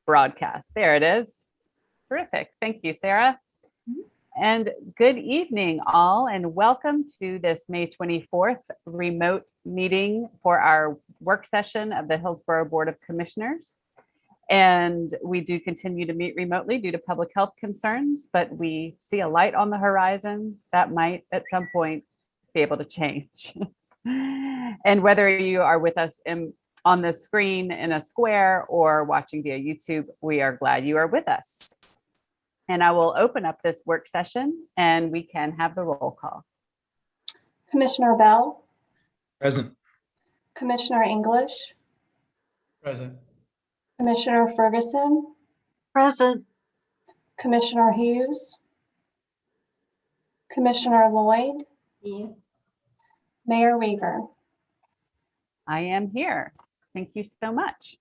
broadcast. There it is. Terrific. Thank you, Sarah. And good evening, all, and welcome to this May 24th remote meeting for our work session of the Hillsborough Board of Commissioners. And we do continue to meet remotely due to public health concerns, but we see a light on the horizon that might at some point be able to change. And whether you are with us on the screen in a square or watching via YouTube, we are glad you are with us. And I will open up this work session and we can have the roll call. Commissioner Bell. Present. Commissioner English. Present. Commissioner Ferguson. Present. Commissioner Hughes. Commissioner Lloyd. Yeah. Mayor Weaver. I am here. Thank you so much.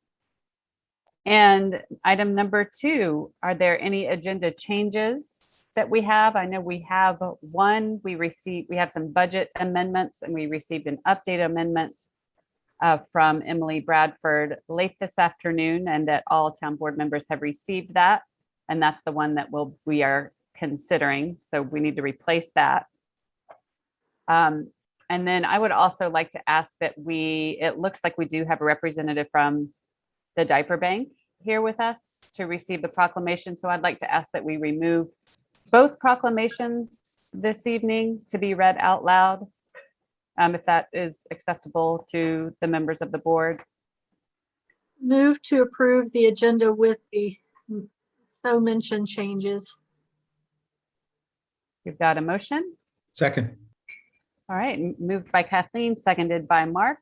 And item number 2, are there any agenda changes that we have? I know we have one. We have some budget amendments and we received an update amendment from Emily Bradford late this afternoon, and that all town board members have received that. And that's the one that we are considering. So we need to replace that. And then I would also like to ask that it looks like we do have a representative from the diaper bank here with us to receive the proclamation. So I'd like to ask that we remove both proclamations this evening to be read out loud, if that is acceptable to the members of the board. Move to approve the agenda with the so mentioned changes. You've got a motion. Second. All right, moved by Kathleen, seconded by Mark.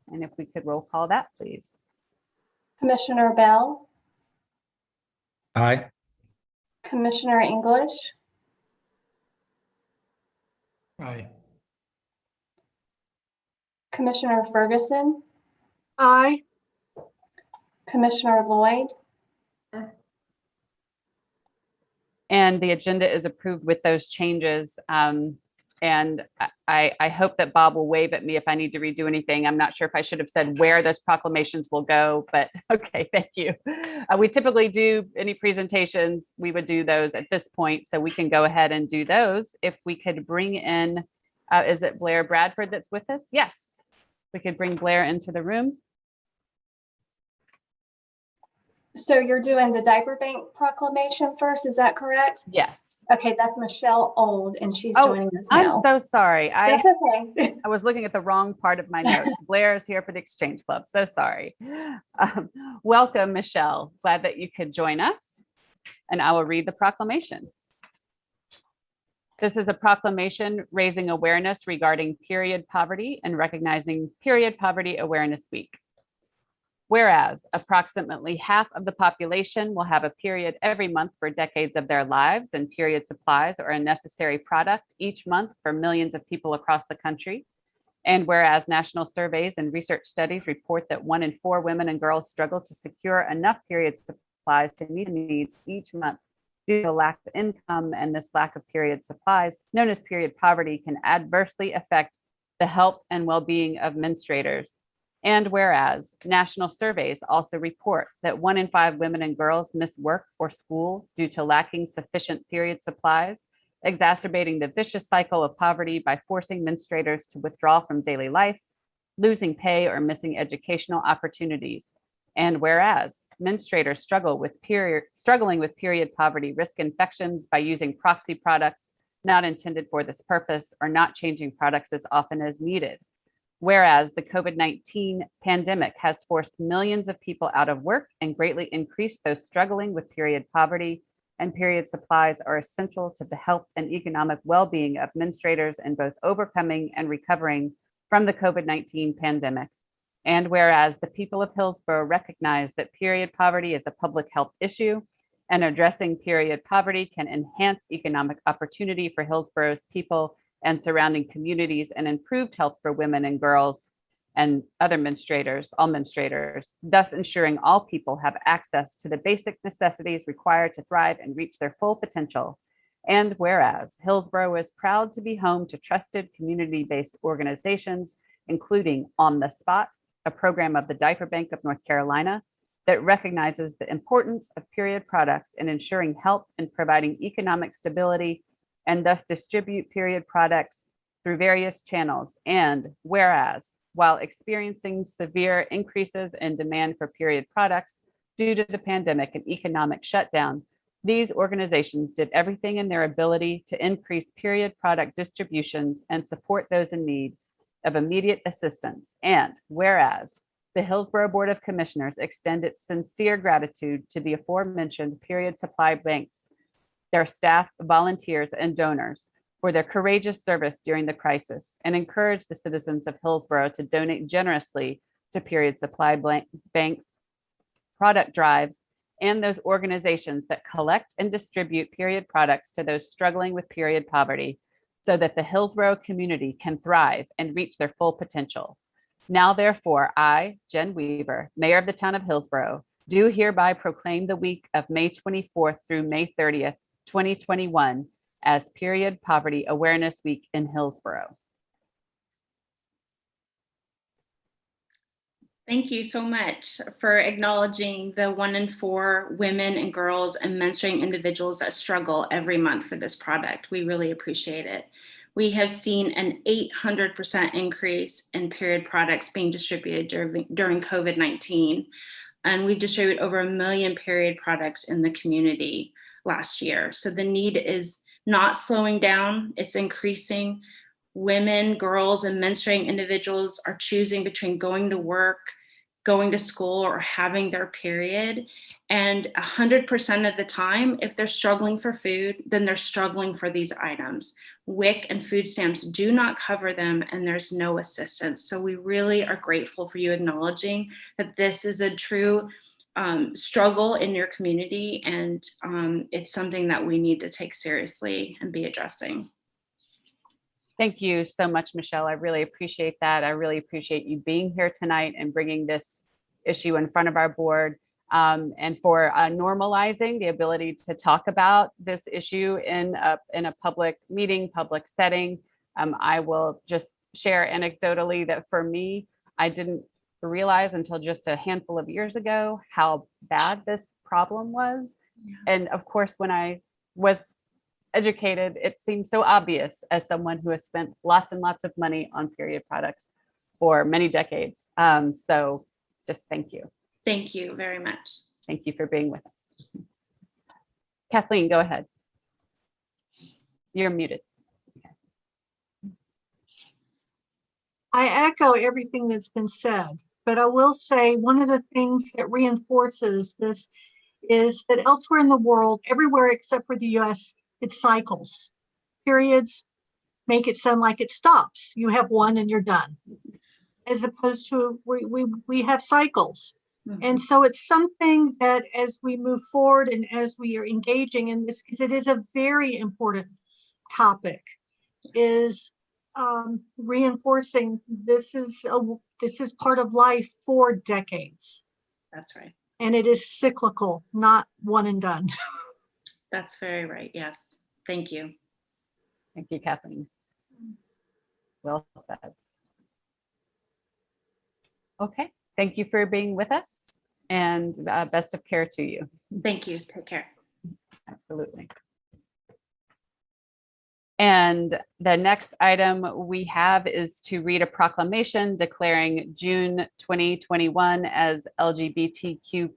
And if we could roll call that, please. Commissioner Bell. Aye. Commissioner English. Aye. Commissioner Ferguson. Aye. Commissioner Lloyd. And the agenda is approved with those changes. And I hope that Bob will wave at me if I need to redo anything. I'm not sure if I should have said where those proclamations will go, but okay, thank you. We typically do any presentations, we would do those at this point, so we can go ahead and do those. If we could bring in, is it Blair Bradford that's with us? Yes, we could bring Blair into the room. So you're doing the diaper bank proclamation first, is that correct? Yes. Okay, that's Michelle Old, and she's Oh, joining us I'm now. so sorry. That's okay. I was looking at the wrong part of my notes. Blair is here for the Exchange Club. So sorry. Welcome, Michelle. Glad that you could join us. And I will read the proclamation. This is a proclamation raising awareness regarding period poverty and recognizing Period Poverty Awareness Week. Whereas approximately half of the population will have a period every month for decades of their lives, and period supplies are a necessary product each month for millions of people across the country. And whereas national surveys and research studies report that 1 in 4 women and girls struggle to secure enough period supplies to meet needs each month due to a lack of income, and this lack of period supplies, known as period poverty, can adversely affect the health and well-being of menstruators. And whereas national surveys also report that 1 in 5 women and girls miss work or school due to lacking sufficient period supplies, exacerbating the vicious cycle of poverty by forcing menstruators to withdraw from daily life, losing pay, or missing educational opportunities. And whereas menstruators struggling with period poverty risk infections by using proxy products not intended for this purpose, or not changing products as often as needed. Whereas the COVID-19 pandemic has forced millions of people out of work and greatly increased those struggling with period poverty, and period supplies are essential to the health and economic well-being of menstruators in both overcoming and recovering from the COVID-19 pandemic. And whereas the people of Hillsborough recognize that period poverty is a public health issue, and addressing period poverty can enhance economic opportunity for Hillsborough's people and surrounding communities, and improved health for women and girls and other menstruators, all menstruators, thus ensuring all people have access to the basic necessities required to thrive and reach their full potential. And whereas Hillsborough is proud to be home to trusted community-based organizations, including On the Spot, a program of the Diaper Bank of North Carolina, that recognizes the importance of period products in ensuring health and providing economic stability, and thus distribute period products through various channels. And whereas, while experiencing severe increases in demand for period products due to the pandemic and economic shutdown, these organizations did everything in their ability to increase period product distributions and support those in need of immediate assistance. And whereas, the Hillsborough Board of Commissioners extend its sincere gratitude to the aforementioned period supply banks, their staff, volunteers, and donors for their courageous service during the crisis, and encourage the citizens of Hillsborough to donate generously to period supply banks, product drives, and those organizations that collect and distribute period products to those struggling with period poverty, so that the Hillsborough community can thrive and reach their full potential. Now, therefore, I, Jen Weaver, Mayor of the Town of Hillsborough, do hereby proclaim the week of May 24th through May 30th, 2021 as Period Poverty Awareness Week in Hillsborough. Thank you so much for acknowledging the 1 in 4 women and girls and menstruating individuals that struggle every month for this product. We really appreciate it. We have seen an 800% increase in period products being distributed during COVID-19. And we've distributed over 1 million period products in the community last year. So the need is not slowing down, it's increasing. Women, girls, and menstruating individuals are choosing between going to work, going to school, or having their period. And 100% of the time, if they're struggling for food, then they're struggling for these items. WIC and food stamps do not cover them, and there's no assistance. So we really are grateful for you acknowledging that this is a true struggle in your community, and it's something that we need to take seriously and be addressing. Thank you so much, Michelle. I really appreciate that. I really appreciate you being here tonight and bringing this issue in front of our board, and for normalizing the ability to talk about this issue in a public meeting, public setting. I will just share anecdotally that for me, I didn't realize until just a handful of years ago how bad this problem was. Yeah. And of course, when I was educated, it seems so obvious as someone who has spent lots and lots of money on period products for many decades. So just thank you. Thank you very much. Thank you for being with us. Kathleen, go ahead. You're muted. I echo everything that's been said, but I will say one of the things that reinforces this is that elsewhere in the world, everywhere except for the US, it cycles. Periods make it sound like it stops. You have one and you're done. As opposed to we have cycles. Mm-hmm. And so it's something that as we move forward and as we are engaging in this, because it is a very important topic, is reinforcing this is part of life for decades. That's right. And it is cyclical, not one and done. That's very right. Yes. Thank you. Thank you, Kathleen. Well said. Okay, thank you for being with us, and best of care to you. Thank you. Take care. Absolutely. And the next item we have is to read a proclamation declaring June 2021 as LGBTQ+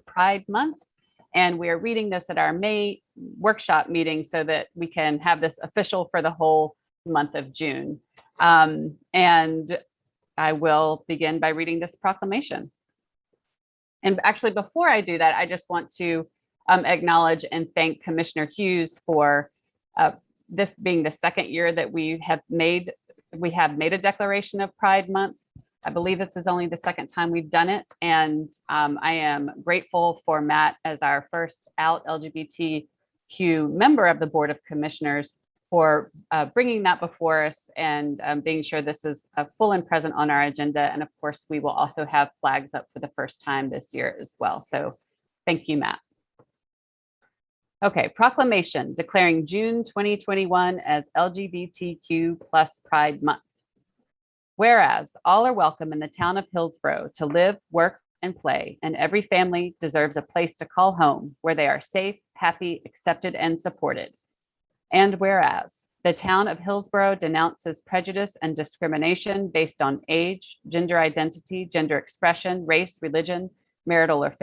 Pride Month. And we are reading this at our May workshop meeting so that we can have this official for the whole month of June. And I will begin by reading this proclamation. And actually, before I do that, I just want to acknowledge and thank Commissioner Hughes for this being the second year that we have made a declaration of Pride Month. I believe this is only the second time we've done it. And I am grateful for Matt as our first out LGBTQ member of the Board of Commissioners for bringing that before us and being sure this is full and present on our agenda. And of course, we will also have flags up for the first time this year as well. So thank you, Matt. Okay, proclamation declaring June 2021 as LGBTQ+ Pride Month. Whereas all are welcome in the town of Hillsborough to live, work, and play, and every family deserves a place to call home where they are safe, happy, accepted, and supported. And whereas the town of Hillsborough denounces prejudice and discrimination based on age, gender identity, gender expression, race, religion, marital or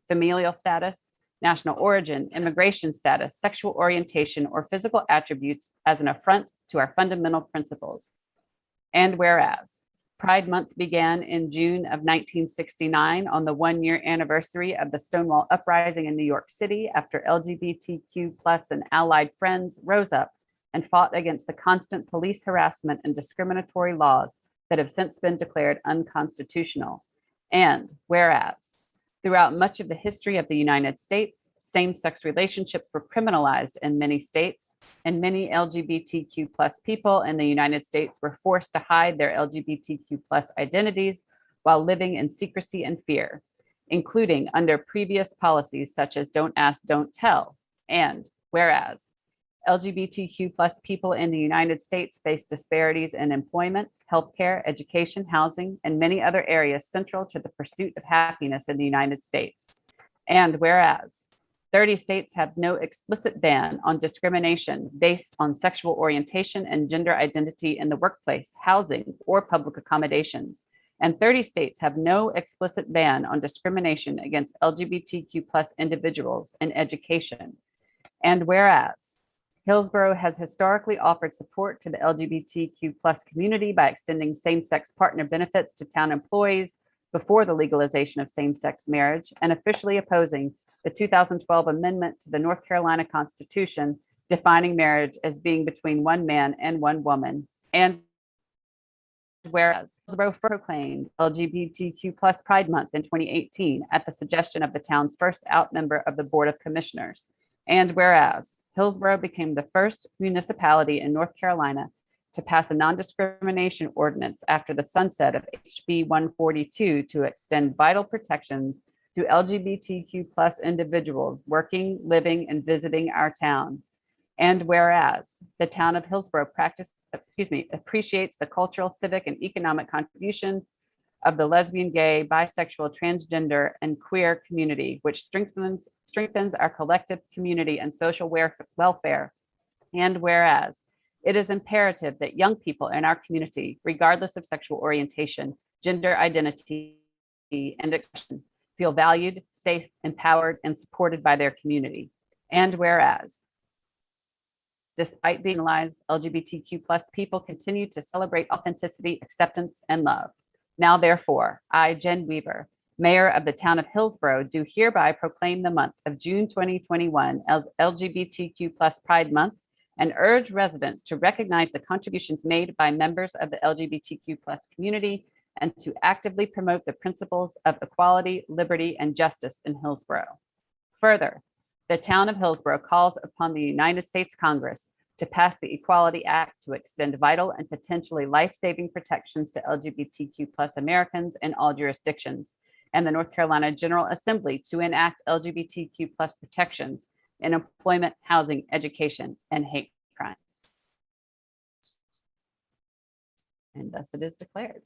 familial status, national origin, immigration status, sexual orientation, or physical attributes as an affront to our fundamental principles. And whereas Pride Month began in June of 1969 on the one-year anniversary of the Stonewall Uprising in New York City after LGBTQ+ and allied friends rose up and fought against the constant police harassment and discriminatory laws that have since been declared unconstitutional. And whereas throughout much of the history of the United States, same-sex relationships were criminalized in many states, and many LGBTQ+ people in the United States were forced to hide their LGBTQ+ identities while living in secrecy and fear, including under previous policies such as Don't Ask, Don't Tell. And whereas LGBTQ+ people in the United States face disparities in employment, healthcare, education, housing, and many other areas central to the pursuit of happiness in the United States. And whereas 30 states have no explicit ban on discrimination based on sexual orientation and gender identity in the workplace, housing, or public accommodations. And 30 states have no explicit ban on discrimination against LGBTQ+ individuals in education. And whereas Hillsborough has historically offered support to the LGBTQ+ community by extending same-sex partner benefits to town employees before the legalization of same-sex marriage, and officially opposing the 2012 amendment to the North Carolina Constitution defining marriage as being between one man and one woman. And whereas Hillsborough proclaimed LGBTQ+ Pride Month in 2018 at the suggestion of the town's first out member of the Board of Commissioners. And whereas Hillsborough became the first municipality in North Carolina to pass a non-discrimination ordinance after the sunset of HB 142 to extend vital protections to LGBTQ+ individuals working, living, and visiting our town. And whereas the town of Hillsborough appreciates the cultural, civic, and economic contribution of the lesbian, gay, bisexual, transgender, and queer community, which strengthens our collective community and social welfare. And whereas it is imperative that young people in our community, regardless of sexual orientation, gender identity, and expression, feel valued, safe, empowered, and supported by their community. And whereas despite being marginalized, LGBTQ+ people continue to celebrate authenticity, acceptance, and love. Now, therefore, I, Jen Weaver, Mayor of the town of Hillsborough, do hereby proclaim the month of June 2021 as LGBTQ+ Pride Month and urge residents to recognize the contributions made by members of the LGBTQ+ community and to actively promote the principles of equality, liberty, and justice in Hillsborough. Further, the town of Hillsborough calls upon the United States Congress to pass the Equality Act to extend vital and potentially life-saving protections to LGBTQ+ Americans in all jurisdictions, and the North Carolina General Assembly to enact LGBTQ+ protections in employment, housing, education, and hate crimes. And thus it is declared.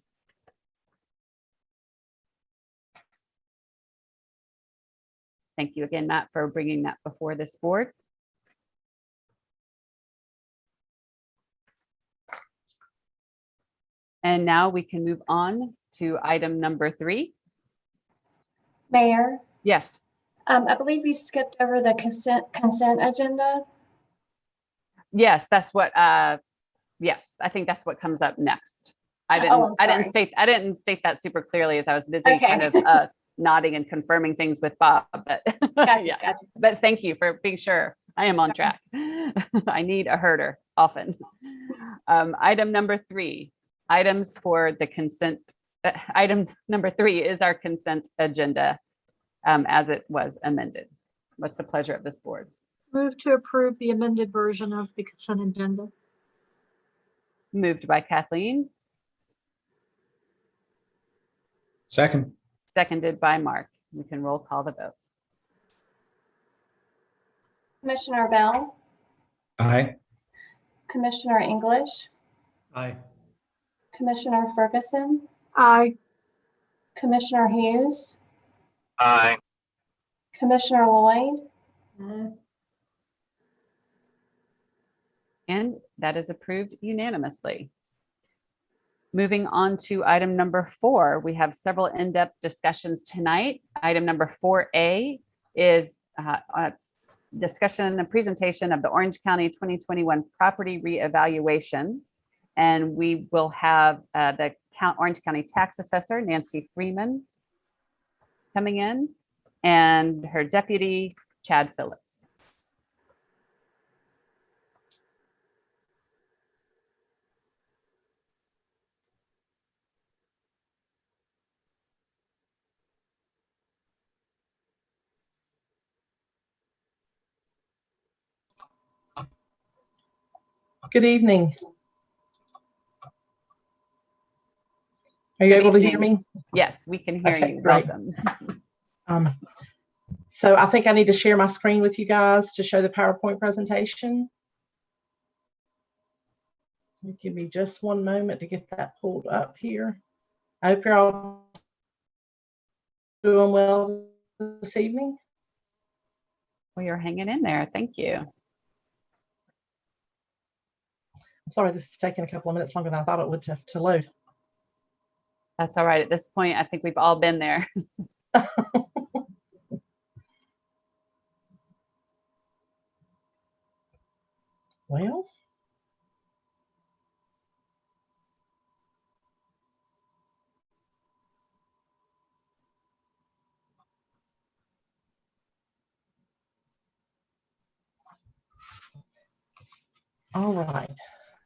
Thank you again, Matt, for bringing that before this board. And now we can move on to item number 3. Mayor, Yes. I believe you skipped over the consent agenda. Yes, that's what, yes, I think that's what comes up next. I I'm didn't state that super clearly as I was busy Okay. kind of nodding and confirming things with Bob, but Gotcha, yeah. gotcha. But thank you for being sure I am on track. I need a herder often. Item number 3, items for the consent. Item number 3 is our consent agenda as it was amended. What's the pleasure of this board? Move to approve the amended version of the consent agenda. Moved by Kathleen, Second. seconded by Mark. We can roll call the vote. Commissioner Bell, Aye. Commissioner English, Aye. Commissioner Ferguson, Aye. Commissioner Hughes, Aye. Commissioner Lloyd, And that is approved unanimously. Moving on to item number 4, we have several in-depth discussions tonight. Item number 4A is a discussion and presentation of the Orange County 2021 property reevaluation. And we will have the Orange County Tax Assessor, Nancy Freeman, coming in, and her deputy, Chad Phillips. Good evening. Are you Good able to hear evening. me? Yes, we can hear Okay, you. great. Welcome. So I think I need to share my screen with you guys to show the PowerPoint presentation. So give me just one moment to get that pulled up here. I hope you're all doing well this evening. Well, you're hanging in there. Thank you. I'm sorry, this is taking a couple of minutes longer than I thought it would to load. That's all right. At this point, I think we've all been there. Well, all right.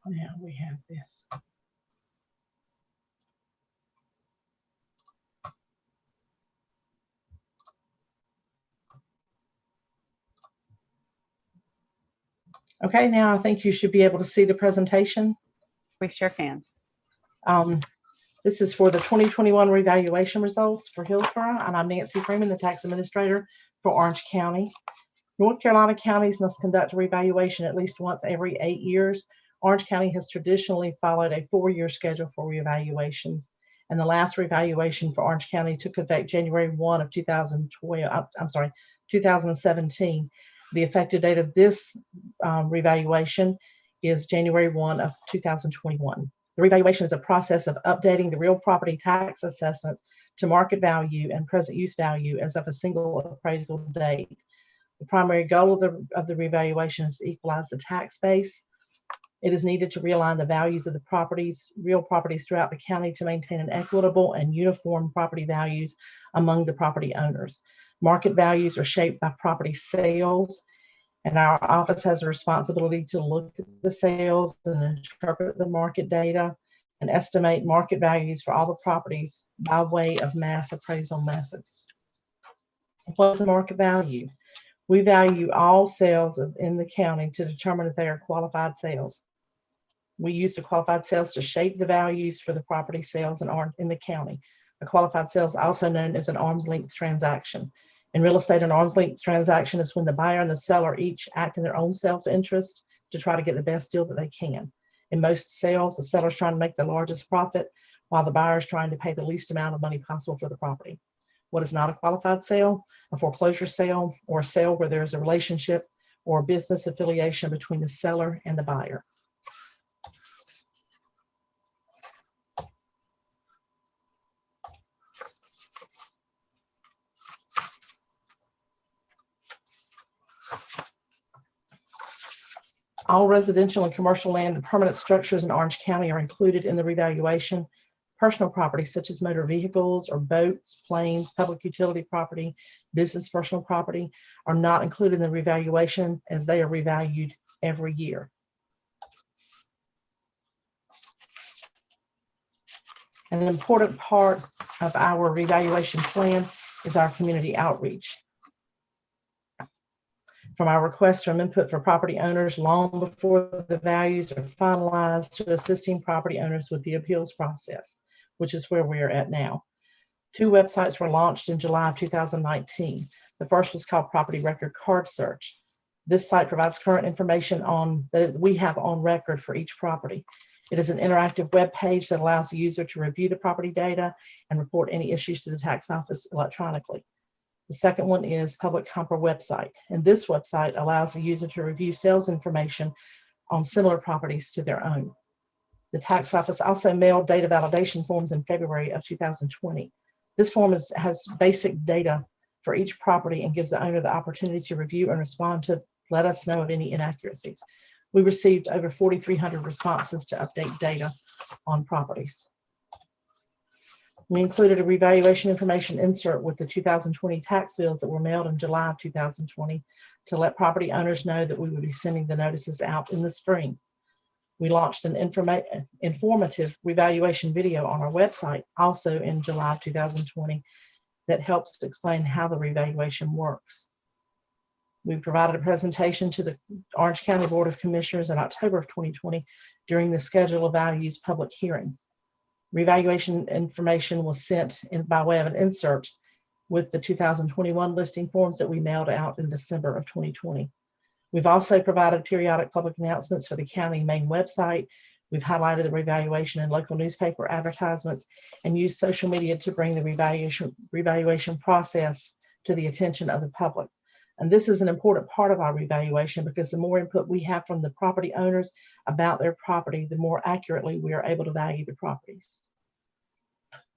Now we have this. Okay, now I think you should be able to see the presentation. We sure can. This is for the 2021 revaluation results for Hillsborough, and I'm Nancy Freeman, the tax administrator for Orange County. North Carolina counties must conduct a revaluation at least once every 8 years. Orange County has traditionally followed a 4-year schedule for revaluations, and the last revaluation for Orange County took effect January 1 of 2017. The effective date of this revaluation is January 1 of 2021. The revaluation is a process of updating the real property tax assessments to market value and present use value as of a single appraisal date. The primary goal of the revaluation is to equalize the tax base. It is needed to realign the values of the real properties throughout the county to maintain an equitable and uniform property values among the property owners. Market values are shaped by property sales, and our office has a responsibility to look at the sales and interpret the market data and estimate market values for all the properties by way of mass appraisal methods. What's the market value? We value all sales in the county to determine if they are qualified sales. We use the qualified sales to shape the values for the property sales in the county. A qualified sale is also known as an arm's length transaction. In real estate, an arm's length transaction is when the buyer and the seller each act in their own self-interest to try to get the best deal that they can. In most sales, the seller is trying to make the largest profit while the buyer is trying to pay the least amount of money possible for the property. What is not a qualified sale? A foreclosure sale, or a sale where there is a relationship or business affiliation between the seller and the buyer. All residential and commercial land and permanent structures in Orange County are included in the revaluation. Personal property such as motor vehicles or boats, planes, public utility property, business personal property are not included in the revaluation as they are revalued every year. An important part of our revaluation plan is our community outreach. From our requests from input for property owners long before the values are finalized to assisting property owners with the appeals process, which is where we are at now. 2 websites were launched in July of 2019. The first was called Property Record Card Search. This site provides current information that we have on record for each property. It is an interactive web page that allows the user to review the property data and report any issues to the tax office electronically. The second one is Public Compar website. And this website allows the user to review sales information on similar properties to their own. The tax office also mailed data validation forms in February of 2020. This form has basic data for each property and gives the owner the opportunity to review and respond to let us know of any inaccuracies. We received over 4,300 responses to update data on properties. We included a revaluation information insert with the 2020 tax bills that were mailed in July of 2020 to let property owners know that we would be sending the notices out in the spring. We launched an informative revaluation video on our website also in July of 2020 that helps to explain how the revaluation works. We provided a presentation to the Orange County Board of Commissioners in October of 2020 during the Schedule of Values public hearing. Revaluation information was sent in by way of an insert with the 2021 listing forms that we mailed out in December of 2020. We've also provided periodic public announcements for the county main website. We've highlighted the revaluation in local newspaper advertisements and used social media to bring the revaluation process to the attention of the public. And this is an important part of our revaluation because the more input we have from the property owners about their property, the more accurately we are able to value the properties.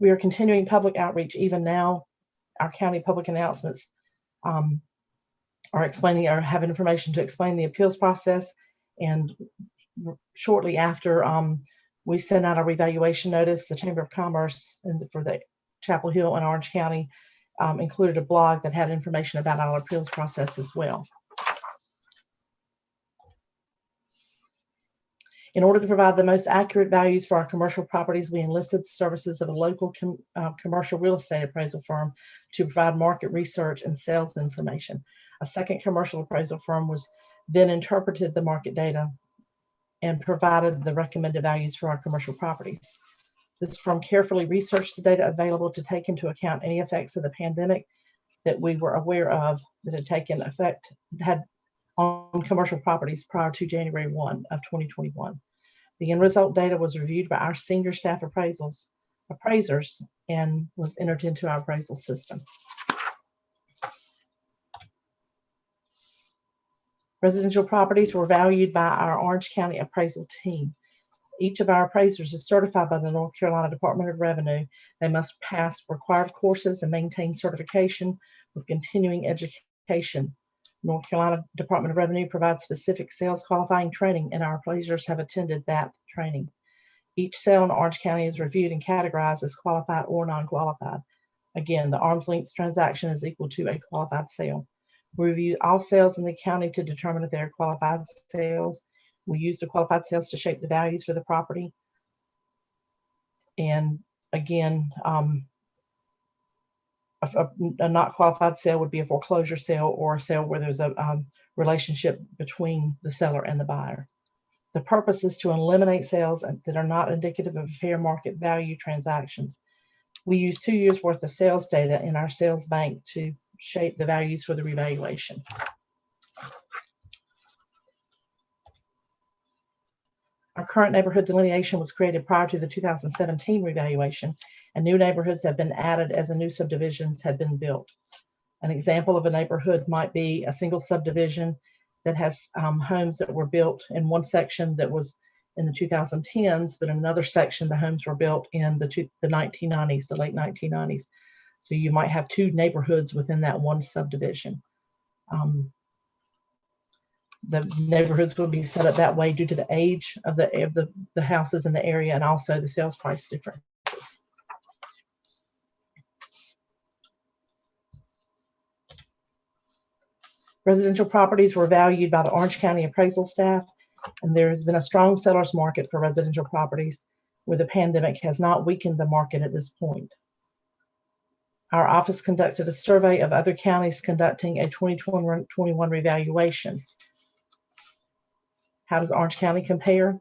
We are continuing public outreach even now. Our county public announcements are explaining or have information to explain the appeals process. And shortly after we sent out a revaluation notice, the Chamber of Commerce for the Chapel Hill and Orange County included a blog that had information about our appeals process as well. In order to provide the most accurate values for our commercial properties, we enlisted services of a local commercial real estate appraisal firm to provide market research and sales information. A second commercial appraisal firm was then interpreted the market data and provided the recommended values for our commercial properties. This firm carefully researched the data available to take into account any effects of the pandemic that we were aware of that had taken effect on commercial properties prior to January 1 of 2021. The end result data was reviewed by our senior staff appraisers and was entered into our appraisal system. Residential properties were valued by our Orange County appraisal team. Each of our appraisers is certified by the North Carolina Department of Revenue. They must pass required courses and maintain certification with continuing education. North Carolina Department of Revenue provides specific sales qualifying training, and our appraisers have attended that training. Each sale in Orange County is reviewed and categorized as qualified or non-qualified. Again, the arm's length transaction is equal to a qualified sale. We review all sales in the county to determine if they are qualified sales. We use the qualified sales to shape the values for the property. And again, a not qualified sale would be a foreclosure sale or a sale where there's a relationship between the seller and the buyer. The purpose is to eliminate sales that are not indicative of fair market value transactions. We use 2 years worth of sales data in our sales bank to shape the values for the revaluation. Our current neighborhood delineation was created prior to the 2017 revaluation, and new neighborhoods have been added as the new subdivisions have been built. An example of a neighborhood might be a single subdivision that has homes that were built in one section that was in the 2010s, but in another section the homes were built in the 1990s, the late 1990s. So you might have two neighborhoods within that one subdivision. The neighborhoods will be set up that way due to the age of the houses in the area and also the sales price differences. Residential properties were valued by the Orange County appraisal staff, and there has been a strong seller's market for residential properties where the pandemic has not weakened the market at this point. Our office conducted a survey of other counties conducting a 2021 revaluation. How does Orange County compare?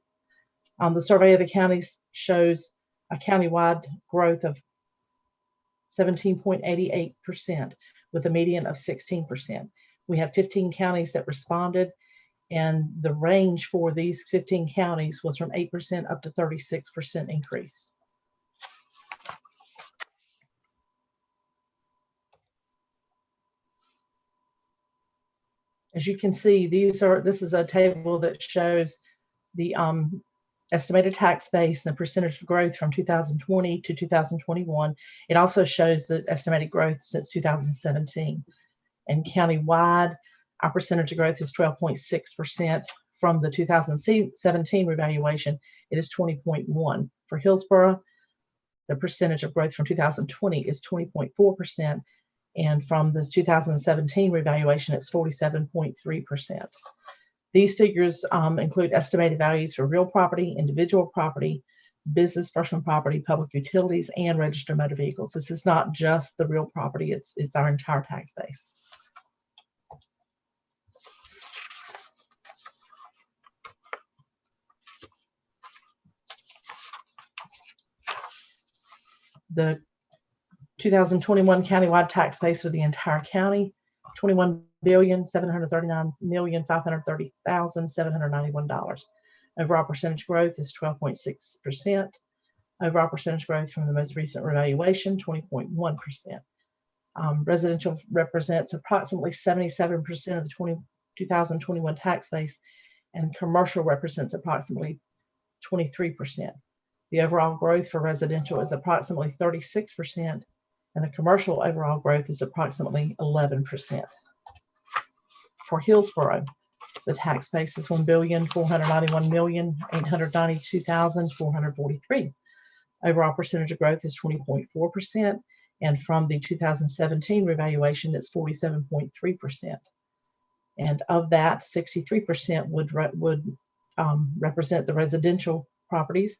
The survey of the counties shows a countywide growth of 17.88% with a median of 16%. We have 15 counties that responded, and the range for these 15 counties was from 8% up to 36% increase. As you can see, this is a table that shows the estimated tax base and the percentage of growth from 2020 to 2021. It also shows the estimated growth since 2017. And countywide, our percentage of growth is 12.6%. From the 2017 revaluation, it is 20.1%. For Hillsborough, the percentage of growth from 2020 is 20.4%. And from the 2017 revaluation, it's 47.3%. These figures include estimated values for real property, individual property, business personal property, public utilities, and registered motor vehicles. This is not just the real property, it's our entire tax base. The 2021 countywide tax base for the entire county, $21,739,530,791. Overall percentage growth is 12.6%. Overall percentage growth from the most recent revaluation, 20.1%. Residential represents approximately 77% of the 2021 tax base, and commercial represents approximately 23%. The overall growth for residential is approximately 36%, and the commercial overall growth is approximately 11%. For Hillsborough, the tax base is $1,491,892,443. Overall percentage of growth is 20.4%, and from the 2017 revaluation, it's 47.3%. And of that, 63% would represent the residential properties,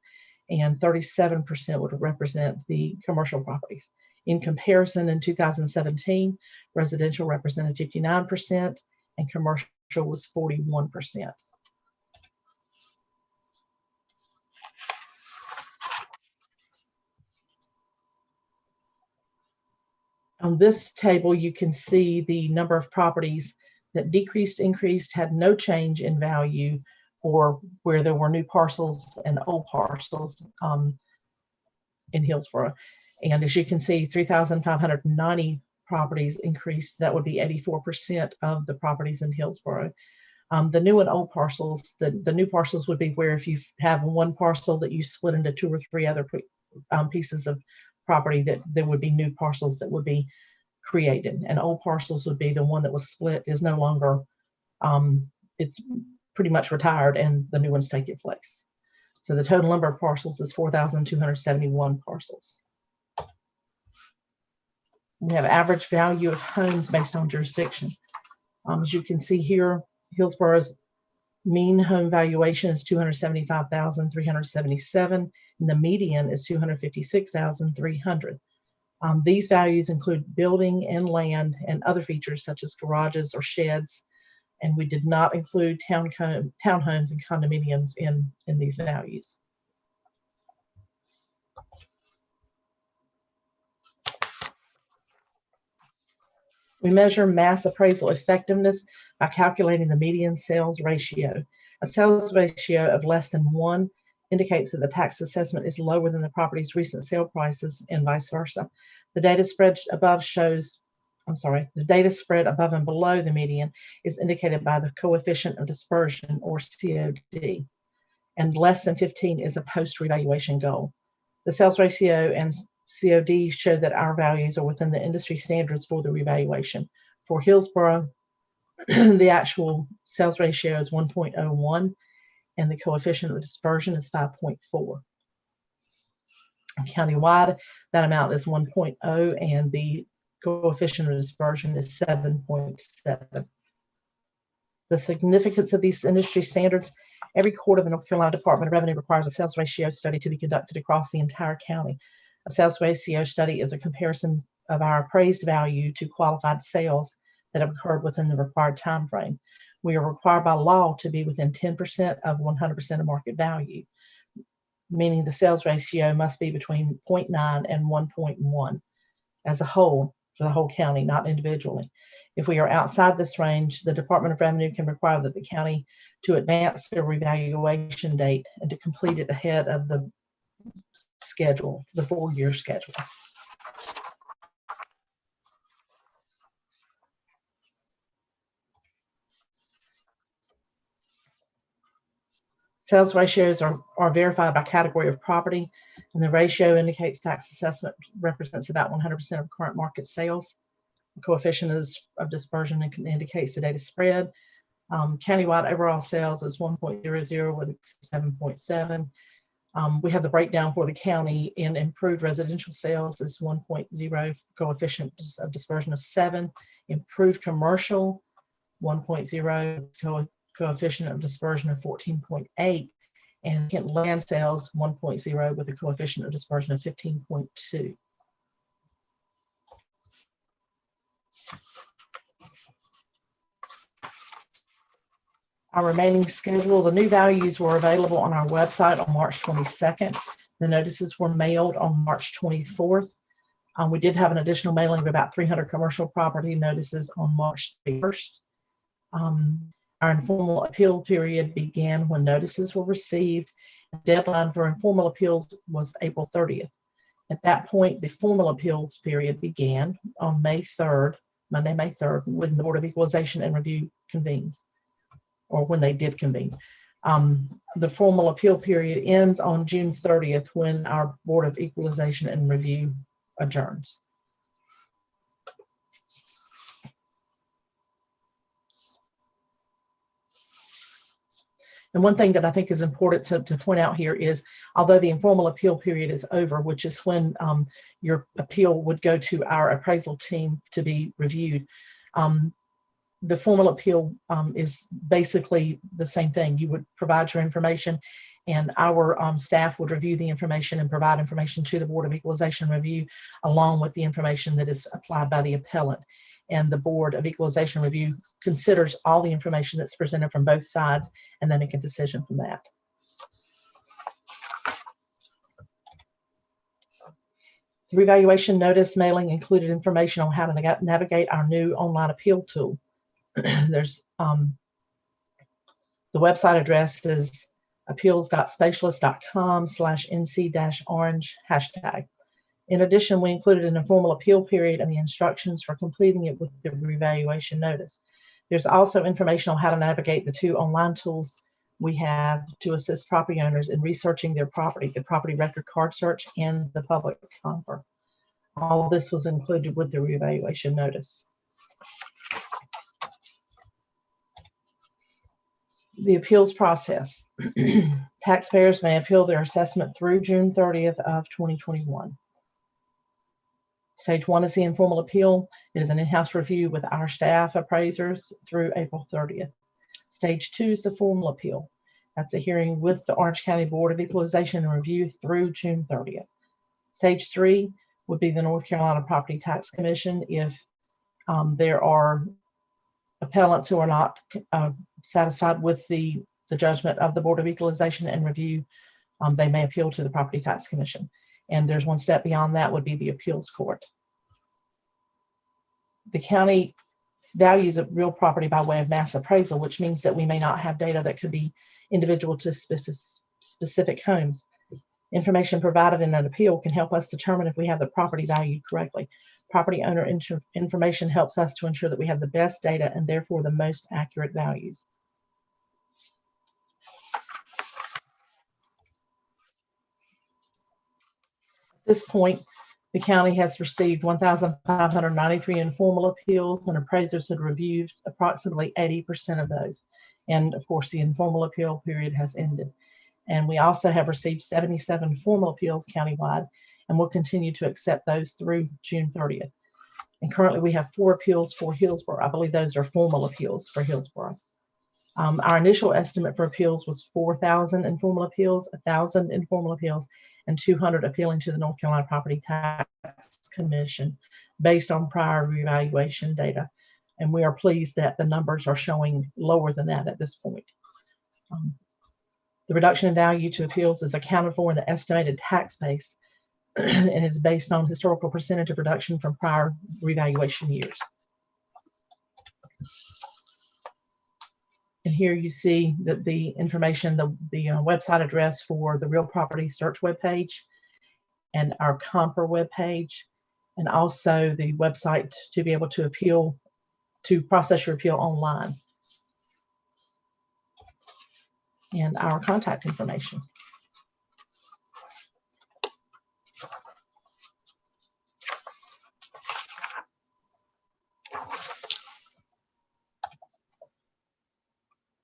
and 37% would represent the commercial properties. In comparison, in 2017, residential represented 59% and commercial was 41%. On this table, you can see the number of properties that decreased, increased, had no change in value, or where there were new parcels and old parcels in Hillsborough. And as you can see, 3,590 properties increased. That would be 84% of the properties in Hillsborough. The new and old parcels, the new parcels would be where if you have one parcel that you split into 2 or 3 other pieces of property, that there would be new parcels that would be created. And old parcels would be the one that was split is no longer, it's pretty much retired, and the new ones take its place. So the total number of parcels is 4,271 parcels. We have average value of homes based on jurisdiction. As you can see here, Hillsborough's mean home valuation is $275,377, and the median is $256,300. These values include building and land and other features such as garages or sheds, and we did not include townhomes and condominiums in these values. We measure mass appraisal effectiveness by calculating the median sales ratio. A sales ratio of less than 1 indicates that the tax assessment is lower than the property's recent sale prices, and vice versa. The data spread above and below the median is indicated by the coefficient of dispersion, or COD, and less than 15 is a post-revaluation goal. The sales ratio and COD show that our values are within the industry standards for the revaluation. For Hillsborough, the actual sales ratio is 1.01, and the coefficient of dispersion is 5.4. Countywide, that amount is 1.0, and the coefficient of dispersion is 7.7. The significance of these industry standards: every quarter, the North Carolina Department of Revenue requires a sales ratio study to be conducted across the entire county. A sales ratio study is a comparison of our appraised value to qualified sales that have occurred within the required time frame. We are required by law to be within 10% of 100% of market value, meaning the sales ratio must be between 0.9 and 1.1 as a whole for the whole county, not individually. If we are outside this range, the Department of Revenue can require that the county to advance their revaluation date and to complete it ahead of the schedule, the 4-year schedule. Sales ratios are verified by category of property, and the ratio indicates tax assessment represents about 100% of current market sales. The coefficient of dispersion indicates the data spread. Countywide overall sales is 1.00 with 7.7. We have the breakdown for the county in improved residential sales is 1.0, coefficient of dispersion of 7. Improved commercial, 1.0, coefficient of dispersion of 14.8. And land sales, 1.0 with a coefficient of dispersion of 15.2. Our remaining schedule, the new values were available on our website on March 22nd. The notices were mailed on March 24th. We did have an additional mailing of about 300 commercial property notices on March 1st. Our informal appeal period began when notices were received. The deadline for informal appeals was April 30th. At that point, the formal appeals period began on May 3rd, Monday, May 3rd, when the Board of Equalization and Review convenes, or when they did convene. The formal appeal period ends on June 30th when our Board of Equalization and Review adjourns. And one thing that I think is important to point out here is, although the informal appeal period is over, which is when your appeal would go to our appraisal team to be reviewed, the formal appeal is basically the same thing. You would provide your information, and our staff would review the information and provide information to the Board of Equalization Review, along with the information that is applied by the appellant. And the Board of Equalization Review considers all the information that's presented from both sides, and they make a decision from that. The revaluation notice mailing included information on how to navigate our new online appeal tool. There's the website address is appeals.specialist.com/NC-orange #. In addition, we included an informal appeal period and the instructions for completing it with the revaluation notice. There's also information on how to navigate the 2 online tools we have to assist property owners in researching their property, the property record card search and the public comper. All of this was included with the revaluation notice. The appeals process. Taxpayers may appeal their assessment through June 30th of 2021. Stage 1 is the informal appeal. It is an in-house review with our staff appraisers through April 30th. Stage 2 is the formal appeal. That's a hearing with the Orange County Board of Equalization and Review through June 30th. Stage 3 would be the North Carolina Property Tax Commission. If there are appellants who are not satisfied with the judgment of the Board of Equalization and Review, they may appeal to the Property Tax Commission. And there's one step beyond that would be the appeals court. The county values of real property by way of mass appraisal, which means that we may not have data that could be individual to specific homes. Information provided in an appeal can help us determine if we have the property valued correctly. Property owner information helps us to ensure that we have the best data and therefore the most accurate values. At this point, the county has received 1,593 informal appeals, and appraisers had reviewed approximately 80% of those. And of course, the informal appeal period has ended. And we also have received 77 formal appeals countywide, and we'll continue to accept those through June 30th. And currently we have 4 appeals for Hillsborough. I believe those are formal appeals for Hillsborough. Our initial estimate for appeals was 4,000 informal appeals, 1,000 informal appeals, and 200 appealing to the North Carolina Property Tax Commission based on prior revaluation data. And we are pleased that the numbers are showing lower than that at this point. The reduction in value to appeals is accounted for in the estimated tax base and is based on historical percentage of reduction from prior revaluation years. And here you see that the information, the website address for the real property search webpage and our Comper webpage, and also the website to be able to appeal, to process your appeal online. and our contact information.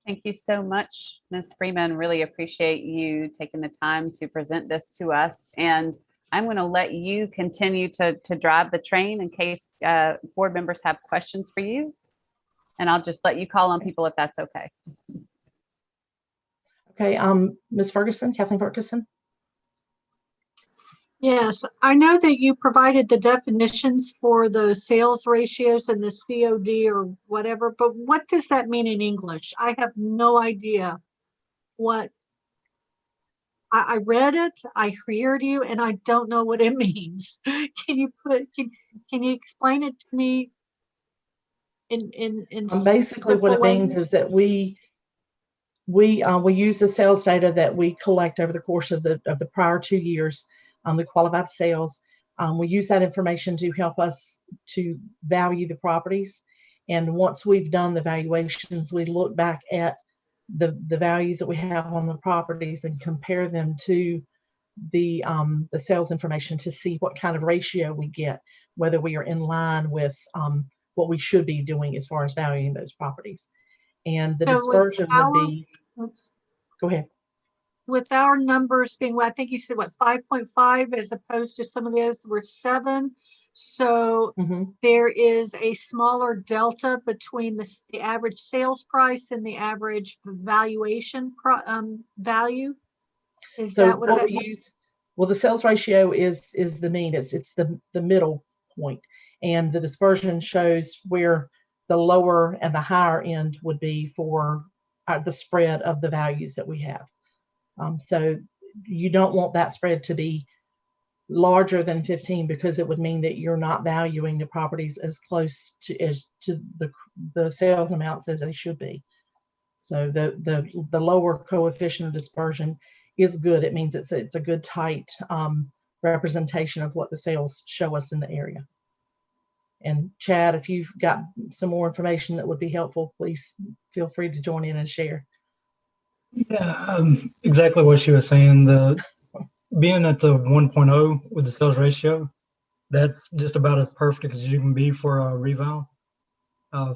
Thank you so much, Ms. Freeman. Really appreciate you taking the time to present this to us. And I'm going to let you continue to drive the train in case board members have questions for you. And I'll just let you call on people if that's okay. Okay, Ms. Ferguson, Kathleen Ferguson. Yes, I know that you provided the definitions for the sales ratios and the COD or whatever, but what does that mean in English? I have no idea what. I read it, I heard you, and I don't know what it means. Can you explain it to me in Basically what it simple means language? is that we use the sales data that we collect over the course of the prior 2 years, the qualified sales. We use that information to help us to value the properties. And once we've done the valuations, we look back at the values that we have on the properties and compare them to the sales information to see what kind of ratio we get, whether we are in line with what we should be doing as far as valuing those properties. And the So with dispersion would be, Oops. go ahead. With our numbers being, I think you said what, 5.5 as opposed to some of the others were 7. So Mhm. there is a smaller delta between the average sales price and the average valuation value. Is So that what what that we means? use, well, the sales ratio is the mean. It's the middle point, and the dispersion shows where the lower and the higher end would be for the spread of the values that we have. So you don't want that spread to be larger than 15 because it would mean that you're not valuing the properties as close to the sales amounts as they should be. So the lower coefficient of dispersion is good. It means it's a good tight representation of what the sales show us in the area. And Chad, if you've got some more information that would be helpful, please feel free to join in and share. Yeah, exactly what she was saying. Being at the 1.0 with the sales ratio, that's just about as perfect as you can be for a reval.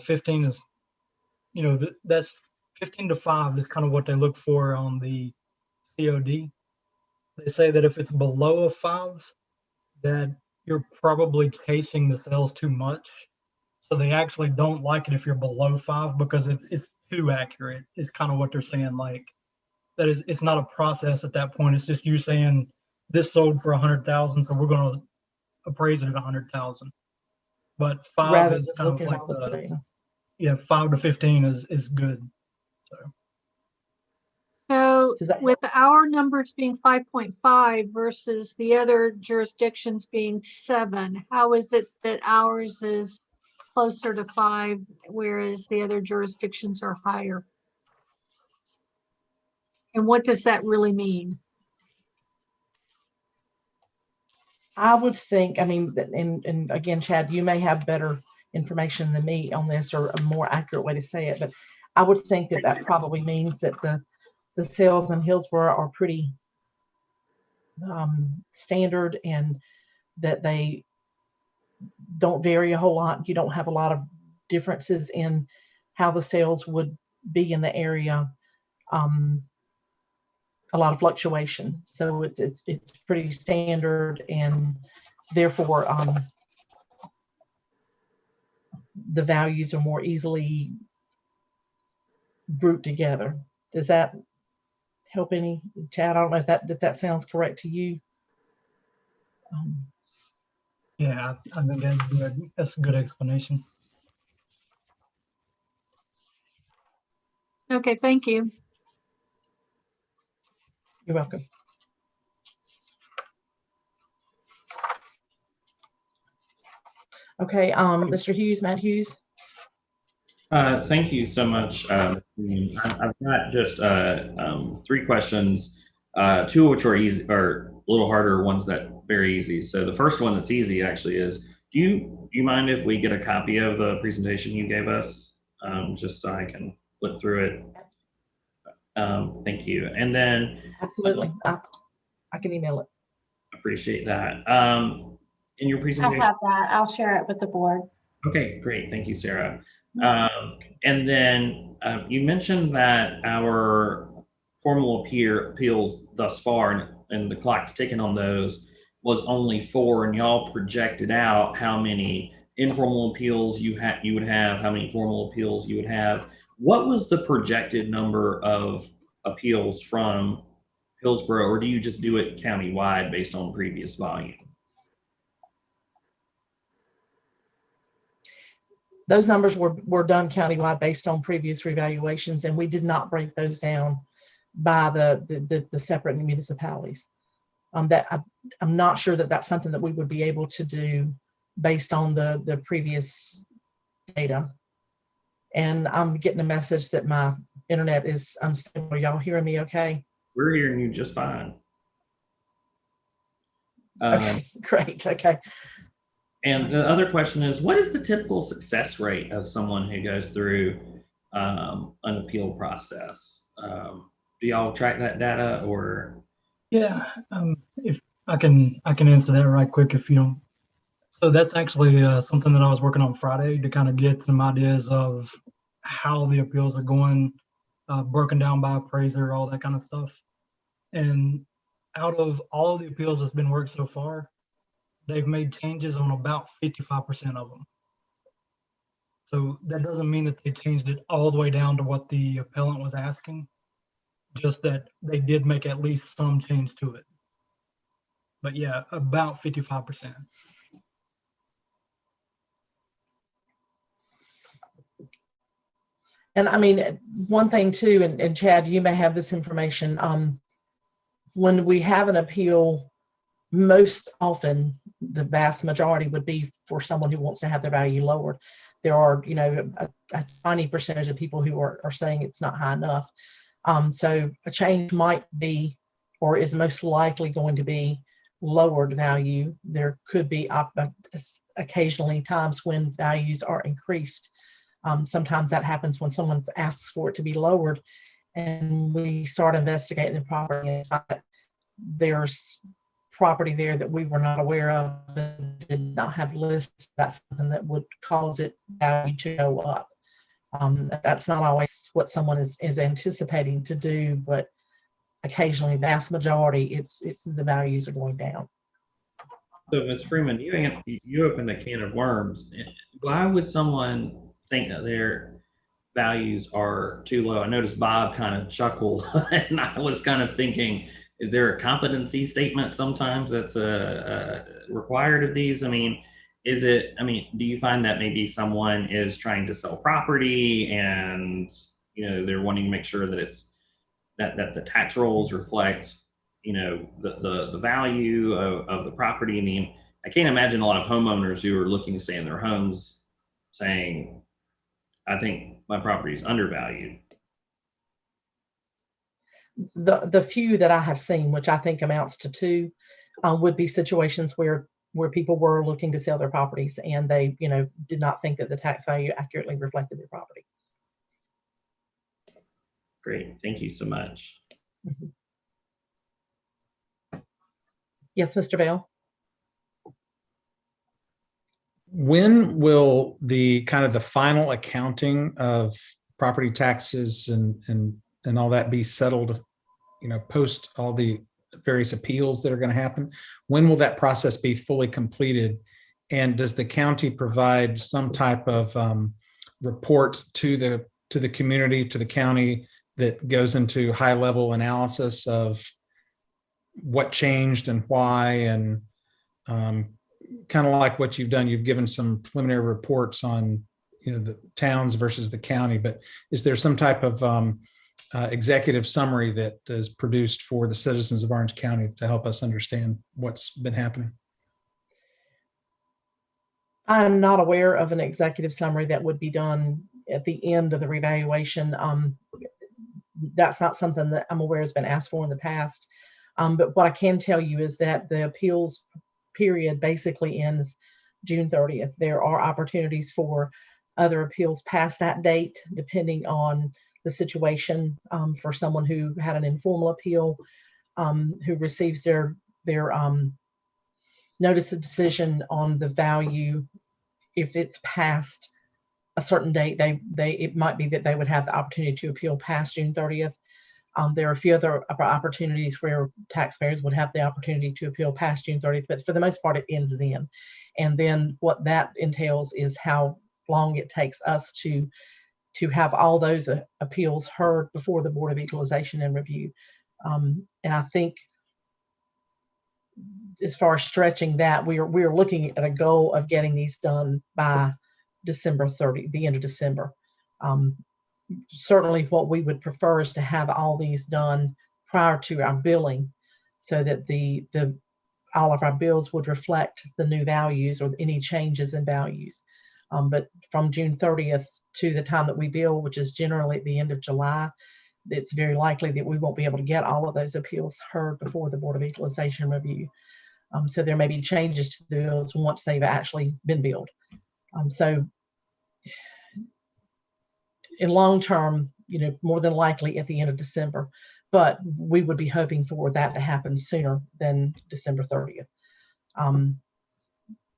15 is, that's 15 to 5 is kind of what they look for on the COD. They say that if it's below a 5, that you're probably casing the sales too much. So they actually don't like it if you're below 5 because it's too accurate. It's kind of what they're saying, like that is, it's not a process at that point. It's just you saying this sold for 100,000, so we're going to appraise it at 100,000. But 5 Rather is than kind of looking like at all the data. 5 to 15 is good. So So Does that with our numbers being 5.5 versus the other jurisdictions being 7, how is it that ours is closer to 5, whereas the other jurisdictions are higher? And what does that really mean? I would think, I mean, and again, Chad, you may have better information than me on this or a more accurate way to say it, but I would think that that probably means that the sales in Hillsborough are pretty standard and that they don't vary a whole lot. You don't have a lot of differences in how the sales would be in the area. A lot of fluctuation. So it's pretty standard, and therefore the values are more easily grouped together. Does that help any, Chad? I don't know if that sounds correct to you. yeah, I think that's a good explanation. Okay, thank you. You're welcome. Okay, Mr. Hughes, Matt Hughes. Thank you so much. I've got just 3 questions, 2 of which are easy, or a little harder, ones that very easy. So the first one that's easy actually is, do you mind if we get a copy of the presentation you gave us, just so I can flip through it? Thank you. And then Absolutely. I can email it. appreciate that. In your I presentation, have that. I'll share it with the board. okay, great. Thank you, Sarah. And then you mentioned that our formal appeals thus far, and the clock's ticking on those, was only 4, and y'all projected out how many informal appeals you would have, how many formal appeals you would have. What was the projected number of appeals from Hillsborough, or do you just do it countywide based on previous volume? Those numbers were done countywide based on previous revaluations, and we did not break those down by the separate municipalities. I'm not sure that that's something that we would be able to do based on the previous data. And I'm getting a message that my internet is unstable. Are y'all hearing me okay? We're hearing you just fine. Okay, great. Okay. And the other question is, what is the typical success rate of someone who goes through an appeal process? Do y'all track that data, or? Yeah, if I can answer that right quick if you don't. So that's actually something that I was working on Friday to kind of get some ideas of how the appeals are going, broken down by appraiser, all that kind of stuff. And out of all of the appeals that's been worked so far, they've made changes on about 55% of them. So that doesn't mean that they changed it all the way down to what the appellant was asking, just that they did make at least some change to it. But yeah, about 55%. And I mean, one thing too, and Chad, you may have this information. When we have an appeal, most often the vast majority would be for someone who wants to have their value lowered. There are, a tiny percentage of people who are saying it's not high enough. So a change might be, or is most likely going to be, lowered value. There could be occasionally times when values are increased. Sometimes that happens when someone asks for it to be lowered, and we start investigating the property and find that there's property there that we were not aware of and did not have lists. That's something that would cause it value to go up. That's not always what someone is anticipating to do, but occasionally, vast majority, it's the values are going down. So, Ms. Freeman, you opened a can of worms. Why would someone think that their values are too low? I noticed Bob kind of chuckled, and I was kind of thinking, is there a competency statement sometimes that's required of these? I mean, do you find that maybe someone is trying to sell property and, they're wanting to make sure that it's that the tax rolls reflect, the value of the property? I mean, I can't imagine a lot of homeowners who are looking to stay in their homes saying, I think my property is undervalued. The few that I have seen, which I think amounts to 2, would be situations where people were looking to sell their properties and they, did not think that the tax value accurately reflected their property. Great, thank you so much. Mm-hmm. Yes, Mr. Bell. When will the kind of the final accounting of property taxes and all that be settled, post all the various appeals that are going to happen? When will that process be fully completed? And does the county provide some type of report to the community, to the county, that goes into high level analysis of what changed and why, and kind of like what you've done? You've given some preliminary reports on the towns versus the county, but is there some type of executive summary that is produced for the citizens of Orange County to help us understand what's been happening? I'm not aware of an executive summary that would be done at the end of the revaluation. That's not something that I'm aware has been asked for in the past. But what I can tell you is that the appeals period basically ends June 30th. There are opportunities for other appeals past that date, depending on the situation for someone who had an informal appeal, who receives their notice of decision on the value. If it's past a certain date, it might be that they would have the opportunity to appeal past June 30th. There are a few other opportunities where taxpayers would have the opportunity to appeal past June 30th, but for the most part, it ends then. And then what that entails is how long it takes us to have all those appeals heard before the Board of Equalization and Review. And I think as far as stretching that, we're looking at a goal of getting these done by December 30, the end of December. Certainly what we would prefer is to have all these done prior to our billing, so that all of our bills would reflect the new values or any changes in values. But from June 30th to the time that we bill, which is generally at the end of July, it's very likely that we won't be able to get all of those appeals heard before the Board of Equalization Review. So there may be changes to the bills once they've actually been billed. So in long term, more than likely at the end of December, but we would be hoping for that to happen sooner than December 30th.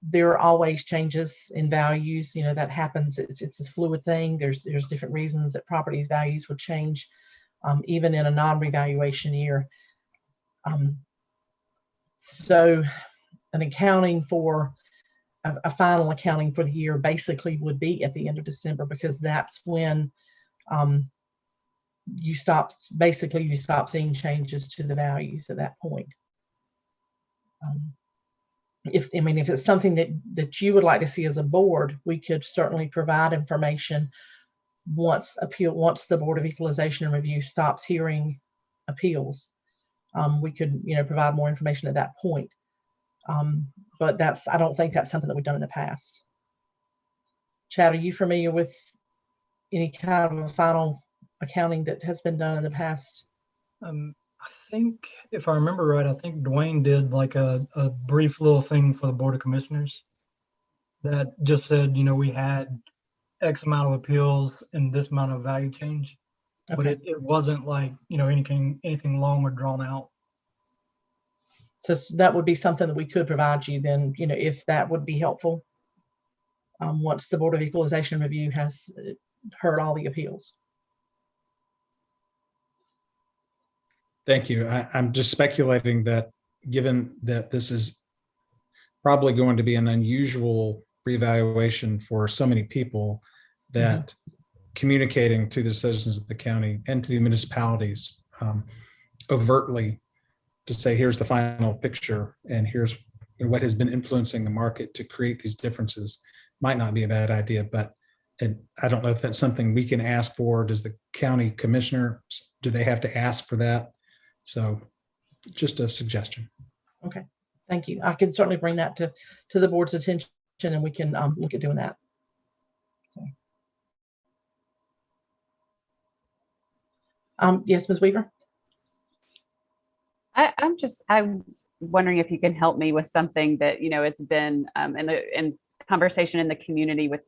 There are always changes in values, that happens. It's a fluid thing. There's different reasons that properties values would change, even in a non-revaluation year. So an accounting for a final accounting for the year basically would be at the end of December, because that's when you stop seeing changes to the values at that point. If it's something that you would like to see as a board, we could certainly provide information once the Board of Equalization and Review stops hearing appeals. We could provide more information at that point. But I don't think that's something that we've done in the past. Chad, are you familiar with any kind of a final accounting that has been done in the past? I think, if I remember right, I think Dwayne did like a brief little thing for the Board of Commissioners that just said, we had X amount of appeals and this amount of value change, but Okay. it wasn't like, anything long or drawn out. So that would be something that we could provide you then, if that would be helpful, once the Board of Equalization Review has heard all the appeals. Thank you. I'm just speculating that, given that this is probably going to be an unusual revaluation for so many people, that communicating to the citizens of the county and to the municipalities overtly to say, here's the final picture and here's what has been influencing the market to create these differences, might not be a bad idea. But I don't know if that's something we can ask for. Does the county commissioner, do they have to ask for that? So just a suggestion. Okay, thank you. I can certainly bring that to the board's attention, and we can look at doing that. So. Yes, Ms. Weaver? I'm wondering if you can help me with something that, it's been in conversation in the community with,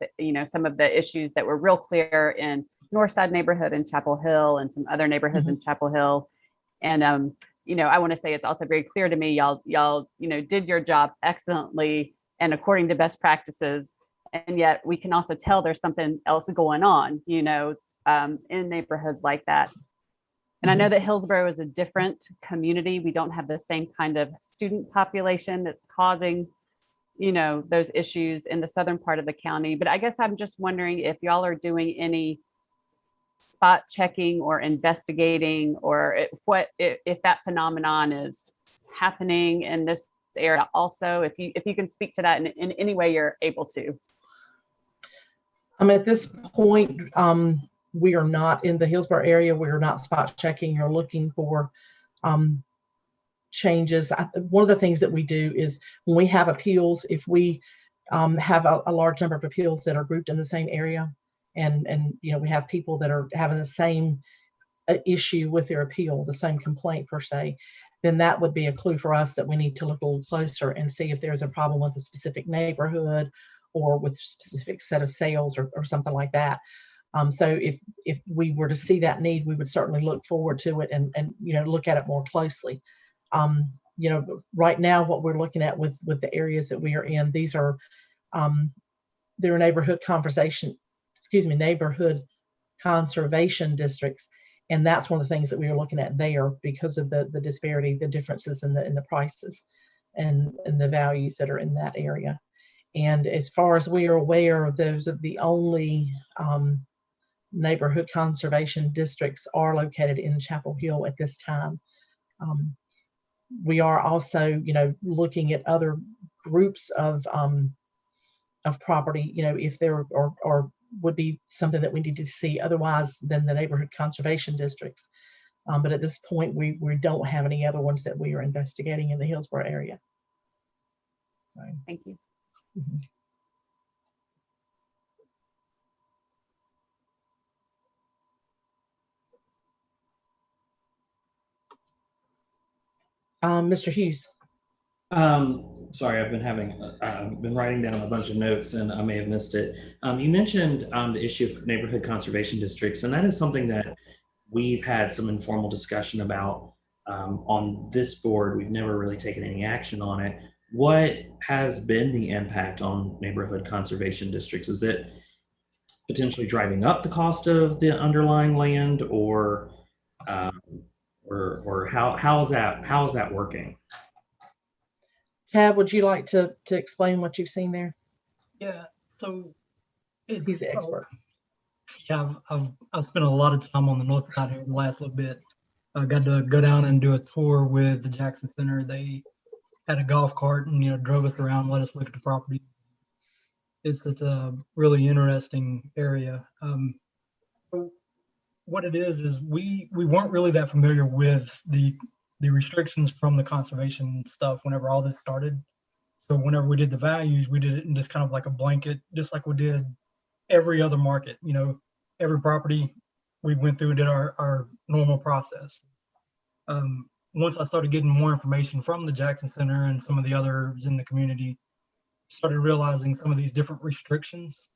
some of the issues that were real clear in Northside neighborhood in Chapel Hill and some other neighborhoods in Chapel Hill. And, I want to say it's also very clear to me, y'all, did your job excellently and according to best practices. And yet we can also tell there's something else going on, in neighborhoods like that. And I know that Hillsborough is a different community. We don't have the same kind of student population that's causing, those issues in the southern part of the county. But I guess I'm just wondering if y'all are doing any spot checking or investigating, or if that phenomenon is happening in this area also, if you can speak to that in any way you're able to. At this point, we are not in the Hillsborough area. We are not spot checking or looking for changes. One of the things that we do is when we have appeals, if we have a large number of appeals that are grouped in the same area, and we have people that are having the same issue with their appeal, the same complaint per se, then that would be a clue for us that we need to look a little closer and see if there's a problem with a specific neighborhood or with a specific set of sales or something like that. So if we were to see that need, we would certainly look forward to it and look at it more closely. Right now, what we're looking at with the areas that we are in, these are they're neighborhood conservation districts. And that's one of the things that we are looking at there because of the disparity, the differences in the prices and the values that are in that area. And as far as we are aware, those are the only neighborhood conservation districts are located in Chapel Hill at this time. We are also, looking at other groups of property, if there or would be something that we need to see otherwise than the neighborhood conservation districts. But at this point, we don't have any other ones that we are investigating in the Hillsborough area. So, Thank you. mhm. Mr. Hughes. Sorry, I've been writing down a bunch of notes and I may have missed it. You mentioned the issue of neighborhood conservation districts, and that is something that we've had some informal discussion about on this board. We've never really taken any action on it. What has been the impact on neighborhood conservation districts? Is it potentially driving up the cost of the underlying land, or how is that working? Tab, would you like to explain what you've seen there? Yeah, so He's the expert. Yeah, I've spent a lot of time on the north side here the last little bit. I got to go down and do a tour with the Jackson Center. They had a golf cart and drove us around, let us look at the property. It's a really interesting area. So what it is we weren't really that familiar with the restrictions from the conservation stuff whenever all this started. So whenever we did the values, we did it in just kind of like a blanket, just like we did every other market. Every property we went through, did our normal process. Once I started getting more information from the Jackson Center and some of the others in the community, started realizing some of these different restrictions.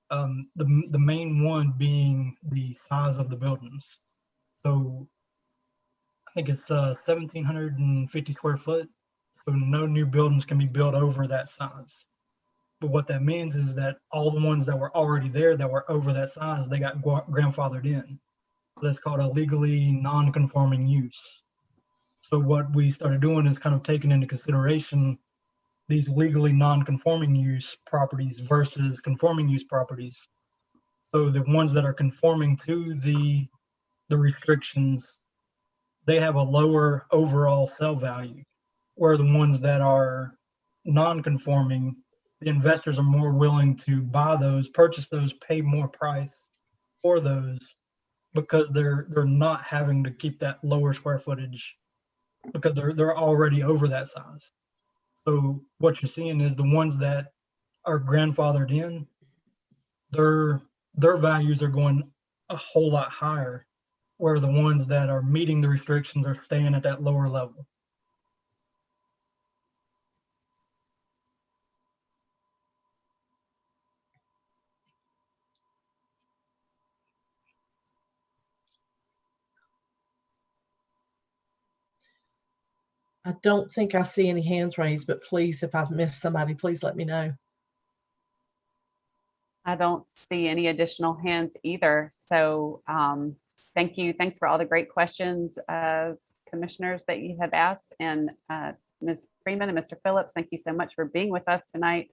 The main one being the size of the buildings. So I think it's 1,750 square foot. So no new buildings can be built over that size. But what that means is that all the ones that were already there that were over that size, they got grandfathered in. That's called a legally non-conforming use. So what we started doing is kind of taking into consideration these legally non-conforming use properties versus conforming use properties. So the ones that are conforming to the restrictions, they have a lower overall sell value, where the ones that are non-conforming, the investors are more willing to buy those, purchase those, pay more price for those because they're not having to keep that lower square footage because they're already over that size. So what you're seeing is the ones that are grandfathered in, their values are going a whole lot higher, where the ones that are meeting the restrictions are staying at that lower level. I don't think I see any hands raised, but please, if I've missed somebody, please let me know. I don't see any additional hands either. So thank you. Thanks for all the great questions, commissioners, that you have asked. And Ms. Freeman and Mr. Phillips, thank you so much for being with us tonight.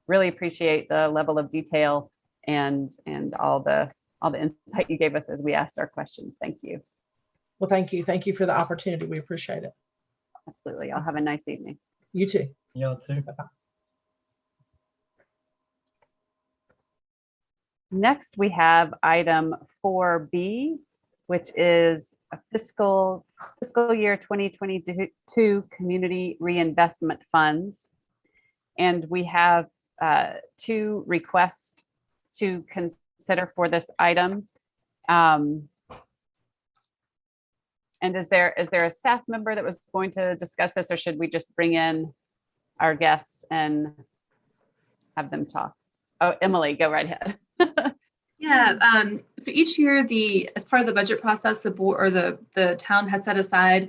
Really appreciate the level of detail and all the insight you gave us as we asked our questions. Thank you. Well, thank you. Thank you for the opportunity. We appreciate it. Absolutely. I'll have a nice evening. You too. Yeah, too. Bye-bye. Next, we have item 4B, which is a fiscal year 2022 community reinvestment funds. And we have two requests to consider for this item. And is there a staff member that was going to discuss this, or should we just bring in our guests and have them talk? Oh, Emily, go right ahead. Yeah, so each year, as part of the budget process, the board or the town has set aside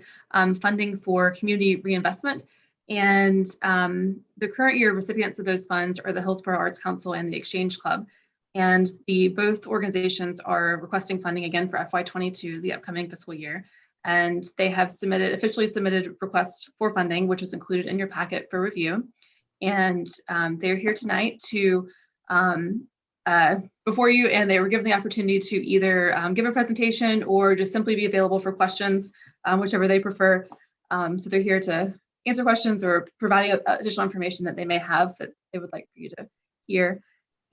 funding for community reinvestment. And the current year recipients of those funds are the Hillsborough Arts Council and the Exchange Club. And both organizations are requesting funding again for FY22, the upcoming fiscal year. And they have officially submitted requests for funding, which was included in your packet for review. And they're here tonight to before you, and they were given the opportunity to either give a presentation or just simply be available for questions, whichever they prefer. So they're here to answer questions or provide additional information that they may have that they would like for you to hear.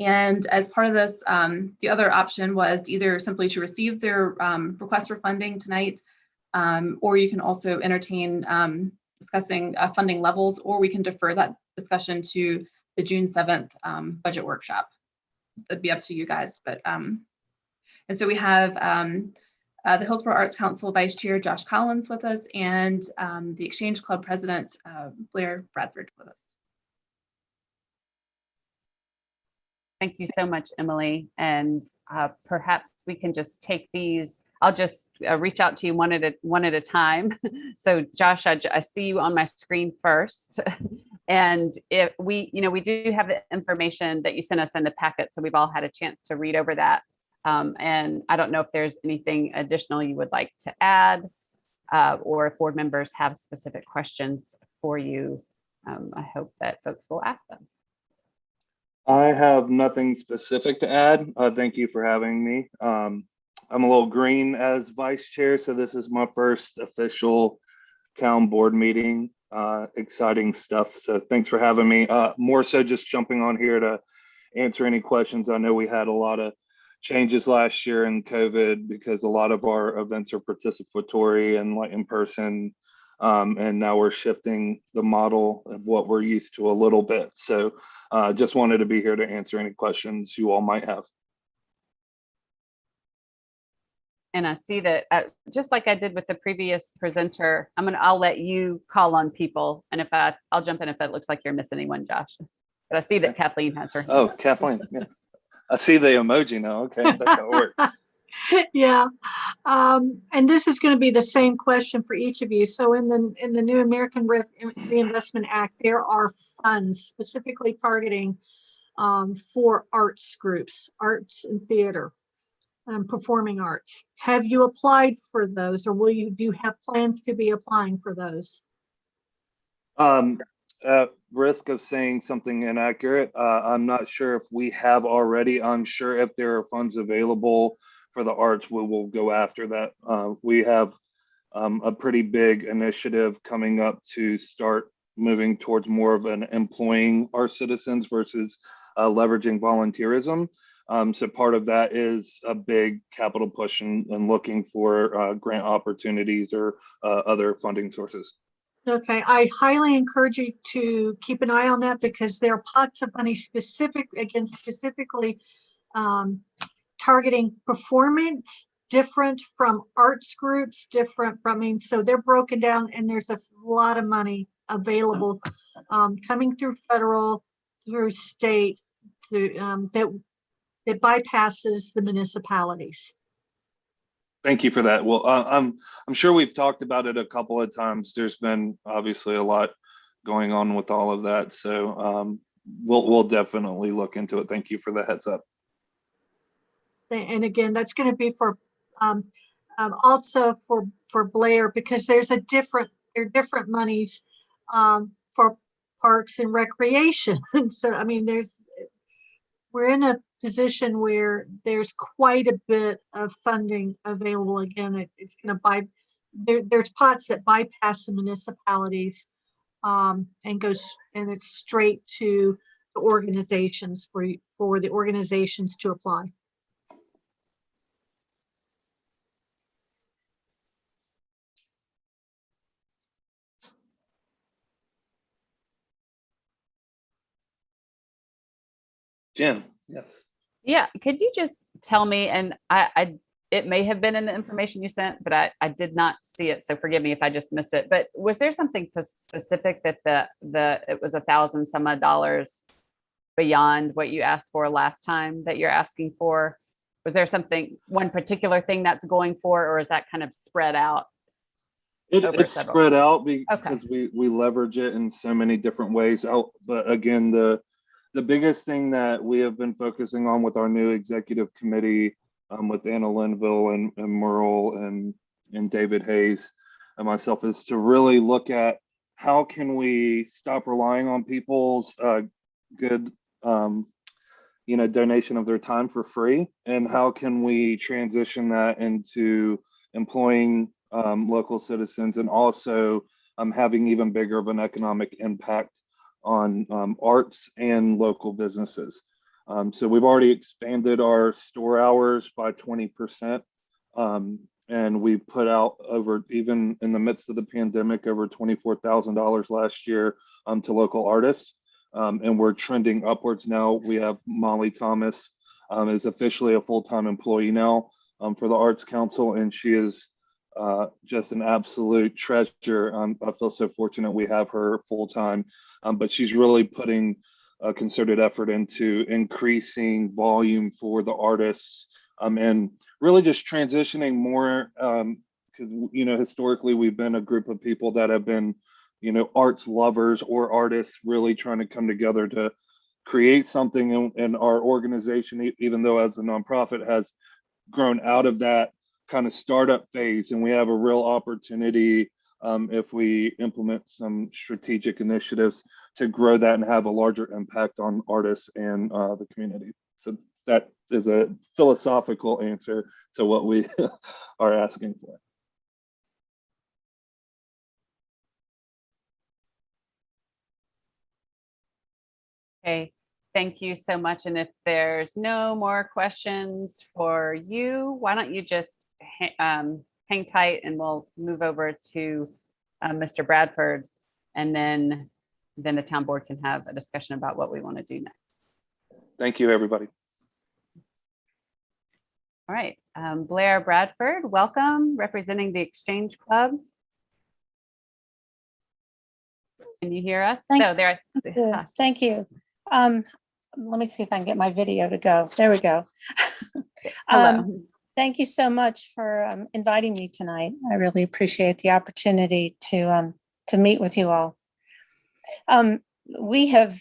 And as part of this, the other option was either simply to receive their request for funding tonight, or you can also entertain discussing funding levels, or we can defer that discussion to the June 7th budget workshop. That'd be up to you guys. But and so we have the Hillsborough Arts Council Vice Chair Josh Collins with us, and the Exchange Club President Blair Bradford with us. Thank you so much, Emily. And perhaps we can just take these. I'll just reach out to you one at a time. So Josh, I see you on my screen first. And if we do have the information that you sent us in the packet, so we've all had a chance to read over that. And I don't know if there's anything additional you would like to add, or if board members have specific questions for you. I hope that folks will ask them. I have nothing specific to add. Thank you for having me. I'm a little green as vice chair, so this is my first official town board meeting. Exciting stuff. So thanks for having me. More so just jumping on here to answer any questions. I know we had a lot of changes last year in COVID because a lot of our events are participatory and like in person. And now we're shifting the model of what we're used to a little bit. So just wanted to be here to answer any questions you all might have. And I see that just like I did with the previous presenter, I'll let you call on people. And I'll jump in if it looks like you're missing anyone, Josh. But I see that Kathleen has her hand. Oh, Kathleen. Yeah. I see the emoji now. Okay, that's how it works. Yeah, and this is going to be the same question for each of you. So in the new American Reinvestment Act, there are funds specifically targeting for arts groups, arts and theater, performing arts. Have you applied for those, or do you have plans to be applying for those? At risk of saying something inaccurate, I'm not sure if we have already. I'm sure if there are funds available for the arts, we will go after that. We have a pretty big initiative coming up to start moving towards more of an employing our citizens versus leveraging volunteerism. So part of that is a big capital push and looking for grant opportunities or other funding sources. Okay, I highly encourage you to keep an eye on that because there are pots of money specifically targeting performance, different from arts groups, different from, so they're broken down and there's a lot of money available coming through federal, through state, through, that bypasses the municipalities. Thank you for that. Well, I'm sure we've talked about it a couple of times. There's been obviously a lot going on with all of that. So we'll definitely look into it. Thank you for the heads up. And again, that's going to be for also for Blair, because there are different monies for parks and recreation. And so, I mean, we're in a position where there's quite a bit of funding available. Again, it's going to there's pots that bypass the municipalities and it's straight to the organizations for the organizations to apply. Jim, yes. Yeah, could you just tell me, and it may have been in the information you sent, but I did not see it, so forgive me if I just missed it. But was there something specific that it was $1,000 some odd dollars beyond what you asked for last time that you're asking for? Was there one particular thing that's going for, or is that kind of spread out? Over It's several. spread out because we leverage it in so many different ways. But again, the biggest thing that we have been focusing on with our new executive committee, with Anna Linville and Merle and David Hayes and myself, is to really look at how can we stop relying on people's good donation of their time for free, and how can we transition that into employing local citizens, and also having even bigger of an economic impact on arts and local businesses. So we've already expanded our store hours by 20%. And we put out even in the midst of the pandemic, over $24,000 last year to local artists. And we're trending upwards now. We have Molly Thomas is officially a full-time employee now for the Arts Council, and she is just an absolute treasure. I feel so fortunate we have her full-time, but she's really putting a concerted effort into increasing volume for the artists, and really just transitioning more, because historically we've been a group of people that have been arts lovers or artists really trying to come together to create something, and our organization, even though as a nonprofit, has grown out of that kind of startup phase, and we have a real opportunity, if we implement some strategic initiatives, to grow that and have a larger impact on artists and the community. So that is a philosophical answer to what we are asking for. Okay, thank you so much. And if there's no more questions for you, why don't you just hang tight, and we'll move over to Mr. Bradford, and then the town board can have a discussion about what we want to do next. Thank you, everybody. All right, Blair Bradford, welcome, representing the Exchange Club. Can you hear us? Thank you. Let me see if I can get my video to go. There we go. Thank you so much for inviting me tonight. I really appreciate the opportunity to meet with you all. We have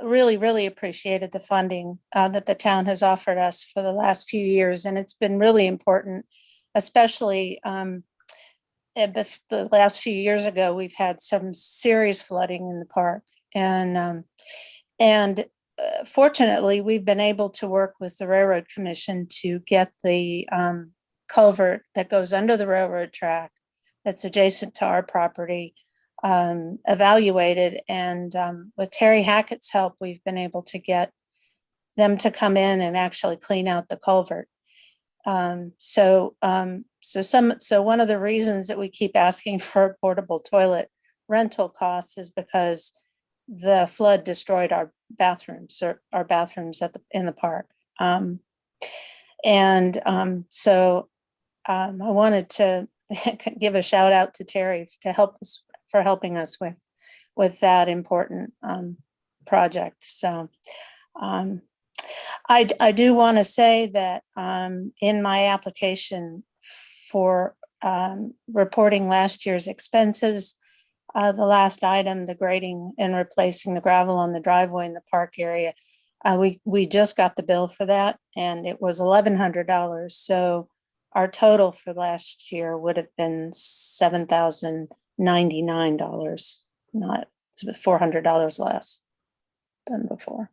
really appreciated the funding that the town has offered us for the last few years, and it's been really important, especially the last few years ago. We've had some serious flooding in the park, and fortunately, we've been able to work with the Railroad Commission to get the culvert that goes under the railroad track that's adjacent to our property evaluated. And with Terry Hackett's help, we've been able to get them to come in and actually clean out the culvert. So one of the reasons that we keep asking for a portable toilet rental costs is because the flood destroyed our bathrooms in the park. So I wanted to give a shout out to Terry for helping us with that important project. So I do want to say that in my application for reporting last year's expenses, the last item, the grading and replacing the gravel on the driveway in the park area, we just got the bill for that, and it was $1,100. So our total for last year would have been $7,099, not $400 less than before.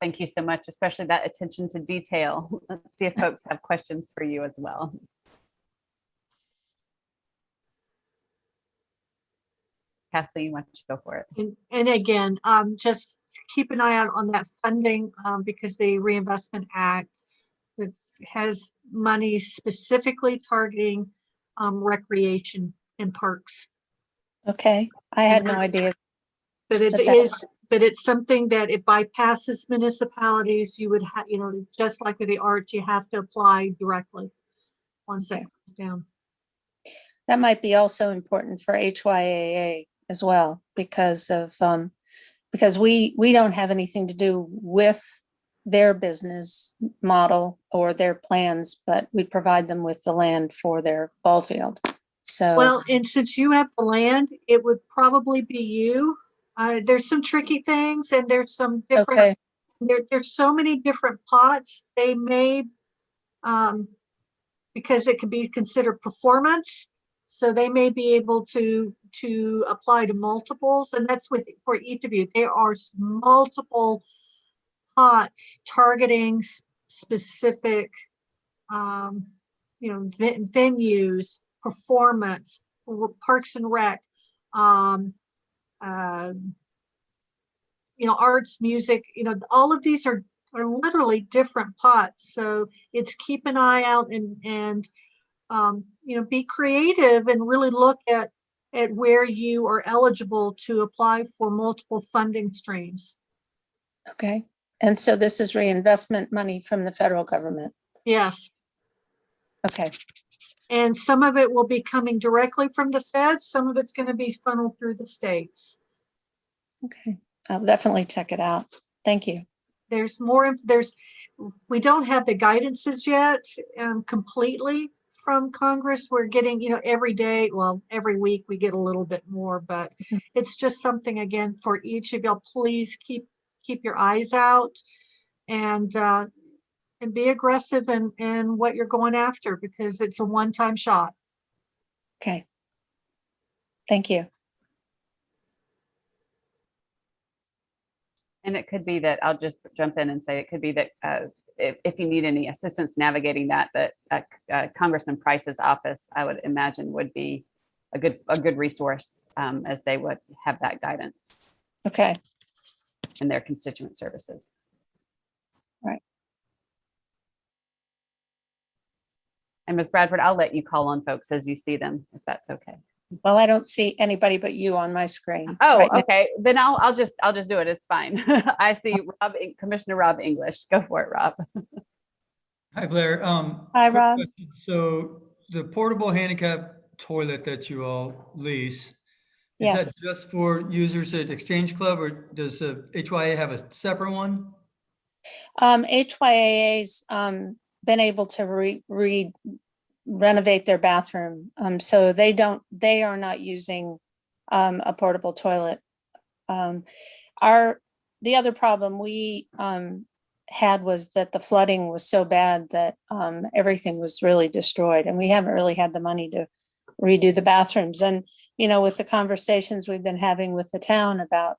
Thank you so much, especially that attention to detail. Let's see if folks have questions for you as well. Kathleen, why don't you go for it? And again, just keep an eye out on that funding, because the Reinvestment Act has money specifically targeting recreation and parks. Okay, I had no idea. But it's something that it bypasses municipalities. You would have, just like with the arts, you have to apply directly once that comes down. That might be also important for HYAA as well, because of because we don't have anything to do with their business model or their plans, but we provide them with the land for their ball field. So, Well, and since you have the land, it would probably be you. There's some tricky things and there's some different, okay, there's so many different pots. They may, because it could be considered performance. So they may be able to apply to multiples, and that's for each of you. There are multiple pots targeting specific, venues, performance, parks and rec, arts, music. All of these are literally different pots. So it's keep an eye out and be creative and really look at where you are eligible to apply for multiple funding streams. okay. And so this is reinvestment money from the federal government. Yes. Okay, And some of it will be coming directly from the feds. Some of it's going to be funneled through the states. okay. I'll definitely check it out. Thank you. There's more, we don't have the guidances yet completely from Congress. We're getting, every day, well, every week we get a little bit more, but it's just something, again, for each of y'all, please keep your eyes out and be aggressive in what you're going after, because it's a one-time shot. Okay. Thank you. And it could be that, I'll just jump in and say, it could be that if you need any assistance navigating that Congressman Price's office, I would imagine, would be a good resource, as they would have that guidance Okay. in their constituent services. Right. And Ms. Bradford, I'll let you call on folks as you see them, if that's okay. Well, I don't see anybody but you on my screen. Oh, right now. okay. Then I'll just do it. It's fine. I see Commissioner Rob English. Go for it, Rob. Hi, Blair. Hi, Quick Rob. question. So the portable handicap toilet that you all lease, is Yes. that just for users at Exchange Club, or does the HYA have a separate one? HYA's been able to renovate their bathroom. So they are not using a portable toilet. The other problem we had was that the flooding was so bad that everything was really destroyed, and we haven't really had the money to redo the bathrooms. And, with the conversations we've been having with the town about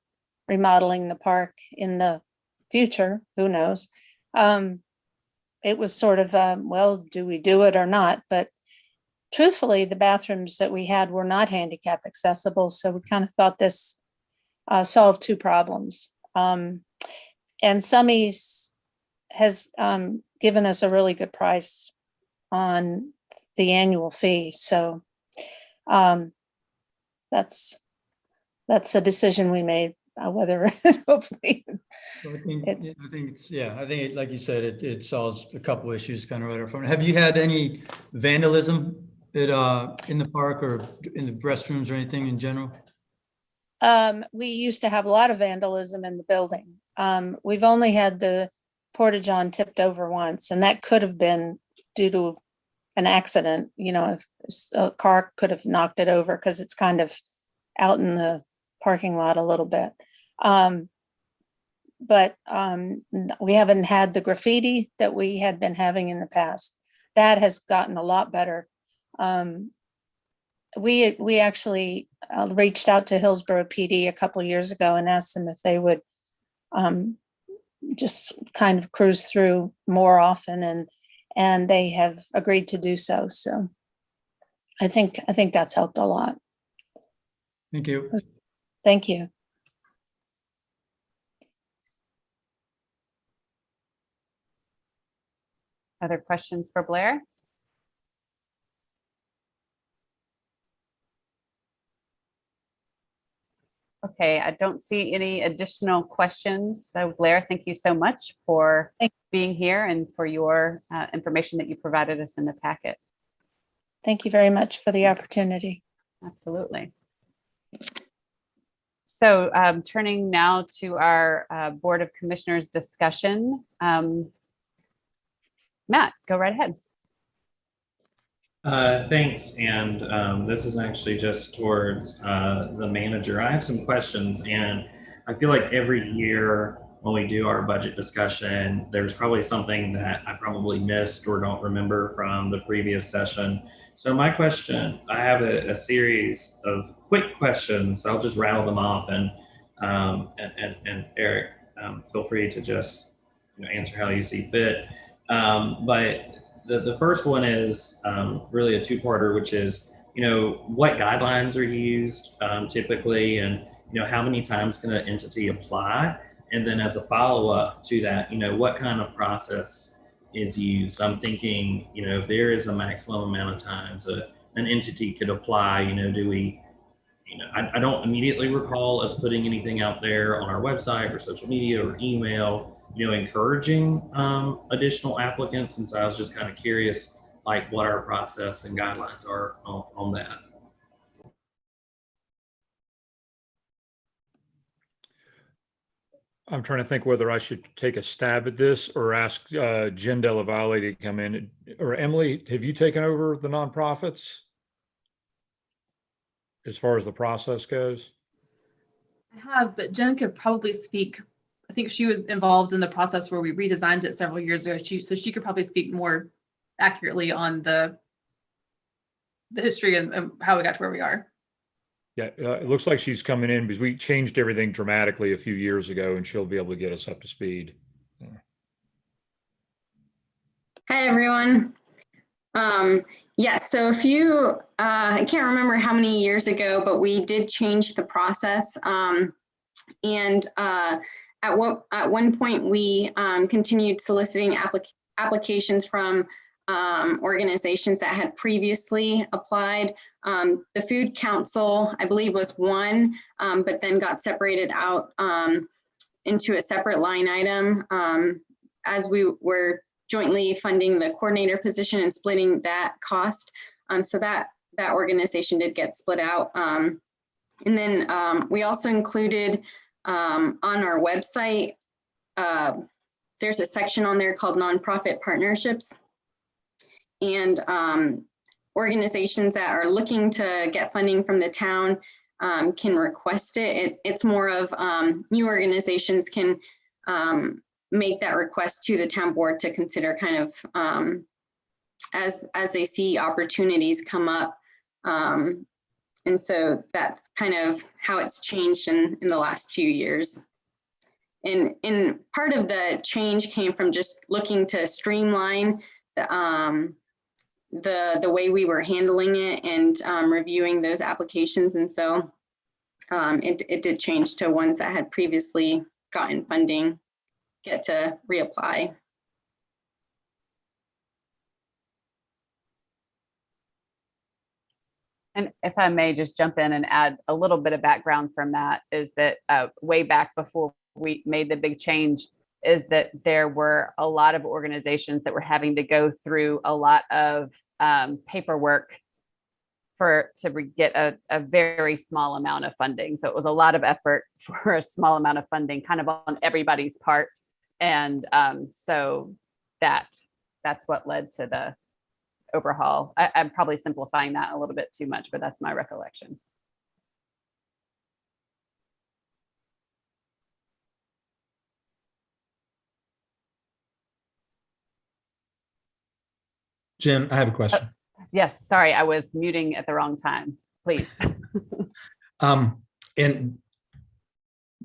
remodeling the park in the future, who knows? It was sort of, well, do we do it or not? But truthfully, the bathrooms that we had were not handicap accessible. So we kind of thought this solved two problems. And Summies has given us a really good price on the annual fee. So that's a decision we made, whether hopefully So I think like you said, it solves a couple issues kind of right up front. Have you had any vandalism in the park or in the restrooms or anything in general? we used to have a lot of vandalism in the building. We've only had the porta-john tipped over once, and that could have been due to an accident. If a car could have knocked it over, because it's kind of out in the parking lot a little bit. But we haven't had the graffiti that we had been having in the past. That has gotten a lot better. We actually reached out to Hillsborough PD a couple of years ago and asked them if they would just kind of cruise through more often, and they have agreed to do so. So I think that's helped a lot. Thank you. Thank you. Other questions for Blair? Okay, I don't see any additional questions. So Blair, thank you so much for being here and for your information that you provided us in the packet. Thank you very much for the opportunity. Absolutely. So turning now to our Board of Commissioners discussion. Matt, go right ahead. Thanks. And this is actually just towards the manager. I have some questions, and I feel like every year when we do our budget discussion, there's probably something that I probably missed or don't remember from the previous session. So my question, I have a series of quick questions. I'll just rattle them off, and Eric, feel free to just answer how you see fit. But the first one is really a two-parter, which is, what guidelines are used typically, and, how many times can an entity apply? And then as a follow-up to that, what kind of process is used? I'm thinking, if there is a maximum amount of times an entity could apply, do we, I don't immediately recall us putting anything out there on our website or social media or email, encouraging additional applicants. And so I was just kind of curious, like, what our process and guidelines are on that. I'm trying to think whether I should take a stab at this or ask Jen Della Valle to come in. Or Emily, have you taken over the nonprofits as far as the process goes? I have, but Jen could probably speak. I think she was involved in the process where we redesigned it several years ago. So she could probably speak more accurately on the history and how we got to where we are. Yeah, it looks like she's coming in because we changed everything dramatically a few years ago, and she'll be able to get us up to speed. Hi, everyone. Yes, so I can't remember how many years ago, but we did change the process. And at one point, we continued soliciting applications from organizations that had previously applied. The Food Council, I believe, was one, but then got separated out into a separate line item as we were jointly funding the coordinator position and splitting that cost. So that organization did get split out. And then we also included on our website, there's a section on there called nonprofit partnerships. And organizations that are looking to get funding from the town can request it. It's more of new organizations can make that request to the town board to consider, kind of as they see opportunities come up. And so that's kind of how it's changed in the last few years. And part of the change came from just looking to streamline the way we were handling it and reviewing those applications. And so it did change to ones that had previously gotten funding get to reapply. And if I may just jump in and add a little bit of background from that, is that way back before we made the big change, is that there were a lot of organizations that were having to go through a lot of paperwork to get a very small amount of funding. So it was a lot of effort for a small amount of funding, kind of on everybody's part. And so that's what led to the overhaul. I'm probably simplifying that a little bit too much, but that's my recollection. Jen, I have a question. Yes, sorry, I was muting at the wrong time. Please. And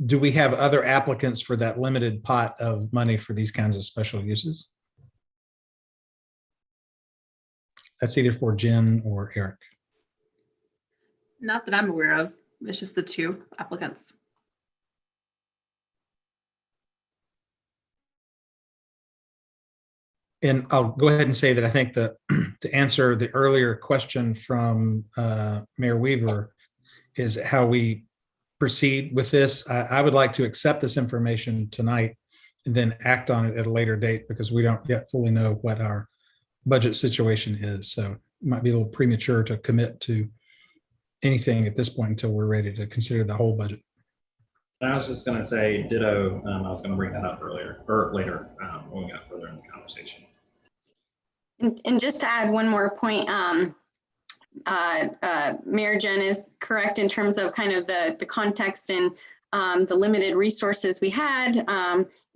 do we have other applicants for that limited pot of money for these kinds of special uses? That's either for Jen or Eric. Not that I'm aware of. It's just the two applicants. And I'll go ahead and say that I think that to answer the earlier question from Mayor Weaver is how we proceed with this. I would like to accept this information tonight and then act on it at a later date, because we don't yet fully know what our budget situation is. So it might be a little premature to commit to anything at this point until we're ready to consider the whole budget. I was just going to say ditto. I was going to bring that up earlier or later when we got further in the conversation. And just to add one more point, Mayor Jen is correct in terms of kind of the context and the limited resources we had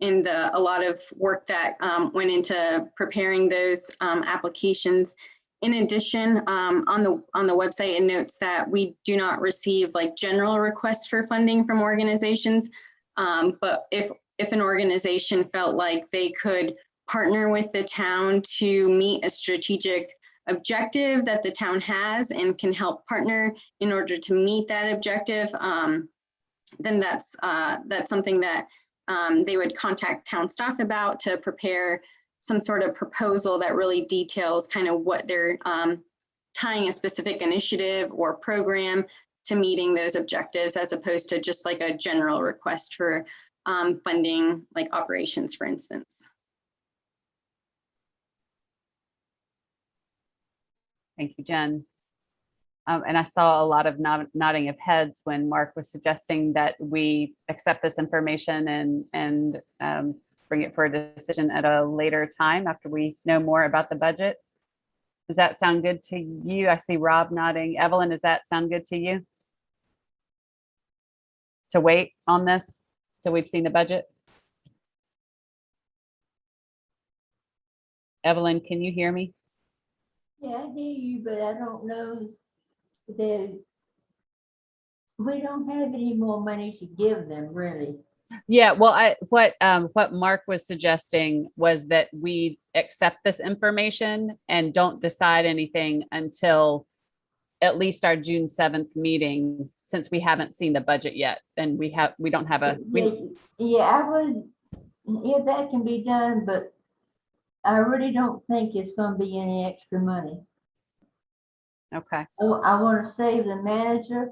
and a lot of work that went into preparing those applications. In addition, on the website, it notes that we do not receive like general requests for funding from organizations. But if an organization felt like they could partner with the town to meet a strategic objective that the town has and can help partner in order to meet that objective, then that's something that they would contact town staff about to prepare some sort of proposal that really details kind of what they're tying a specific initiative or program to meeting those objectives, as opposed to just like a general request for funding, like operations, for instance. Thank you, Jen. And I saw a lot of nodding of heads when Mark was suggesting that we accept this information and bring it for a decision at a later time after we know more about the budget. Does that sound good to you? I see Rob nodding. Evelyn, does that sound good to you? To wait on this till we've seen the budget? Evelyn, can you hear me? Yeah, I hear you, but I don't know that we don't have any more money to give them, really. Yeah, well, what Mark was suggesting was that we accept this information and don't decide anything until at least our June 7th meeting, since we haven't seen the budget yet, and we don't have a. Yeah, that can be done, but I really don't think it's going to be any extra money. Okay. I want to save the manager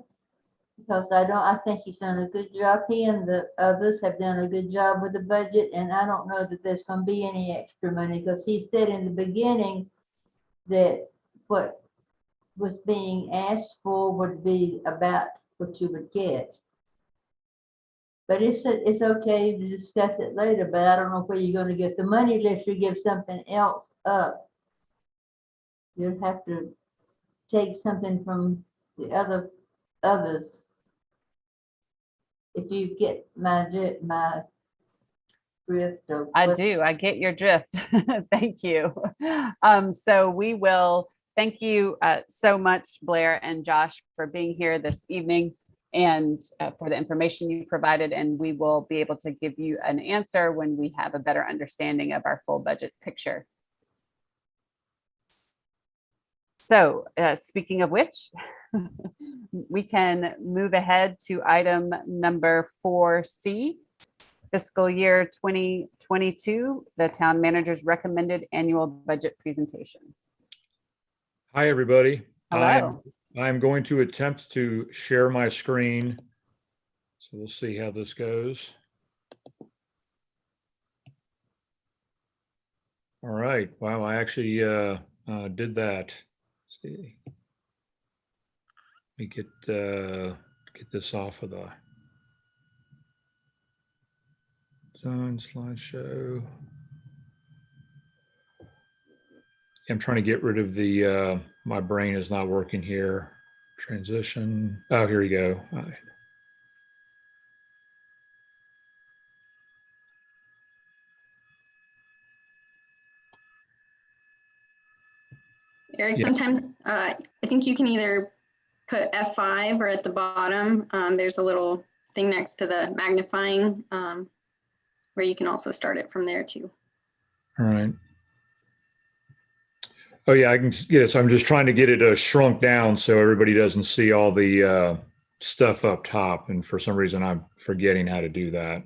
because I think he's done a good job. He and the others have done a good job with the budget, and I don't know that there's going to be any extra money because he said in the beginning that what was being asked for would be about what you would get. But it's okay to discuss it later, but I don't know where you're going to get the money unless you give something else up. You'll have to take something from the others. If you get my drift. I do. I get your drift. Thank you. So we will thank you so much, Blair and Josh, for being here this evening and for the information you provided. And we will be able to give you an answer when we have a better understanding of our full budget picture. So speaking of which, we can move ahead to item number 4C, fiscal year 2022, the town manager's recommended annual budget presentation. Hi, everybody. Hello. I'm going to attempt to share my screen. So we'll see how this goes. All right. Wow, I actually did that. Let's see. Let me get this off of the design slideshow. I'm trying to get rid of the, my brain is not working here. Transition. Oh, here we go. All right. Eric, Yeah. sometimes I think you can either put F5 or at the bottom, there's a little thing next to the magnifying where you can also start it from there too. All right. Oh yeah, I can get it. So I'm just trying to get it shrunk down so everybody doesn't see all the stuff up top. And for some reason, I'm forgetting how to do that.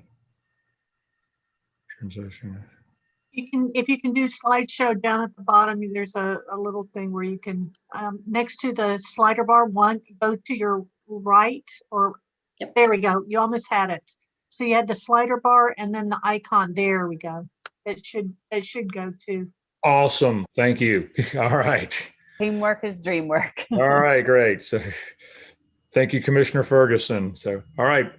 Transition. If you can do slideshow down at the bottom, there's a little thing where you can, next to the slider bar, go to your right or Yep. There we go. You almost had it. So you had the slider bar and then the icon. There we go. It should go to. Awesome. Thank you. All right. Teamwork is dream work. All right, great. So thank you, Commissioner Ferguson. So, all right.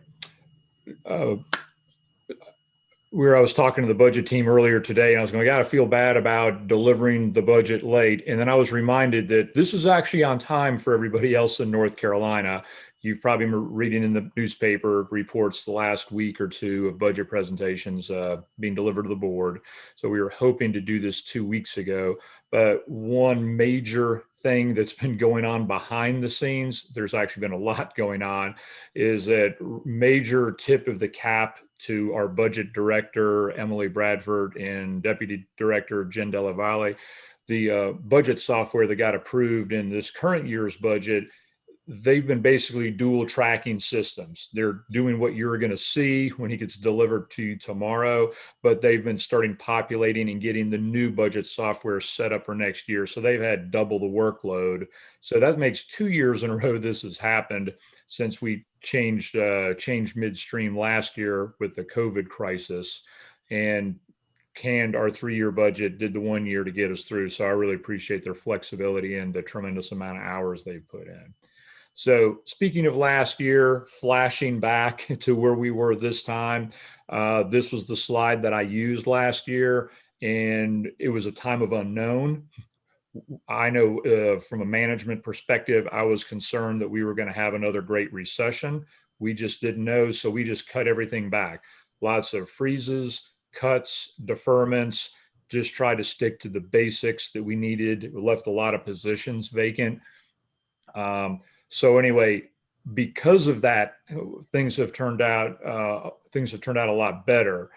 where I was talking to the budget team earlier today, and I was going, I got to feel bad about delivering the budget late. And then I was reminded that this is actually on time for everybody else in North Carolina. You've probably been reading in the newspaper reports the last week or two of budget presentations being delivered to the board. So we were hoping to do this 2 weeks ago. But one major thing that's been going on behind the scenes, there's actually been a lot going on, is that major tip of the cap to our budget director, Emily Bradford, and deputy director, Jen Della Valle. The budget software that got approved in this current year's budget, they've been basically dual tracking systems. They're doing what you're going to see when it gets delivered to you tomorrow, but they've been starting populating and getting the new budget software set up for next year. So they've had double the workload. So that makes 2 years in a row this has happened since we changed midstream last year with the COVID crisis, and canned our 3-year budget, did the 1 year to get us through. So I really appreciate their flexibility and the tremendous amount of hours they've put in. So speaking of last year, flashing back to where we were this time, this was the slide that I used last year, and it was a time of unknown. I know from a management perspective, I was concerned that we were going to have another great recession. We just didn't know, so we just cut everything back. Lots of freezes, cuts, deferments, just try to stick to the basics that we needed. We left a lot of positions vacant. So anyway, because of that, things have turned out a lot better.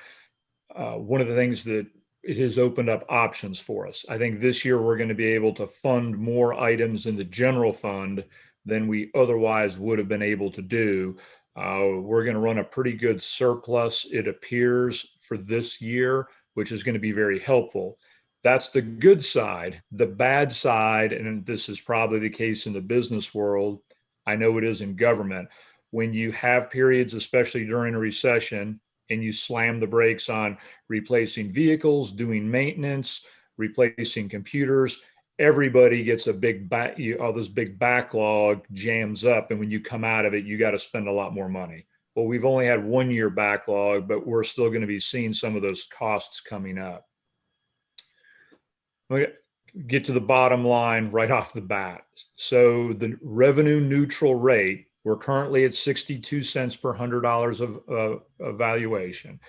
One of the things that it has opened up options for us. I think this year we're going to be able to fund more items in the general fund than we otherwise would have been able to do. We're going to run a pretty good surplus, it appears, for this year, which is going to be very helpful. That's the good side. The bad side, and this is probably the case in the business world, I know it is in government, when you have periods, especially during a recession, and you slam the brakes on replacing vehicles, doing maintenance, replacing computers, everybody gets a big all this big backlog jams up. And when you come out of it, you got to spend a lot more money. Well, we've only had 1 year backlog, but we're still going to be seeing some of those costs coming up. We get to the bottom line right off the bat. So the revenue neutral rate, we're currently at 62 cents per $100 of valuation.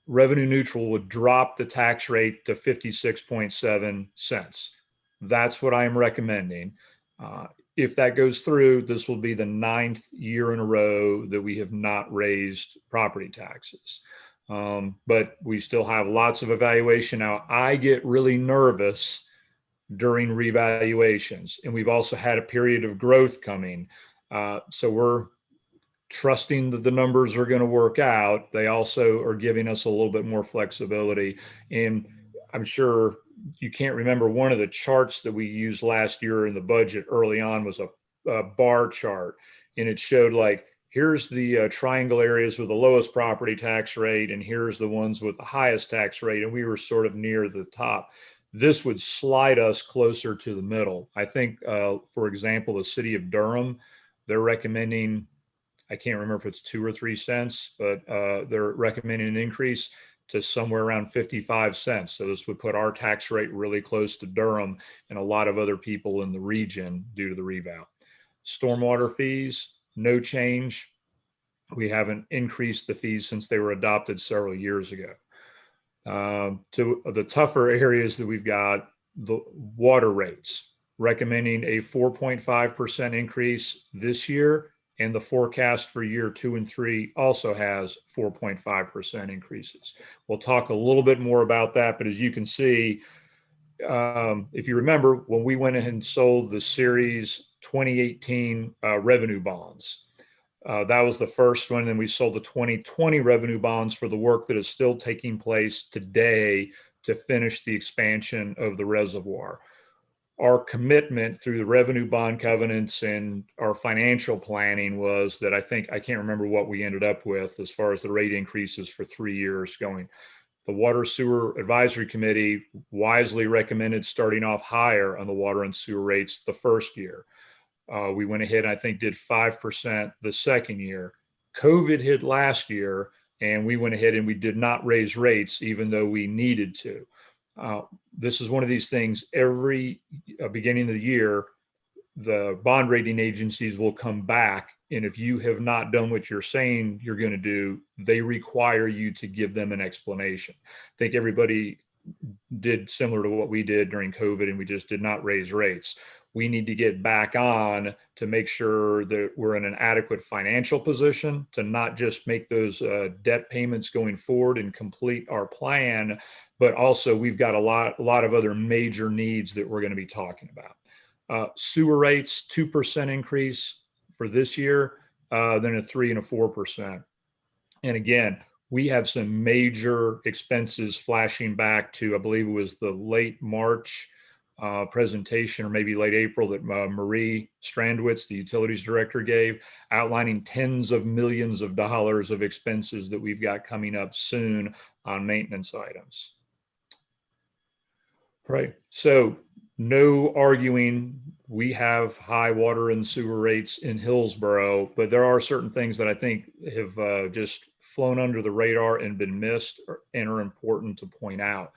Revenue neutral would drop the tax rate to 56.7 cents. That's what I'm recommending. If that goes through, this will be the 9th year in a row that we have not raised property taxes. But we still have lots of evaluation. Now, I get really nervous during revaluations, and we've also had a period of growth coming. So we're trusting that the numbers are going to work out. They also are giving us a little bit more flexibility. And I'm sure you can't remember, one of the charts that we used last year in the budget early on was a bar chart, and it showed like, here's the triangle areas with the lowest property tax rate, and here's the ones with the highest tax rate, and we were sort of near the top. This would slide us closer to the middle. I think, for example, the city of Durham, they're recommending, I can't remember if it's 2 or 3 cents, but they're recommending an increase to somewhere around 55 cents. So this would put our tax rate really close to Durham and a lot of other people in the region due to the reval. Stormwater fees, no change. We haven't increased the fees since they were adopted several years ago. To the tougher areas that we've got, the water rates, recommending a 4.5% increase this year, and the forecast for year 2 and 3 also has 4.5% increases. We'll talk a little bit more about that, but as you can see, if you remember, when we went ahead and sold the Series 2018 revenue bonds, that was the first one. Then we sold the 2020 revenue bonds for the work that is still taking place today to finish the expansion of the reservoir. Our commitment through the revenue bond covenants and our financial planning was that I can't remember what we ended up with as far as the rate increases for 3 years going. The Water Sewer Advisory Committee wisely recommended starting off higher on the water and sewer rates the first year. We went ahead and I think did 5% the second year. COVID hit last year, and we went ahead and we did not raise rates, even though we needed to. This is one of these things, every beginning of the year, the bond rating agencies will come back. And if you have not done what you're saying you're going to do, they require you to give them an explanation. I think everybody did similar to what we did during COVID, and we just did not raise rates. We need to get back on to make sure that we're in an adequate financial position to not just make those debt payments going forward and complete our plan, but also we've got a lot of other major needs that we're going to be talking about. Sewer rates, 2% increase for this year, then a 3 and a 4%. And again, we have some major expenses flashing back to, I believe it was the late March presentation, or maybe late April, that Marie Strandwitz, the utilities director, gave, outlining tens of millions of dollars of expenses that we've got coming up soon on maintenance items. Right. So no arguing, we have high water and sewer rates in Hillsborough, but there are certain things that I think have just flown under the radar and been missed and are important to point out.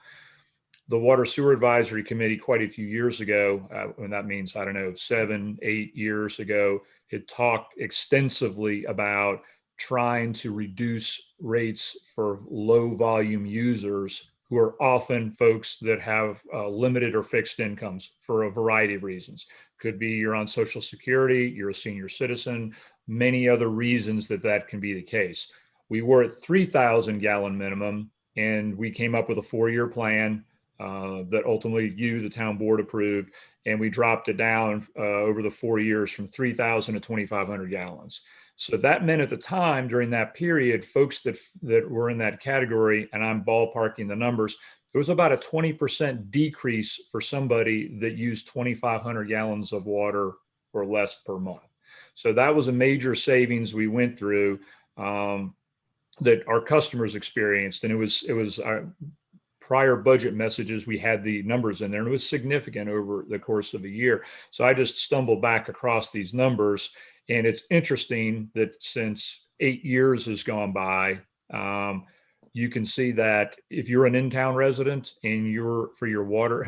The Water Sewer Advisory Committee quite a few years ago, and that means, I don't know, 7, 8 years ago, had talked extensively about trying to reduce rates for low volume users who are often folks that have limited or fixed incomes for a variety of reasons. Could be you're on Social Security, you're a senior citizen, many other reasons that can be the case. We were at 3,000 gallon minimum, and we came up with a 4-year plan that ultimately you, the town board, approved, and we dropped it down over the 4 years from 3,000 to 2,500 gallons. So that meant at the time, during that period, folks that were in that category, and I'm ballparking the numbers, it was about a 20% decrease for somebody that used 2,500 gallons of water or less per month. So that was a major savings we went through that our customers experienced, and it was our prior budget messages, we had the numbers in there, and it was significant over the course of a year. So I just stumbled back across these numbers, and it's interesting that since 8 years has gone by, you can see that if you're an in-town resident and you're for your water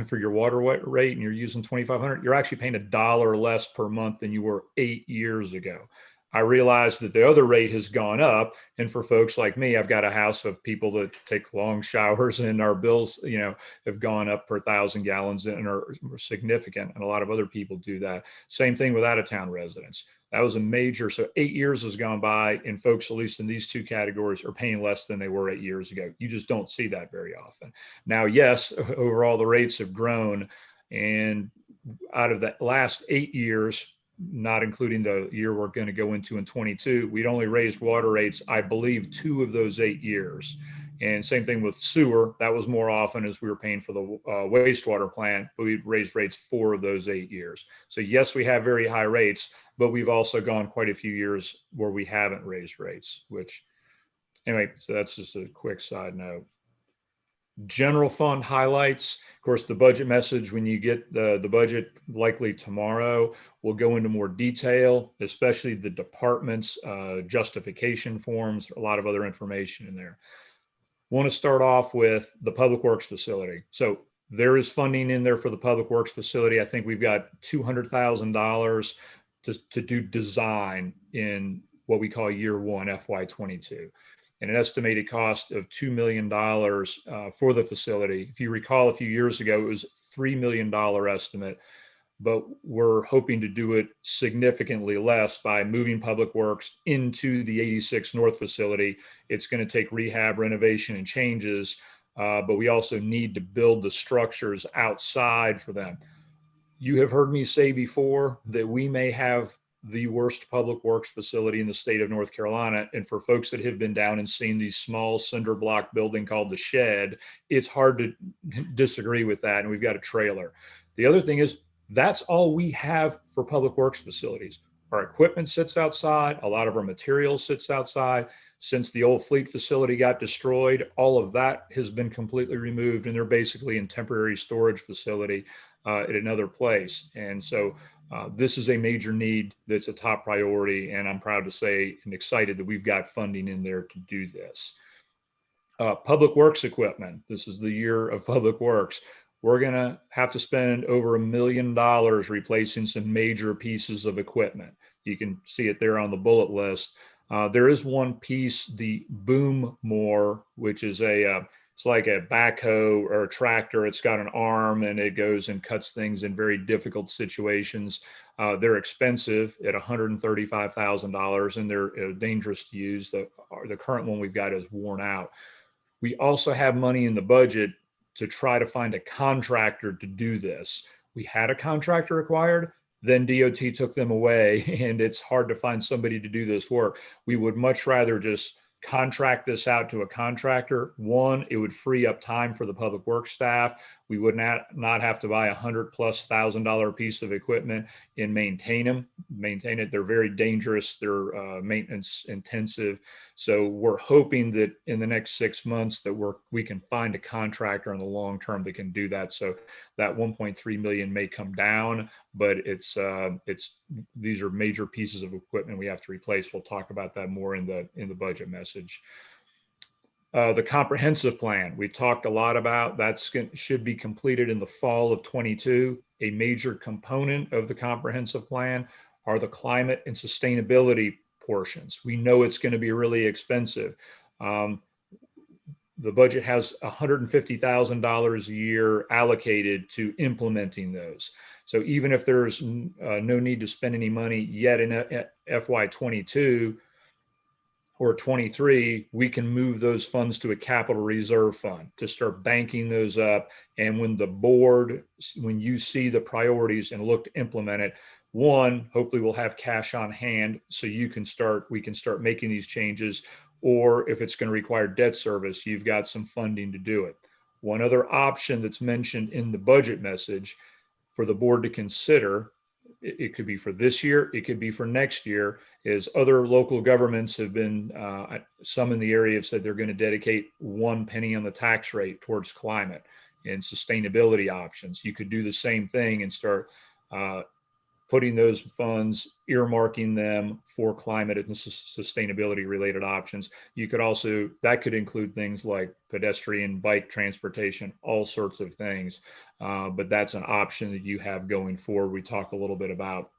rate and you're using 2,500, you're actually paying $1 less per month than you were 8 years ago. I realized that the other rate has gone up. And for folks like me, I've got a house of people that take long showers, and our bills, have gone up per 1,000 gallons and are significant. And a lot of other people do that. Same thing with out-of-town residents. That was a major, so 8 years has gone by, and folks, at least in these two categories, are paying less than they were 8 years ago. You just don't see that very often. Now, yes, overall, the rates have grown. And out of the last 8 years, not including the year we're going to go into in 22, we'd only raised water rates, I believe, 2 of those 8 years. And same thing with sewer. That was more often as we were paying for the wastewater plant, but we raised rates 4 of those 8 years. So yes, we have very high rates, but we've also gone quite a few years where we haven't raised rates, which anyway, so that's just a quick side note. General fund highlights. Of course, the budget message, when you get the budget likely tomorrow, will go into more detail, especially the department's justification forms, a lot of other information in there. Want to start off with the Public Works facility. So there is funding in there for the Public Works facility. I think we've got $200,000 to do design in what we call year 1, FY22. And an estimated cost of $2 million for the facility. If you recall, a few years ago, it was a $3 million estimate, but we're hoping to do it significantly less by moving Public Works into the 86 North facility. It's going to take rehab, renovation, and changes, but we also need to build the structures outside for them. You have heard me say before that we may have the worst Public Works facility in the state of North Carolina. And for folks that have been down and seen these small cinder block building called the Shed, it's hard to disagree with that. And we've got a trailer. The other thing is that's all we have for Public Works facilities. Our equipment sits outside. A lot of our materials sits outside. Since the old fleet facility got destroyed, all of that has been completely removed, and they're basically in temporary storage facility at another place. And so This is a major need that's a top priority, and I'm proud to say and excited that we've got funding in there to do this. Public works equipment. This is the year of public works. We're going to have to spend over $1 million replacing some major pieces of equipment. You can see it there on the bullet list. There is one piece, the boom mower, which is it's like a backhoe or a tractor. It's got an arm and it goes and cuts things in very difficult situations. They're expensive at $135,000 and they're dangerous to use. The current one we've got is worn out. We also have money in the budget to try to find a contractor to do this. We had a contractor acquired, then DOT took them away, and it's hard to find somebody to do this work. We would much rather just contract this out to a contractor. One, it would free up time for the public works staff. We would not have to buy $100,000+ piece of equipment and maintain it. They're very dangerous. They're maintenance intensive. So we're hoping that in the next 6 months that we can find a contractor in the long term that can do that. So that 1.3 million may come down, but these are major pieces of equipment we have to replace. We'll talk about that more in the budget message. The comprehensive plan we talked a lot about, should be completed in the fall of 22. A major component of the comprehensive plan are the climate and sustainability portions. We know it's going to be really expensive. The budget has $150,000 a year allocated to implementing those. So even if there's no need to spend any money yet in FY22 or 23, we can move those funds to a capital reserve fund to start banking those up. And when you see the priorities and look to implement it, one, hopefully we'll have cash on hand so we can start making these changes. Or if it's going to require debt service, you've got some funding to do it. One other option that's mentioned in the budget message for the board to consider, it could be for this year, it could be for next year, is other local governments have been, some in the area have said they're going to dedicate 1 penny on the tax rate towards climate and sustainability options. You could do the same thing and start putting those funds, earmarking them for climate and sustainability related options. You could also, that could include things like pedestrian, bike transportation, all sorts of things. But that's an option that you have going forward. We talk a little bit about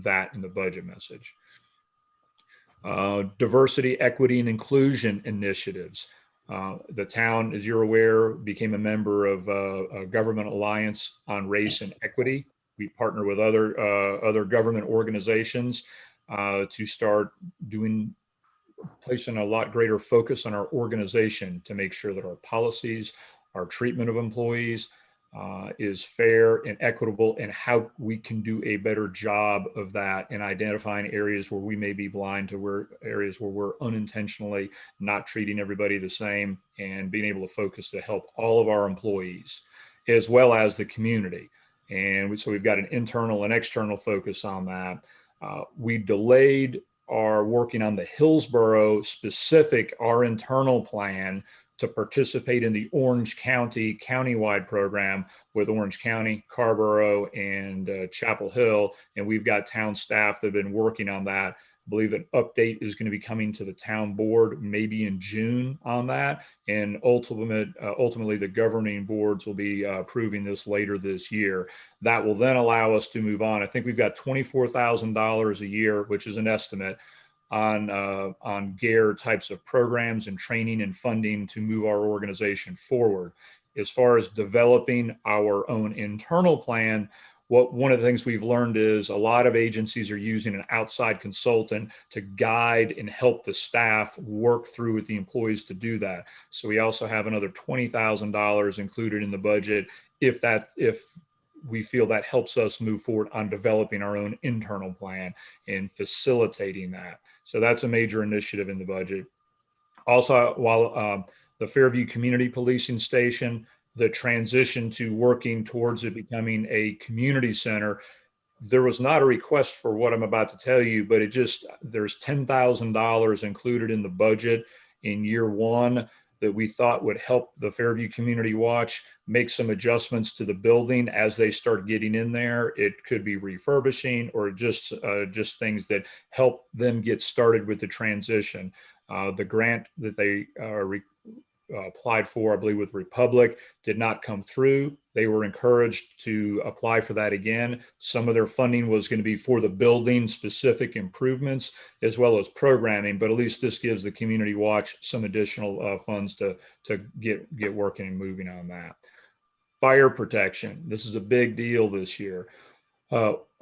that in the budget message. Diversity, equity, and inclusion initiatives. The town, as you're aware, became a member of a government alliance on race and equity. We partner with other government organizations to start placing a lot greater focus on our organization to make sure that our policies, our treatment of employees is fair and equitable, and how we can do a better job of that in identifying areas where we may be blind to areas where we're unintentionally not treating everybody the same, and being able to focus to help all of our employees as well as the community. And so we've got an internal and external focus on that. We delayed our working on the Hillsborough specific, our internal plan to participate in the Orange County countywide program with Orange County, Carrboro, and Chapel Hill. And we've got town staff that have been working on that. I believe an update is going to be coming to the town board maybe in June on that. And ultimately, the governing boards will be approving this later this year. That will then allow us to move on. I think we've got $24,000 a year, which is an estimate, on GARE types of programs and training and funding to move our organization forward. As far as developing our own internal plan, one of the things we've learned is a lot of agencies are using an outside consultant to guide and help the staff work through with the employees to do that. So we also have another $20,000 included in the budget if we feel that helps us move forward on developing our own internal plan and facilitating that. So that's a major initiative in the budget. Also, while the Fairview Community Policing Station, the transition to working towards it becoming a community center, there was not a request for what I'm about to tell you, but there's $10,000 included in the budget in year one. that we thought would help the Fairview Community Watch make some adjustments to the building as they start getting in there. It could be refurbishing or just things that help them get started with the transition. The grant that they applied for, I believe with Republic, did not come through. They were encouraged to apply for that again. Some of their funding was going to be for the building specific improvements as well as programming, but at least this gives the Community Watch some additional funds to get working and moving on that. Fire protection. This is a big deal this year.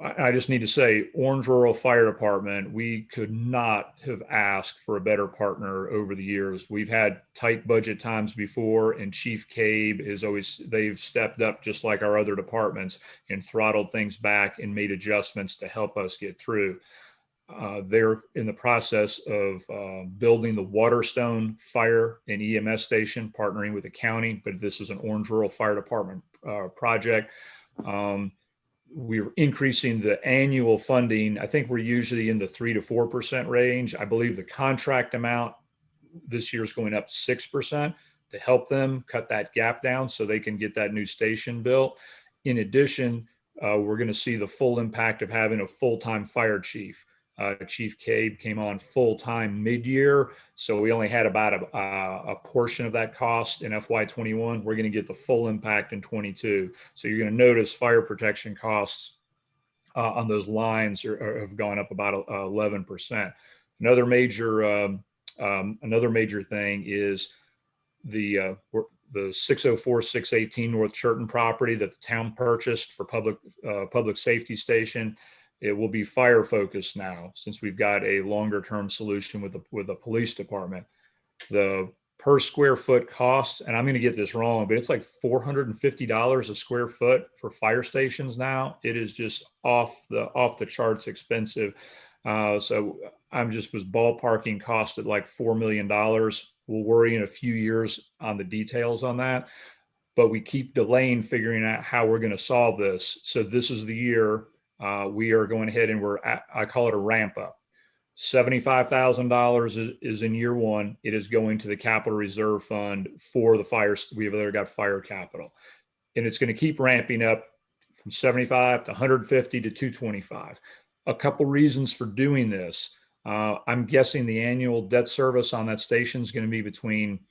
I just need to say, Orange Rural Fire Department, we could not have asked for a better partner over the years. We've had tight budget times before, and Chief Cabe is always, they've stepped up just like our other departments and throttled things back and made adjustments to help us get through. They're in the process of building the Waterstone Fire and EMS station, partnering with the county, but this is an Orange Rural Fire Department project. We're increasing the annual funding. I think we're usually in the 3 to 4% range. I believe the contract amount this year is going up 6% to help them cut that gap down so they can get that new station built. In addition, we're going to see the full impact of having a full-time fire chief. Chief Cabe came on full-time mid-year, so we only had about a portion of that cost in FY21. We're going to get the full impact in 22. So you're going to notice fire protection costs on those lines have gone up about 11%. Another major thing is the 604-618 North Churton property that the town purchased for public safety station. It will be fire focused now, since we've got a longer term solution with the police department. The per square foot cost, and I'm going to get this wrong, but it's like $450 a square foot for fire stations now. It is just off the charts expensive. So I'm just was ballparking cost at like $4 million. We'll worry in a few years on the details on that, but we keep delaying figuring out how we're going to solve this. So this is the year. We are going ahead and I call it a ramp up. $75,000 is in year one. It is going to the capital reserve fund for the fire. We've already got fire capital, and it's going to keep ramping up from 75 to 150 to 225. A couple reasons for doing this. I'm guessing the annual debt service on that station is going to be between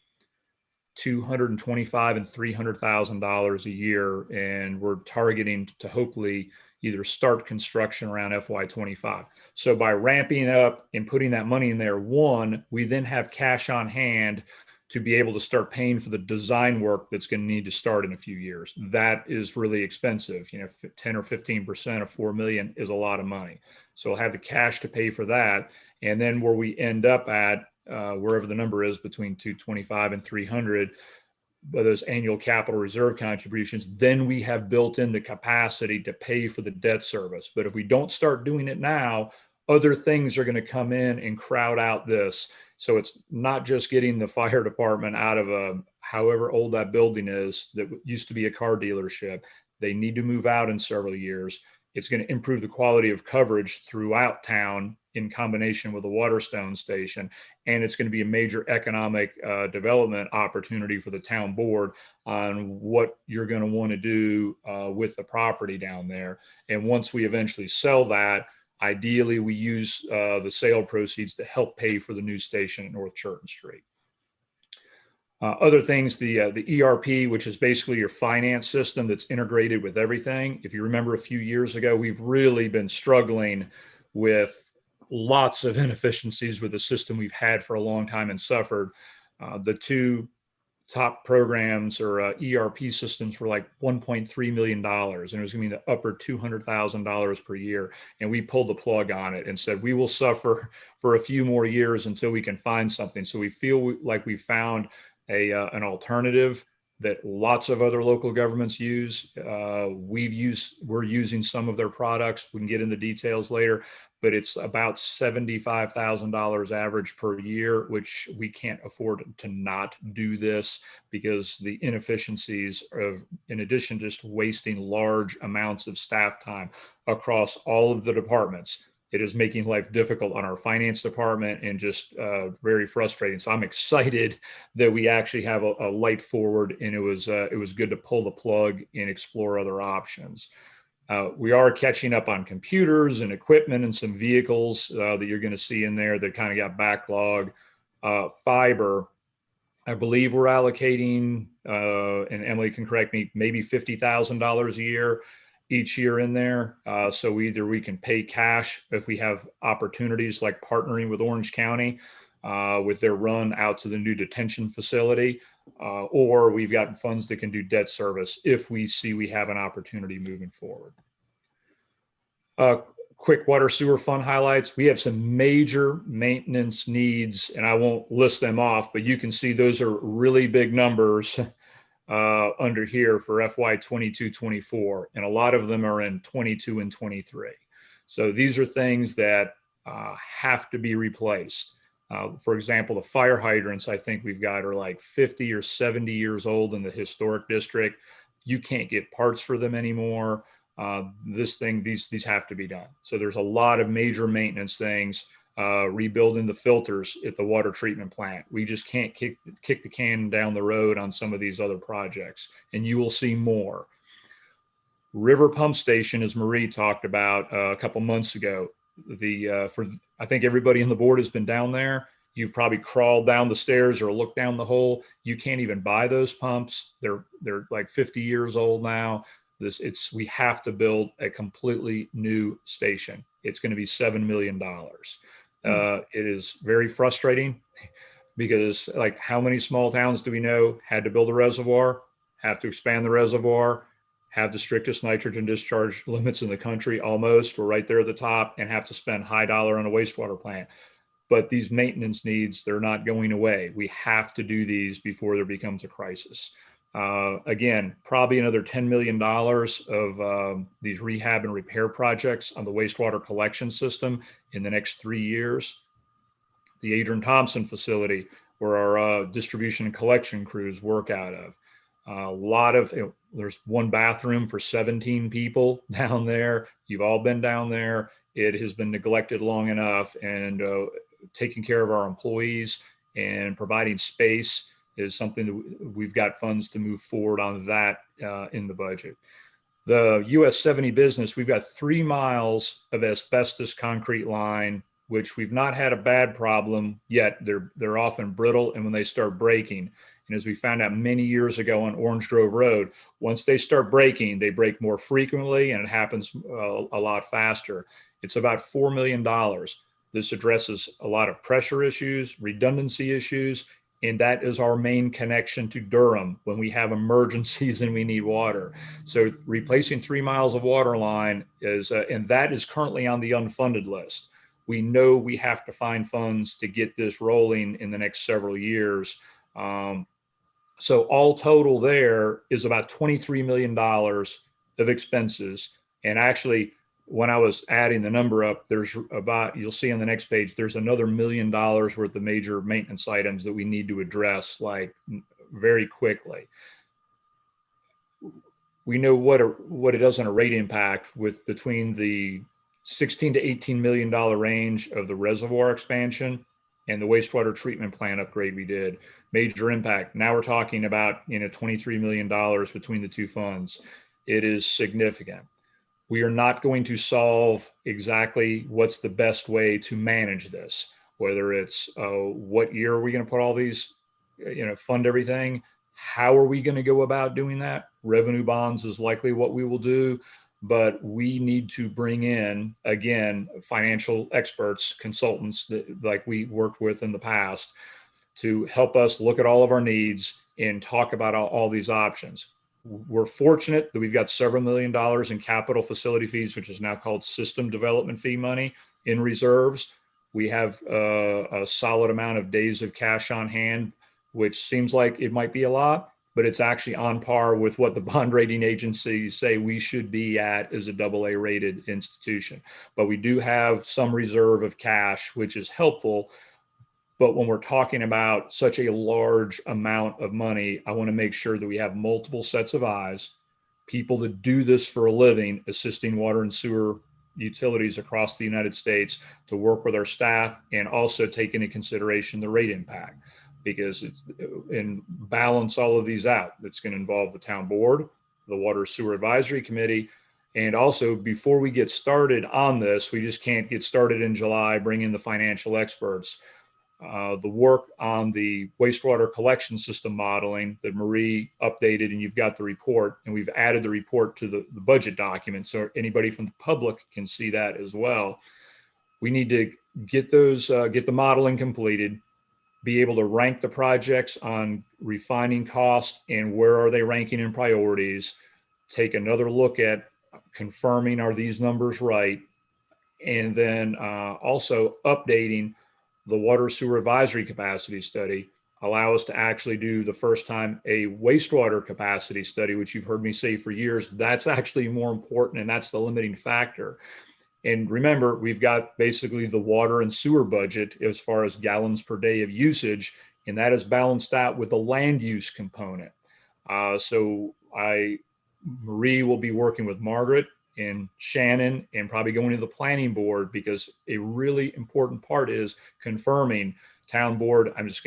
$225,000 and $300,000 a year, and we're targeting to hopefully either start construction around FY25. So by ramping up and putting that money in there, we then have cash on hand to be able to start paying for the design work that's going to need to start in a few years. That is really expensive. 10 or 15% of $4 million is a lot of money. So we'll have the cash to pay for that. And then where we end up at, wherever the number is between 225 and 300, by those annual capital reserve contributions, then we have built in the capacity to pay for the debt service. But if we don't start doing it now, other things are going to come in and crowd out this. So it's not just getting the fire department out of however old that building is that used to be a car dealership. They need to move out in several years. It's going to improve the quality of coverage throughout town in combination with the Waterstone station. And it's going to be a major economic development opportunity for the town board on what you're going to want to do with the property down there. And once we eventually sell that, ideally we use the sale proceeds to help pay for the new station at North Churton Street. Other things, the ERP, which is basically your finance system that's integrated with everything. If you remember a few years ago, we've really been struggling with lots of inefficiencies with the system we've had for a long time and suffered. The two top programs or ERP systems were like $1.3 million, and it was going to be the upper $200,000 per year. And we pulled the plug on it and said, we will suffer for a few more years until we can find something. So we feel like we found an alternative that lots of other local governments use. We're using some of their products. We can get into details later, but it's about $75,000 average per year, which we can't afford to not do this because the inefficiencies of, in addition, just wasting large amounts of staff time across all of the departments. It is making life difficult on our finance department and just very frustrating. So I'm excited that we actually have a light forward, and it was good to pull the plug and explore other options. We are catching up on computers and equipment and some vehicles that you're going to see in there that kind of got backlog. Fiber, I believe we're allocating, and Emily can correct me, maybe $50,000 a year each year in there. So either we can pay cash if we have opportunities like partnering with Orange County with their run out to the new detention facility, or we've got funds that can do debt service if we see we have an opportunity moving forward. Quick water sewer fund highlights. We have some major maintenance needs, and I won't list them off, but you can see those are really big numbers under here for FY 22-24, and a lot of them are in 22 and 23. So these are things that have to be replaced. For example, the fire hydrants I think we've got are like 50 or 70 years old in the historic district. You can't get parts for them anymore. These have to be done. So there's a lot of major maintenance things. Rebuilding the filters at the water treatment plant. We just can't kick the can down the road on some of these other projects, and you will see more. River Pump Station, as Marie talked about a couple months ago, I think everybody on the board has been down there. You've probably crawled down the stairs or looked down the hole. You can't even buy those pumps. They're like 50 years old now. We have to build a completely new station. It's going to be $7 million. It is very frustrating because, like, how many small towns do we know had to build a reservoir, have to expand the reservoir, have the strictest nitrogen discharge limits in the country almost, we're right there at the top, and have to spend high dollar on a wastewater plant. But these maintenance needs, they're not going away. We have to do these before there becomes a crisis. Again, probably another $10 million of these rehab and repair projects on the wastewater collection system in the next 3 years. The Adrian Thompson facility, where our distribution and collection crews work out of. There's one bathroom for 17 people down there. You've all been down there. It has been neglected long enough, and taking care of our employees and providing space is something that we've got funds to move forward on that in the budget. The US 70 business, we've got 3 miles of asbestos concrete line, which we've not had a bad problem yet. They're often brittle, and when they start breaking, and as we found out many years ago on Orange Grove Road, once they start breaking, they break more frequently, and it happens a lot faster. It's about $4 million. This addresses a lot of pressure issues, redundancy issues, and that is our main connection to Durham when we have emergencies and we need water. So replacing 3 miles of water line is, and that is currently on the unfunded list. We know we have to find funds to get this rolling in the next several years. So all total there is about $23 million of expenses. And actually, when I was adding the number up, there's about, you'll see on the next page, there's another $1 million worth of major maintenance items that we need to address, like, very quickly. We know what it does on a rate impact with between the $16 to $18 million range of the reservoir expansion and the wastewater treatment plant upgrade we did. Major impact. Now we're talking about, $23 million between the two funds. It is significant. We are not going to solve exactly what's the best way to manage this, whether it's what year are we going to put all these, fund everything. How are we going to go about doing that? Revenue bonds is likely what we will do, but we need to bring in, again, financial experts, consultants that, like we worked with in the past, to help us look at all of our needs and talk about all these options. We're fortunate that we've got several $1 million in capital facility fees, which is now called system development fee money, in reserves. We have a solid amount of days of cash on hand, which seems like it might be a lot, but it's actually on par with what the bond rating agencies say we should be at as a AA rated institution. But we do have some reserve of cash, which is helpful. But when we're talking about such a large amount of money, I want to make sure that we have multiple sets of eyes, people that do this for a living, assisting water and sewer utilities across the United States to work with our staff and also take into consideration the rate impact, because it's and balance all of these out. That's going to involve the town board, the Water Sewer Advisory Committee. And also, before we get started on this, we just can't get started in July, bring in the financial experts. The work on the wastewater collection system modeling that Marie updated, and you've got the report, and we've added the report to the budget document so anybody from the public can see that as well. We need to get those, get the modeling completed, be able to rank the projects on refining cost and where are they ranking in priorities, take another look at confirming are these numbers right, and then also updating the Water Sewer Advisory Capacity Study, allow us to actually do the first time a wastewater capacity study, which you've heard me say for years. That's actually more important, and that's the limiting factor. And remember, we've got basically the water and sewer budget as far as gallons per day of usage, and that is balanced out with the land use component. Marie will be working with Margaret and Shannon and probably going to the planning board, because a really important part is confirming town board. I'm just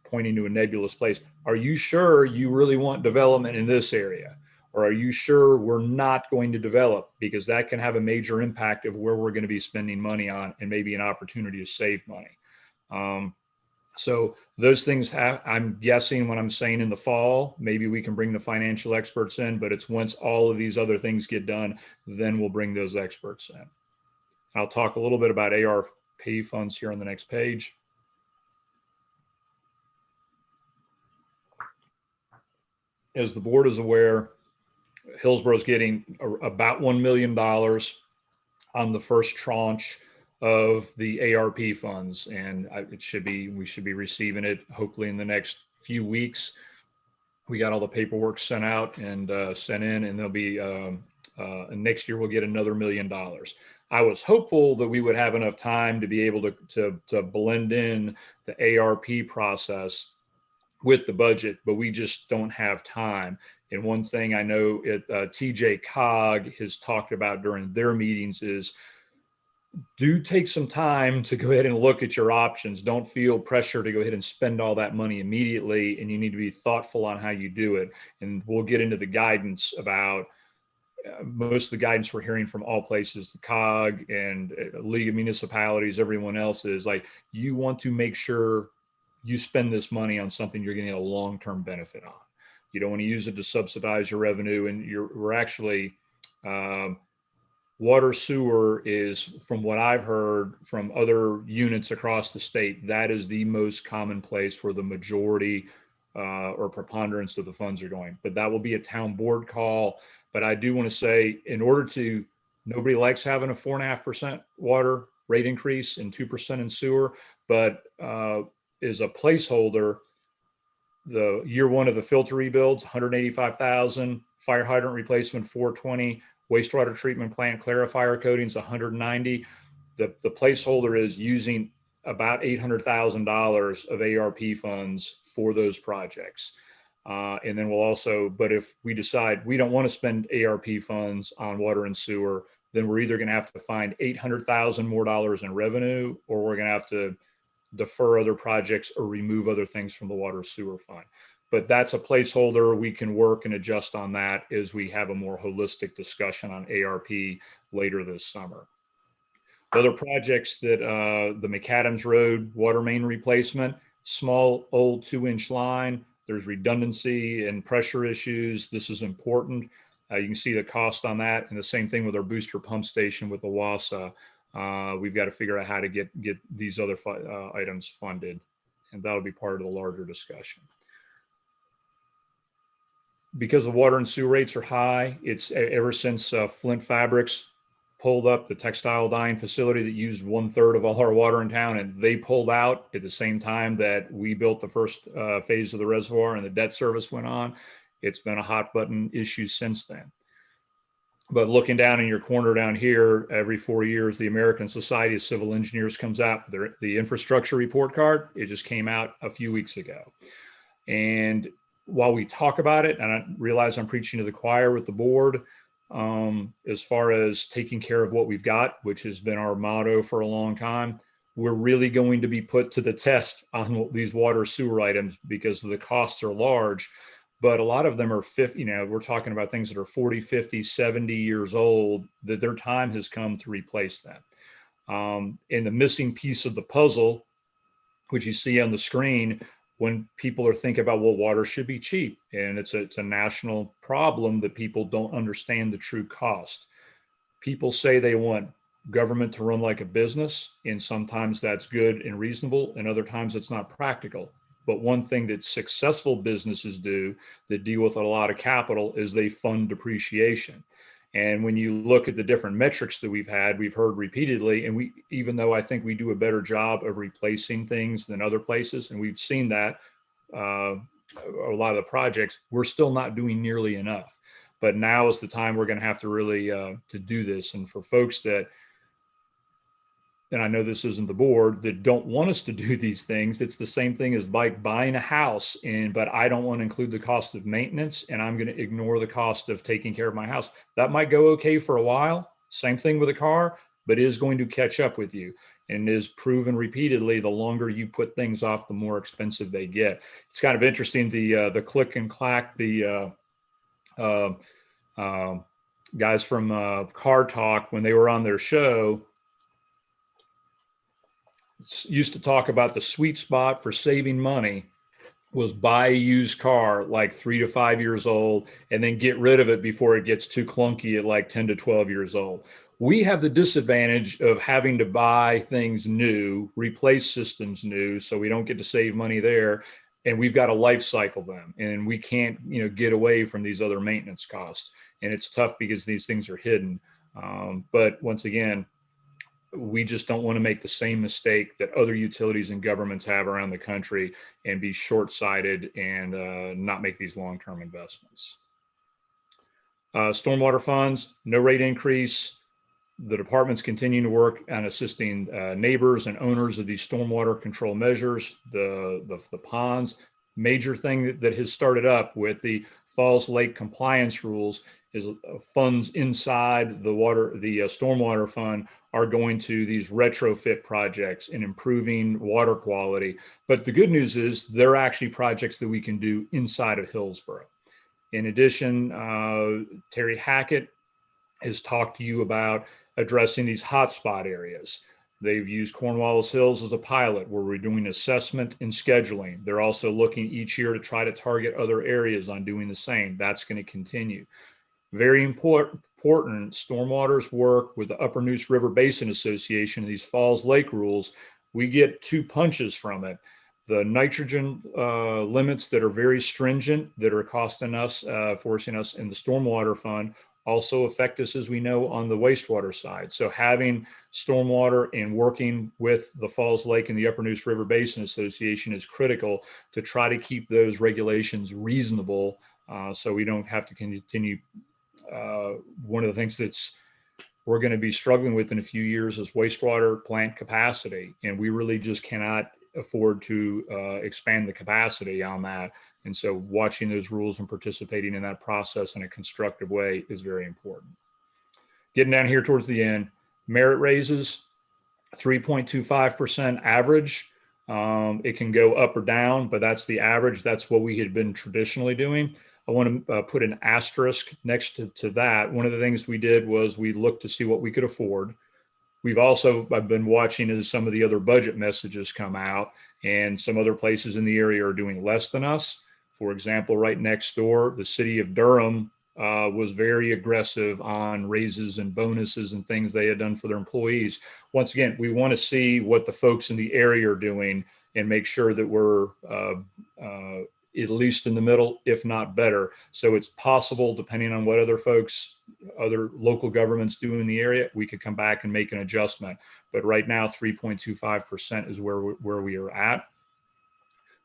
pointing to a nebulous place. Are you sure you really want development in this area? Or are you sure we're not going to develop? Because that can have a major impact of where we're going to be spending money on and maybe an opportunity to save money. So those things I'm guessing when I'm saying in the fall, maybe we can bring the financial experts in, but it's once all of these other things get done, then we'll bring those experts in. I'll talk a little bit about ARP funds here on the next page. As the board is aware, Hillsborough is getting about $1 million on the first tranche of the ARP funds, and we should be receiving it hopefully in the next few weeks. We got all the paperwork sent out and sent in, and there'll be next year we'll get another $1 million. I was hopeful that we would have enough time to be able to blend in the ARP process with the budget, but we just don't have time. And one thing I know TJ Cog has talked about during their meetings is do take some time to go ahead and look at your options. Don't feel pressure to go ahead and spend all that money immediately, and you need to be thoughtful on how you do it. And we'll get into the guidance about most of the guidance we're hearing from all places, the COG and League of Municipalities, everyone else is like, you want to make sure you spend this money on something you're getting a long-term benefit on. You don't want to use it to subsidize your revenue. And we're actually, water sewer is, from what I've heard from other units across the state, that is the most common place where the majority or preponderance of the funds are going. But that will be a town board call. But I do want to say, in order to, nobody likes having a 4.5% water rate increase and 2% in sewer, but is a placeholder, the year one of the filter rebuilds, 185,000, fire hydrant replacement, 420, wastewater treatment plant clarifier coatings, 190. The placeholder is using about $800,000 of ARP funds for those projects. And then we'll also, but if we decide we don't want to spend ARP funds on water and sewer, then we're either going to have to find $800,000 more dollars in revenue, or we're going to have to defer other projects or remove other things from the water sewer fund. But that's a placeholder. We can work and adjust on that as we have a more holistic discussion on ARP later this summer. Other projects that the McAdams Road water main replacement, small old 2-inch line. There's redundancy and pressure issues. This is important. You can see the cost on that, and the same thing with our booster pump station with the WASA. We've got to figure out how to get these other items funded, and that'll be part of the larger discussion. Because the water and sewer rates are high, it's ever since Flint Fabrics pulled up the textile dyeing facility that used 1/3 of all our water in town, and they pulled out at the same time that we built the first phase of the reservoir and the debt service went on. It's been a hot button issue since then. But looking down in your corner down here, every 4 years, the American Society of Civil Engineers comes out with the infrastructure report card. It just came out a few weeks ago. And while we talk about it, and I realize I'm preaching to the choir with the board, as far as taking care of what we've got, which has been our motto for a long time. We're really going to be put to the test on these water sewer items because the costs are large, but a lot of them are 50, we're talking about things that are 40, 50, 70 years old, that their time has come to replace them. And the missing piece of the puzzle, which you see on the screen, when people are thinking about, well, water should be cheap, and it's a national problem that people don't understand the true cost. People say they want government to run like a business, and sometimes that's good and reasonable, and other times it's not practical. But one thing that successful businesses do that deal with a lot of capital is they fund depreciation. And when you look at the different metrics that we've heard repeatedly, and even though I think we do a better job of replacing things than other places, and we've seen that a lot of the projects, we're still not doing nearly enough. But now is the time we're going to have to really to do this. And for folks that, and I know this isn't the board, that don't want us to do these things, it's the same thing as like buying a house, but I don't want to include the cost of maintenance, and I'm going to ignore the cost of taking care of my house. That might go okay for a while. Same thing with a car, but it is going to catch up with you. And it is proven repeatedly, the longer you put things off, the more expensive they get. It's kind of interesting, the click and clack, the guys from Car Talk, when they were on their show, used to talk about the sweet spot for saving money was buy a used car like 3 to 5 years old and then get rid of it before it gets too clunky at like 10 to 12 years old. We have the disadvantage of having to buy things new, replace systems new, so we don't get to save money there. And we've got to life cycle them, and we can't, get away from these other maintenance costs. And it's tough because these things are hidden. But once again, we just don't want to make the same mistake that other utilities and governments have around the country and be short-sighted and not make these long-term investments. Stormwater funds, no rate increase. The department's continuing to work on assisting neighbors and owners of these stormwater control measures, the ponds. Major thing that has started up with the Falls Lake compliance rules is funds inside the stormwater fund are going to these retrofit projects and improving water quality. But the good news is they're actually projects that we can do inside of Hillsborough. In addition, Terry Hackett has talked to you about addressing these hotspot areas. They've used Cornwallis Hills as a pilot where we're doing assessment and scheduling. They're also looking each year to try to target other areas on doing the same. That's going to continue. Very important, stormwater's work with the Upper Neuse River Basin Association, these Falls Lake rules, we get 2 punches from it. The nitrogen limits that are very stringent, that are costing us, forcing us in the stormwater fund, also affect us, as we know, on the wastewater side. So having stormwater and working with the Falls Lake and the Upper Neuse River Basin Association is critical to try to keep those regulations reasonable, so we don't have to continue. One of the things we're going to be struggling with in a few years is wastewater plant capacity, and we really just cannot afford to expand the capacity on that. And so watching those rules and participating in that process in a constructive way is very important. Getting down here towards the end, merit raises, 3.25% average. It can go up or down, but that's the average. That's what we had been traditionally doing. I want to put an asterisk next to that. One of the things we did was we looked to see what we could afford. I've been watching as some of the other budget messages come out, and some other places in the area are doing less than us. For example, right next door, the city of Durham was very aggressive on raises and bonuses and things they had done for their employees. Once again, we want to see what the folks in the area are doing and make sure that we're at least in the middle, if not better. So it's possible, depending on what other local governments do in the area, we could come back and make an adjustment. But right now, 3.25% is where we are at.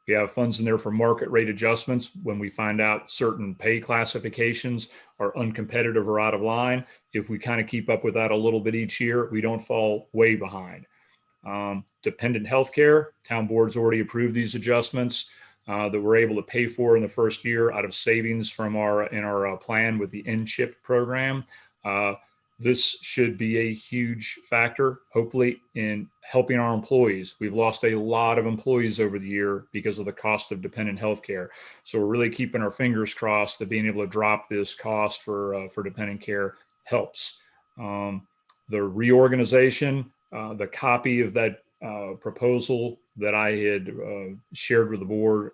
We have funds in there for market rate adjustments when we find out certain pay classifications are uncompetitive or out of line. If we kind of keep up with that a little bit each year, we don't fall way behind. Dependent healthcare, town board's already approved these adjustments. that we're able to pay for in the first year out of savings from our plan with the N-CHIP program. This should be a huge factor, hopefully, in helping our employees. We've lost a lot of employees over the year because of the cost of dependent healthcare. So we're really keeping our fingers crossed that being able to drop this cost for dependent care helps. The reorganization, the copy of that proposal that I had shared with the board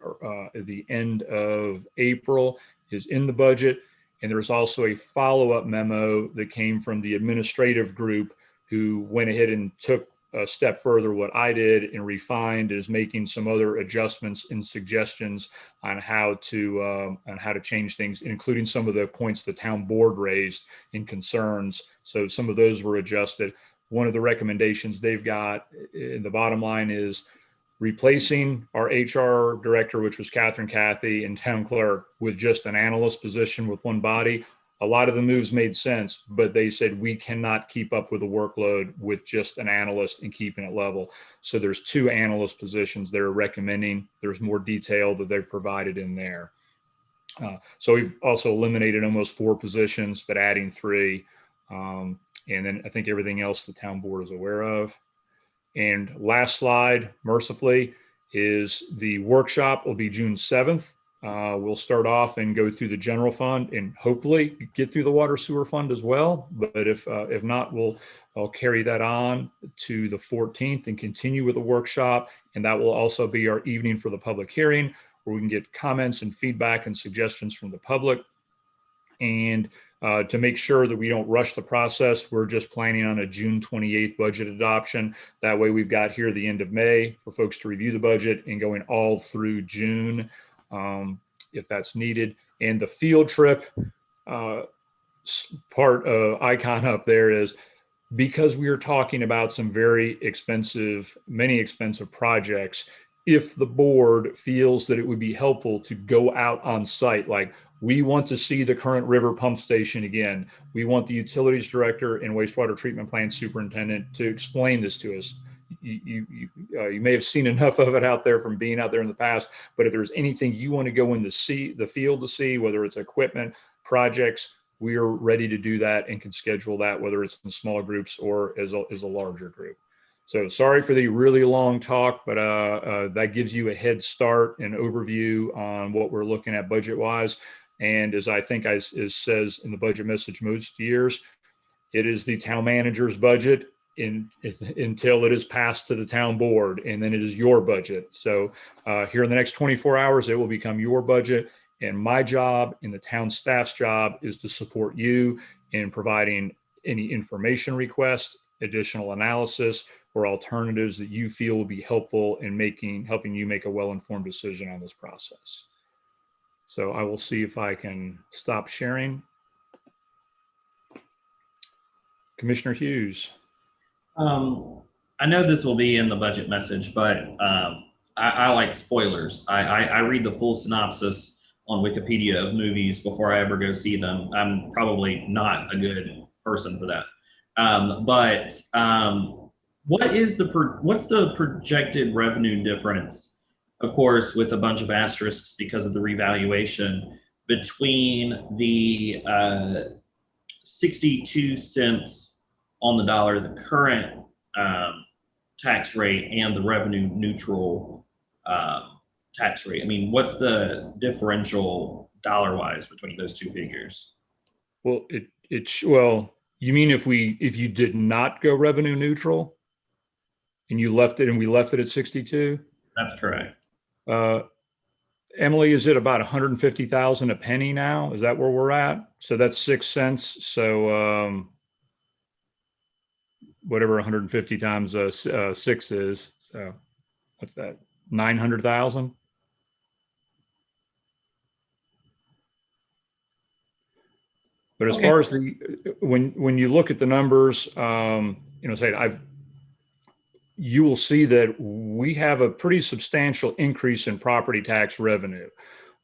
at the end of April is in the budget. And there's also a follow-up memo that came from the administrative group who went ahead and took a step further what I did and refined, is making some other adjustments and suggestions on how to change things, including some of the points the town board raised in concerns. So some of those were adjusted. One of the recommendations they've got in the bottom line is replacing our HR director, which was Kathy, and town clerk with just an analyst position with one body. A lot of the moves made sense, but they said we cannot keep up with the workload with just an analyst and keeping it level. So there's 2 analyst positions they're recommending. There's more detail that they've provided in there. So we've also eliminated almost 4 positions, but adding 3. And then I think everything else the town board is aware of. And last slide, mercifully, is the workshop will be June 7th. We'll start off and go through the general fund and hopefully get through the water sewer fund as well. But if not, I'll carry that on to the 14th and continue with the workshop. And that will also be our evening for the public hearing, where we can get comments and feedback and suggestions from the public. And to make sure that we don't rush the process, we're just planning on a June 28th budget adoption. That way we've got here the end of May for folks to review the budget and going all through June if that's needed. And the field trip part icon up there is because we are talking about some very expensive, many expensive projects. If the board feels that it would be helpful to go out on site, like we want to see the current river pump station again. We want the utilities director and wastewater treatment plant superintendent to explain this to us. You may have seen enough of it out there from being out there in the past, but if there's anything you want to go in the field to see, whether it's equipment, projects, we are ready to do that and can schedule that, whether it's in small groups or as a larger group. So sorry for the really long talk, but that gives you a head start and overview on what we're looking at budget wise. And as I think it says in the budget message most years, it is the town manager's budget until it is passed to the town board, and then it is your budget. So here in the next 24 hours, it will become your budget. And my job and the town staff's job is to support you in providing any information requests, additional analysis, or alternatives that you feel will be helpful in helping you make a well-informed decision on this process. So I will see if I can stop sharing. Commissioner Hughes. I know this will be in the budget message, but I like spoilers. I read the full synopsis on Wikipedia of movies before I ever go see them. I'm probably not a good person for that. What's the projected revenue difference, of course, with a bunch of asterisks because of the revaluation, between the 62 cents on the dollar, the current tax rate, and the revenue neutral tax rate? I mean, what's the differential dollar-wise between those two figures? Well, well, you mean if you did not go revenue neutral and we left it at 62? That's correct. Emily, is it about 150,000 a penny now? Is that where we're at? So that's 6 cents. So whatever 150 times 6 is. So what's that? 900,000. But as far as when you look at the numbers, you will see that we have a pretty substantial increase in property tax revenue.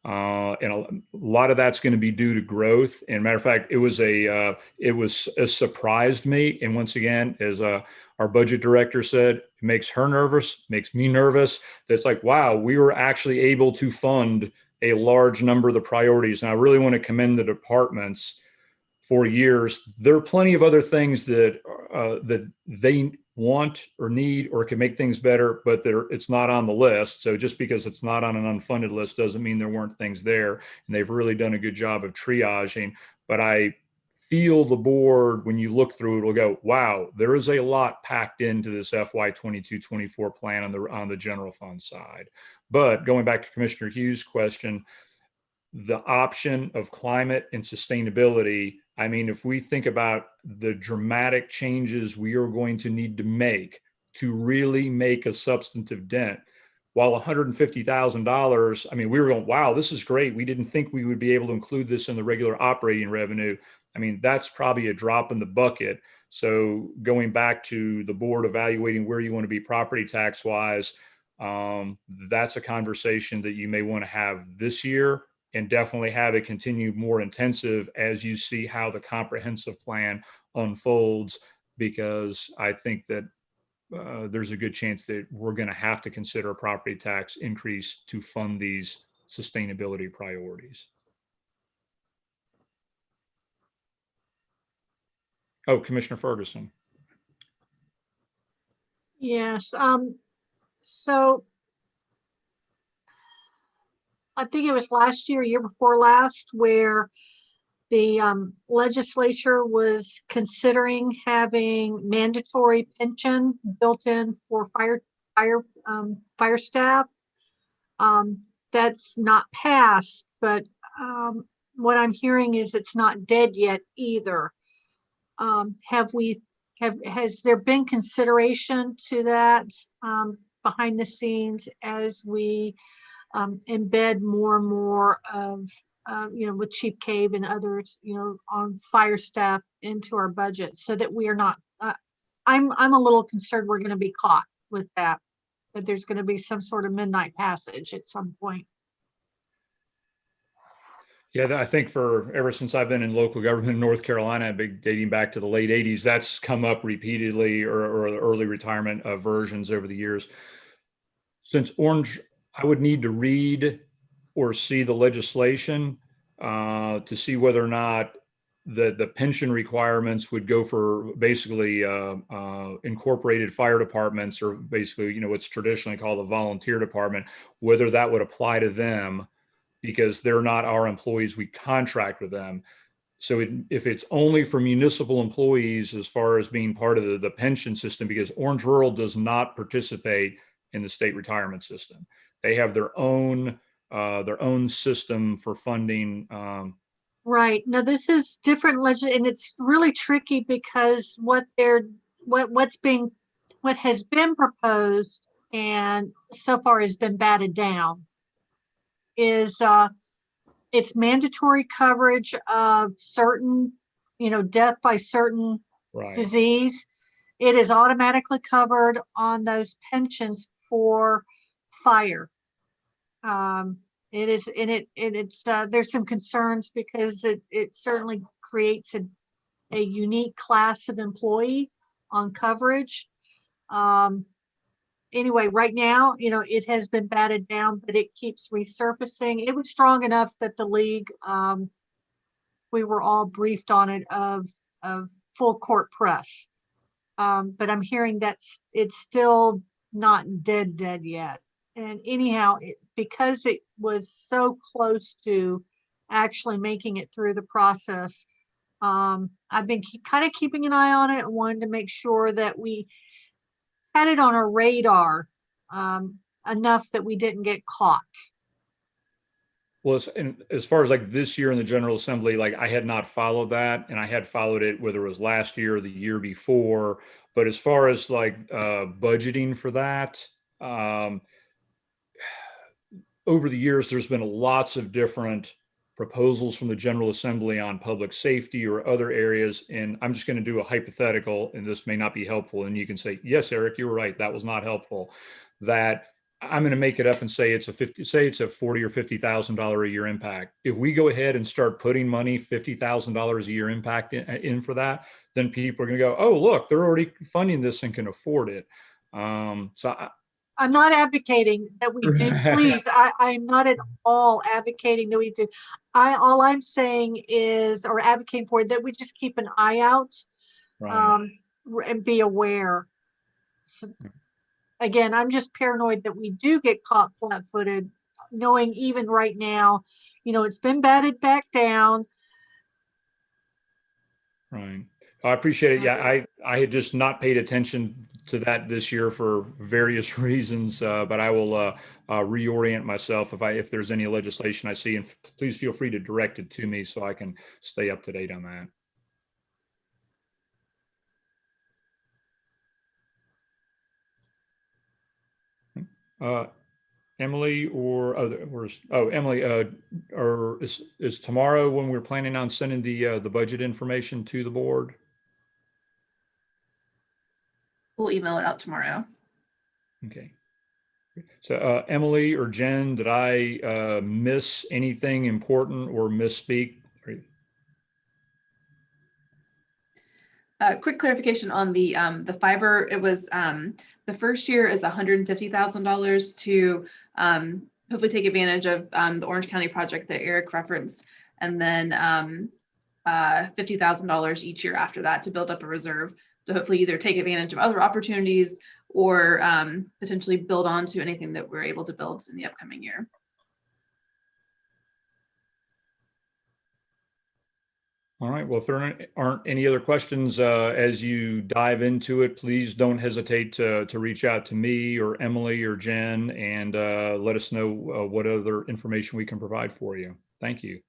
And a lot of that's going to be due to growth. And matter of fact, it surprised me. And once again, as our budget director said, it makes her nervous, makes me nervous. That's like, wow, we were actually able to fund a large number of the priorities. And I really want to commend the departments for years. There are plenty of other things that they want or need or can make things better, but it's not on the list. So just because it's not on an unfunded list doesn't mean there weren't things there. And they've really done a good job of triaging. But I feel the board, when you look through it, will go, wow, there is a lot packed into this FY 22-24 plan on the general fund side. But going back to Commissioner Hughes' question, the option of climate and sustainability, I mean, if we think about the dramatic changes we are going to need to make to really make a substantive dent, while $150,000, I mean, we were going, wow, this is great. We didn't think we would be able to include this in the regular operating revenue. I mean, that's probably a drop in the bucket. So going back to the board evaluating where you want to be property tax wise, that's a conversation that you may want to have this year, and definitely have it continue more intensive as you see how the comprehensive plan unfolds, because I think that there's a good chance that we're going to have to consider a property tax increase to fund these sustainability priorities. Oh, Commissioner Ferguson. Yes. So I think it was last year before last, where the legislature was considering having mandatory pension built in for fire staff. That's not passed, but what I'm hearing is it's not dead yet either. Has there been consideration to that behind the scenes as we embed more and more of, with Chief Cave and others, on fire staff into our budget, so that we are not, I'm a little concerned we're going to be caught with that there's going to be some sort of midnight passage at some point. Yeah, I think ever since I've been in local government in North Carolina, dating back to the late 80s, that's come up repeatedly, or early retirement versions over the years. Since Orange, I would need to read or see the legislation to see whether or not the pension requirements would go for basically incorporated fire departments, or basically, what's traditionally called a volunteer department, whether that would apply to them, because they're not our employees, we contract with them. So if it's only for municipal employees as far as being part of the pension system, because Orange Rural does not participate in the state retirement system. They have their own system for funding. Right. Now this is different and it's really tricky, because what has been proposed and so far has been batted down is it's mandatory coverage of certain, death by certain disease. It is automatically covered on those pensions for fire. It is, and it's there's some concerns, because it certainly creates a unique class of employee on coverage. Anyway, right now, it has been batted down, but it keeps resurfacing. It was strong enough that the league, we were all briefed on it of full court press. But I'm hearing that it's still not dead yet. And anyhow, because it was so close to actually making it through the process, I've been kind of keeping an eye on it and wanted to make sure that we had it on our radar enough that we didn't get caught. Well, as far as like this year in the General Assembly, like I had not followed that, and I had followed it whether it was last year or the year before. But as far as like budgeting for that, over the years, there's been lots of different proposals from the General Assembly on public safety or other areas. And I'm just going to do a hypothetical, and this may not be helpful. And you can say, yes, Eric, you were right. That was not helpful. That I'm going to make it up and say it's a $40 or $50,000 a year impact. If we go ahead and start putting money, $50,000 a year impact in for that, then people are going to go, oh, look, they're already funding this and can afford it. I'm not advocating that we do, please. I'm not at all advocating that we do. All I'm saying is, or advocating for, that we just keep an eye out, Right. and be aware. So, again, I'm just paranoid that we do get caught flat-footed, knowing even right now, it's been batted back down. Right. I appreciate it. Yeah, I had just not paid attention to that this year for various reasons, but I will reorient myself if there's any legislation I see, and please feel free to direct it to me so I can stay up to date on that. Emily Emily, or is tomorrow when we're planning on sending the budget information to the board? We'll email it out tomorrow. Okay. So Emily or Jen, did I miss anything important or misspeak? Quick clarification on the fiber. It was the first year is $150,000 to hopefully take advantage of the Orange County project that Eric referenced, and then $50,000 each year after that to build up a reserve to hopefully either take advantage of other opportunities or potentially build on to anything that we're able to build in the upcoming year. All right. Well, if there aren't any other questions as you dive into it, please don't hesitate to reach out to me or Emily or Jen and let us know what other information we can provide for you. Thank you.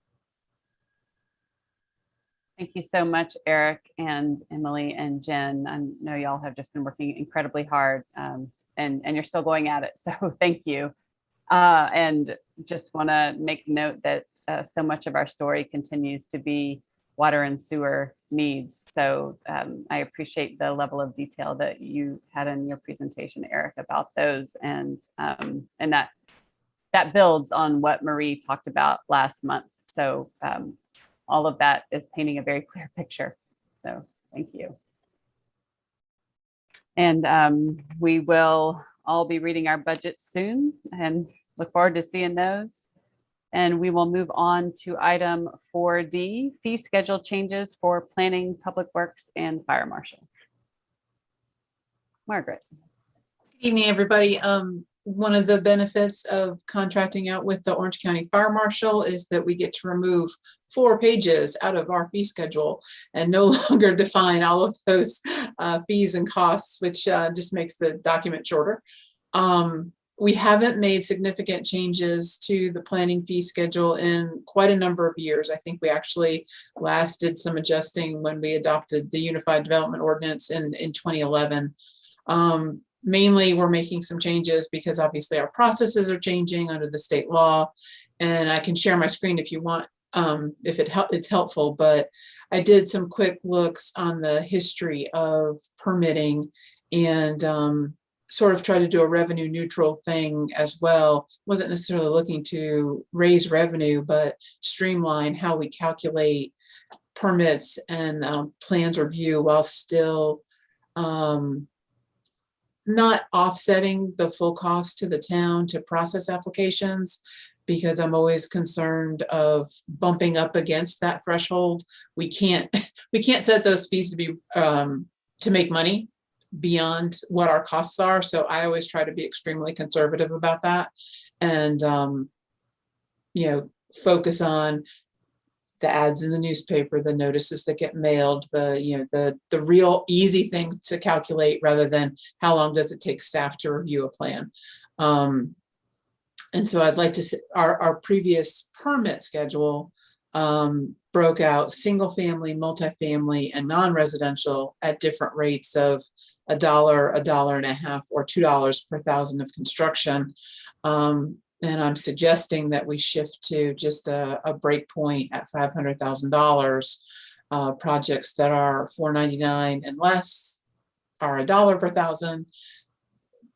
Thank you so much, Eric and Emily and Jen. I know y'all have just been working incredibly hard, and you're still going at it. So thank you. And just want to make note that so much of our story continues to be water and sewer needs. So I appreciate the level of detail that you had in your presentation, Eric, about those, and that builds on what Marie talked about last month. So all of that is painting a very clear picture. So thank you. And we will all be reading our budgets soon and look forward to seeing those. And we will move on to item 4D, fee schedule changes for planning, public works, and fire marshal. Margaret. Good evening, everybody. One of the benefits of contracting out with the Orange County Fire Marshal is that we get to remove 4 pages out of our fee schedule and no longer define all of those fees and costs, which just makes the document shorter. We haven't made significant changes to the planning fee schedule in quite a number of years. I think we actually last did some adjusting when we adopted the Unified Development Ordinance in 2011. Mainly, we're making some changes because obviously our processes are changing under the state law, and I can share my screen if you want, if it's helpful, but I did some quick looks on the history of permitting and sort of try to do a revenue neutral thing as well. Wasn't necessarily looking to raise revenue, but streamline how we calculate permits and plans review while still not offsetting the full cost to the town to process applications, because I'm always concerned of bumping up against that threshold. We can't set those fees to be to make money beyond what our costs are. So I always try to be extremely conservative about that, and focus on the ads in the newspaper, the notices that get mailed, the real easy things to calculate rather than how long does it take staff to review a plan. And so I'd like to see our previous permit schedule broke out single family, multifamily, and non-residential at different rates of $1, $1.50, or $2 per thousand of construction. And I'm suggesting that we shift to just a break point at $500,000. Projects that are $499 and less are $1 per thousand.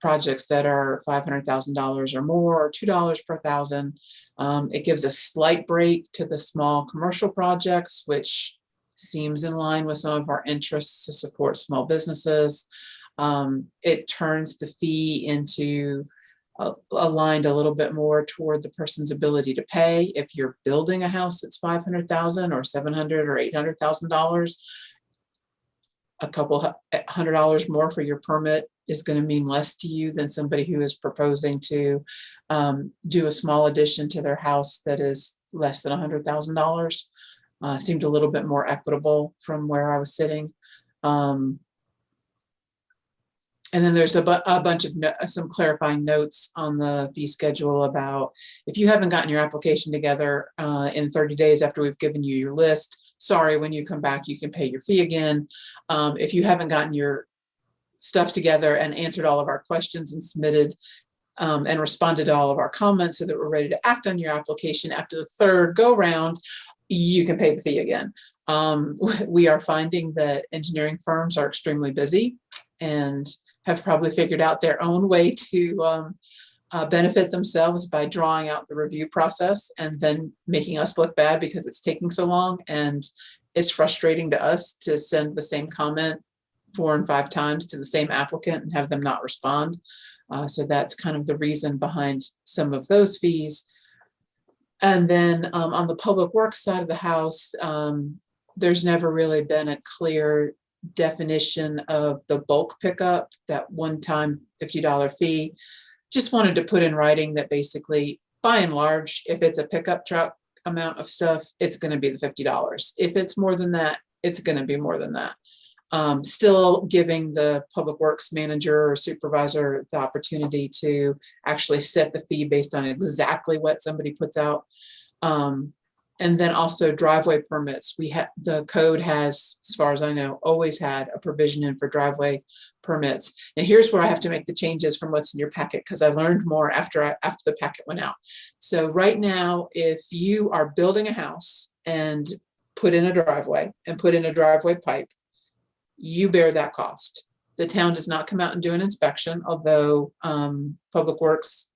projects that are $500,000 or more, or $2 per thousand. It gives a slight break to the small commercial projects, which seems in line with some of our interests to support small businesses. It turns the fee into aligned a little bit more toward the person's ability to pay. If you're building a house that's $500,000 or $700,000 or $800,000, a couple $100 more for your permit is going to mean less to you than somebody who is proposing to do a small addition to their house that is less than $100,000. Seemed a little bit more equitable from where I was sitting. And then there's a bunch of some clarifying notes on the fee schedule about if you haven't gotten your application together in 30 days after we've given you your list, sorry, when you come back, you can pay your fee again. If you haven't gotten your stuff together and answered all of our questions and submitted and responded to all of our comments so that we're ready to act on your application after the third go round, you can pay the fee again. We are finding that engineering firms are extremely busy and have probably figured out their own way to benefit themselves by drawing out the review process and then making us look bad because it's taking so long. And it's frustrating to us to send the same comment 4 and 5 times to the same applicant and have them not respond. So that's kind of the reason behind some of those fees. And then on the public works side of the house, there's never really been a clear definition of the bulk pickup, that one-time $50 fee. Just wanted to put in writing that basically, by and large, if it's a pickup truck amount of stuff, it's going to be the $50. If it's more than that, it's going to be more than that. Still giving the public works manager or supervisor the opportunity to actually set the fee based on exactly what somebody puts out. And then also driveway permits. The code has, as far as I know, always had a provision in for driveway permits. And here's where I have to make the changes from what's in your packet, because I learned more after the packet went out. So right now, if you are building a house and put in a driveway and put in a driveway pipe, you bear that cost. The town does not come out and do an inspection, although Public Works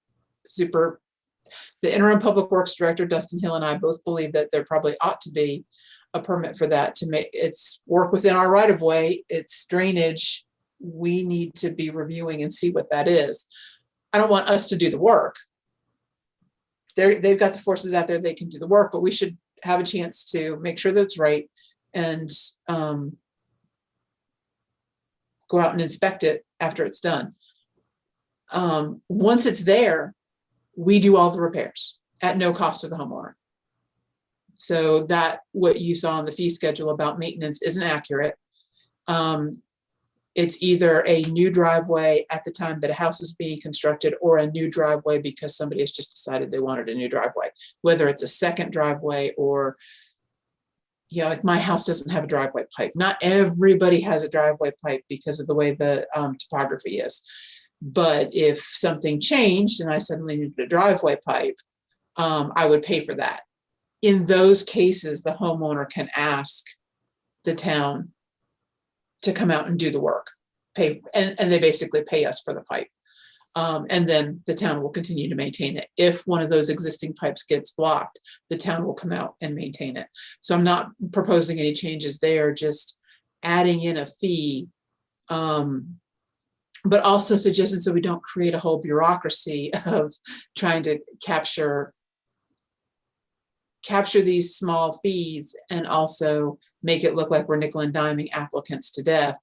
the interim Public Works Director, Dustin Hill, and I both believe that there probably ought to be a permit for that to make it's work within our right of way. It's drainage. We need to be reviewing and see what that is. I don't want us to do the work. They've got the forces out there, they can do the work, but we should have a chance to make sure that it's right and go out and inspect it after it's done. Once it's there, we do all the repairs at no cost to the homeowner. So that what you saw on the fee schedule about maintenance isn't accurate. It's either a new driveway at the time that a house is being constructed or a new driveway because somebody has just decided they wanted a new driveway, whether it's a second driveway or, yeah, like my house doesn't have a driveway pipe. Not everybody has a driveway pipe because of the way the topography is. But if something changed and I suddenly needed a driveway pipe, I would pay for that. In those cases, the homeowner can ask the town to come out and do the work, and they basically pay us for the pipe. And then the town will continue to maintain it. If one of those existing pipes gets blocked, the town will come out and maintain it. So I'm not proposing any changes there, just adding in a fee, but also suggesting so we don't create a whole bureaucracy of trying to capture these small fees and also make it look like we're nickel and diming applicants to death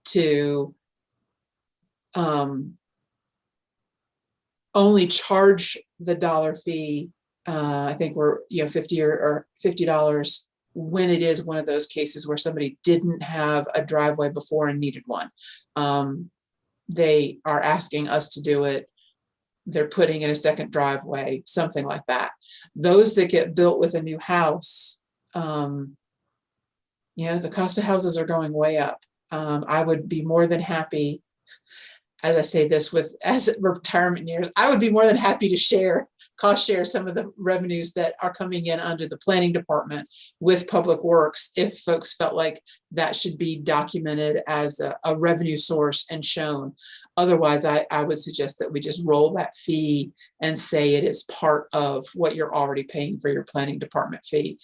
to only charge the dollar fee. I think we're $50 when it is one of those cases where somebody didn't have a driveway before and needed one. They are asking us to do it. They're putting in a second driveway, something like that. Those that get built with a new house, the cost of houses are going way up. I would be more than happy, as I say this as retirement years, I would be more than happy to share cost share some of the revenues that are coming in under the planning department with Public Works if folks felt like that should be documented as a revenue source and shown. Otherwise, I would suggest that we just roll that fee and say it is part of what you're already paying for your planning department fee.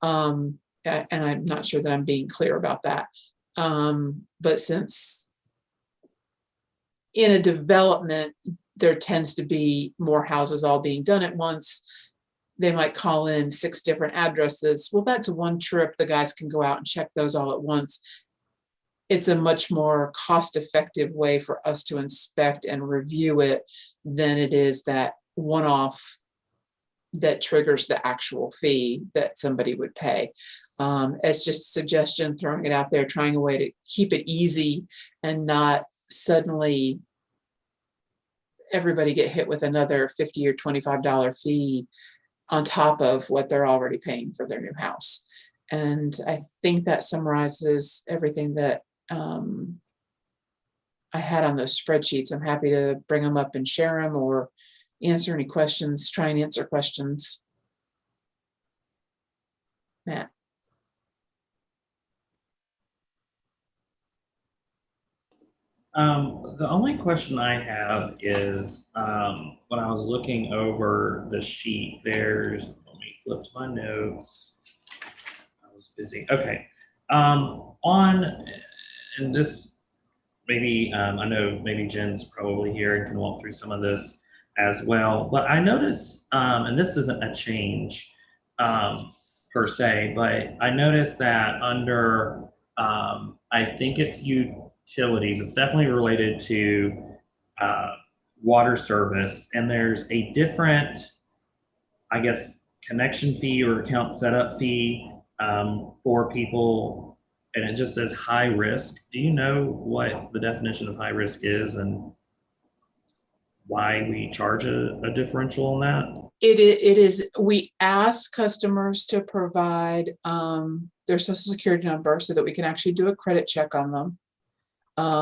And I'm not sure that I'm being clear about that. But since in a development, there tends to be more houses all being done at once, they might call in 6 different addresses. Well, that's one trip. The guys can go out and check those all at once. It's a much more cost-effective way for us to inspect and review it than it is that one-off that triggers the actual fee that somebody would pay. It's just a suggestion, throwing it out there, trying a way to keep it easy and not suddenly everybody get hit with another $50 or $25 fee on top of what they're already paying for their new house. And I think that summarizes everything that I had on those spreadsheets. I'm happy to bring them up and share them or answer any questions, try and answer questions. Matt. The only question I have is when I was looking over the sheet, let me flip to my notes. I was busy. Okay. And this, maybe, I know maybe Jen's probably here and can walk through some of this as well, but I noticed, and this isn't a change per se, but I noticed that under, I think it's utilities, it's definitely related to water service, and there's a different, I guess, connection fee or account setup fee for people, and it just says high risk. Do you know what the definition of high risk is and why we charge a differential on that? It is, we ask customers to provide their social security number so that we can actually do a credit check on them.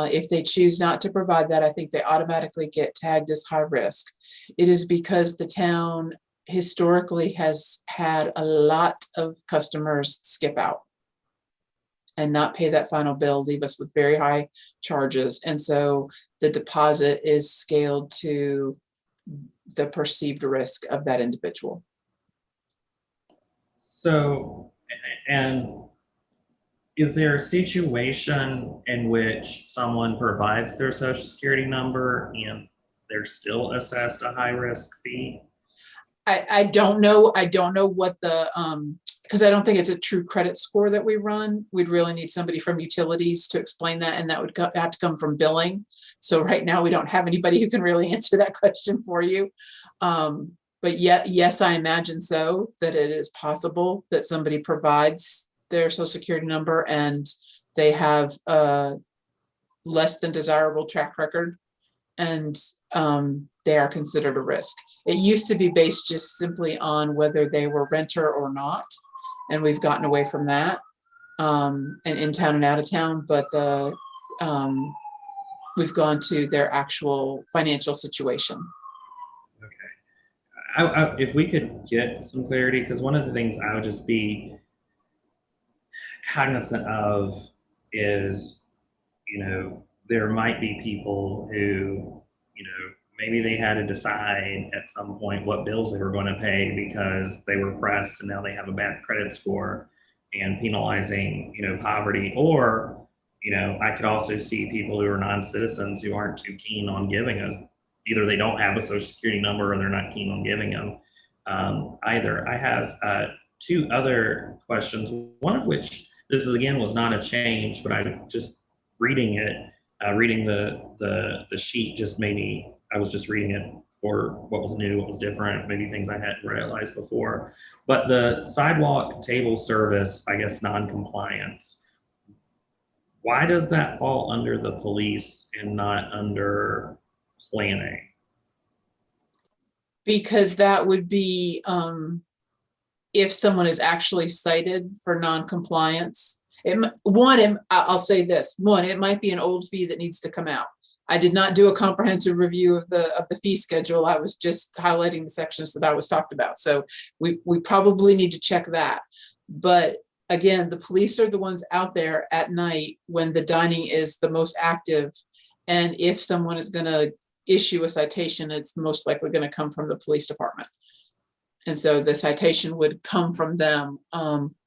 If they choose not to provide that, I think they automatically get tagged as high risk. It is because the town historically has had a lot of customers skip out and not pay that final bill, leave us with very high charges. And so the deposit is scaled to the perceived risk of that individual. So, and is there a situation in which someone provides their social security number and they're still assessed a high risk fee? I don't know. I don't know what the, because I don't think it's a true credit score that we run. We'd really need somebody from utilities to explain that, and that would have to come from billing. So right now we don't have anybody who can really answer that question for you. But yet, yes, I imagine so, that it is possible that somebody provides their social security number and they have a less than desirable track record, and they are considered a risk. It used to be based just simply on whether they were renter or not, and we've gotten away from that, and in town and out of town, but we've gone to their actual financial situation. Okay. If we could get some clarity, because one of the things I would just be cognizant of is, there might be people who, maybe they had to decide at some point what bills they were going to pay because they were pressed and now they have a bad credit score and penalizing, poverty. Or, I could also see people who are non-citizens who aren't too keen on giving us, either they don't have a social security number or they're not keen on giving them either. I have 2 other questions, one of which, this is, again, was not a change, but I just reading it, reading the sheet just made me, I was just reading it for what was new, what was different, maybe things I hadn't realized before. But the sidewalk table service, I guess, non-compliance, why does that fall under the police and not under planning? Because that would be if someone is actually cited for non-compliance. I'll say this, one, it might be an old fee that needs to come out. I did not do a comprehensive review of the fee schedule. I was just highlighting the sections that I was talked about. So we probably need to check that. But again, the police are the ones out there at night when the dining is the most active. And if someone is going to issue a citation, it's most likely going to come from the police department. And so the citation would come from them.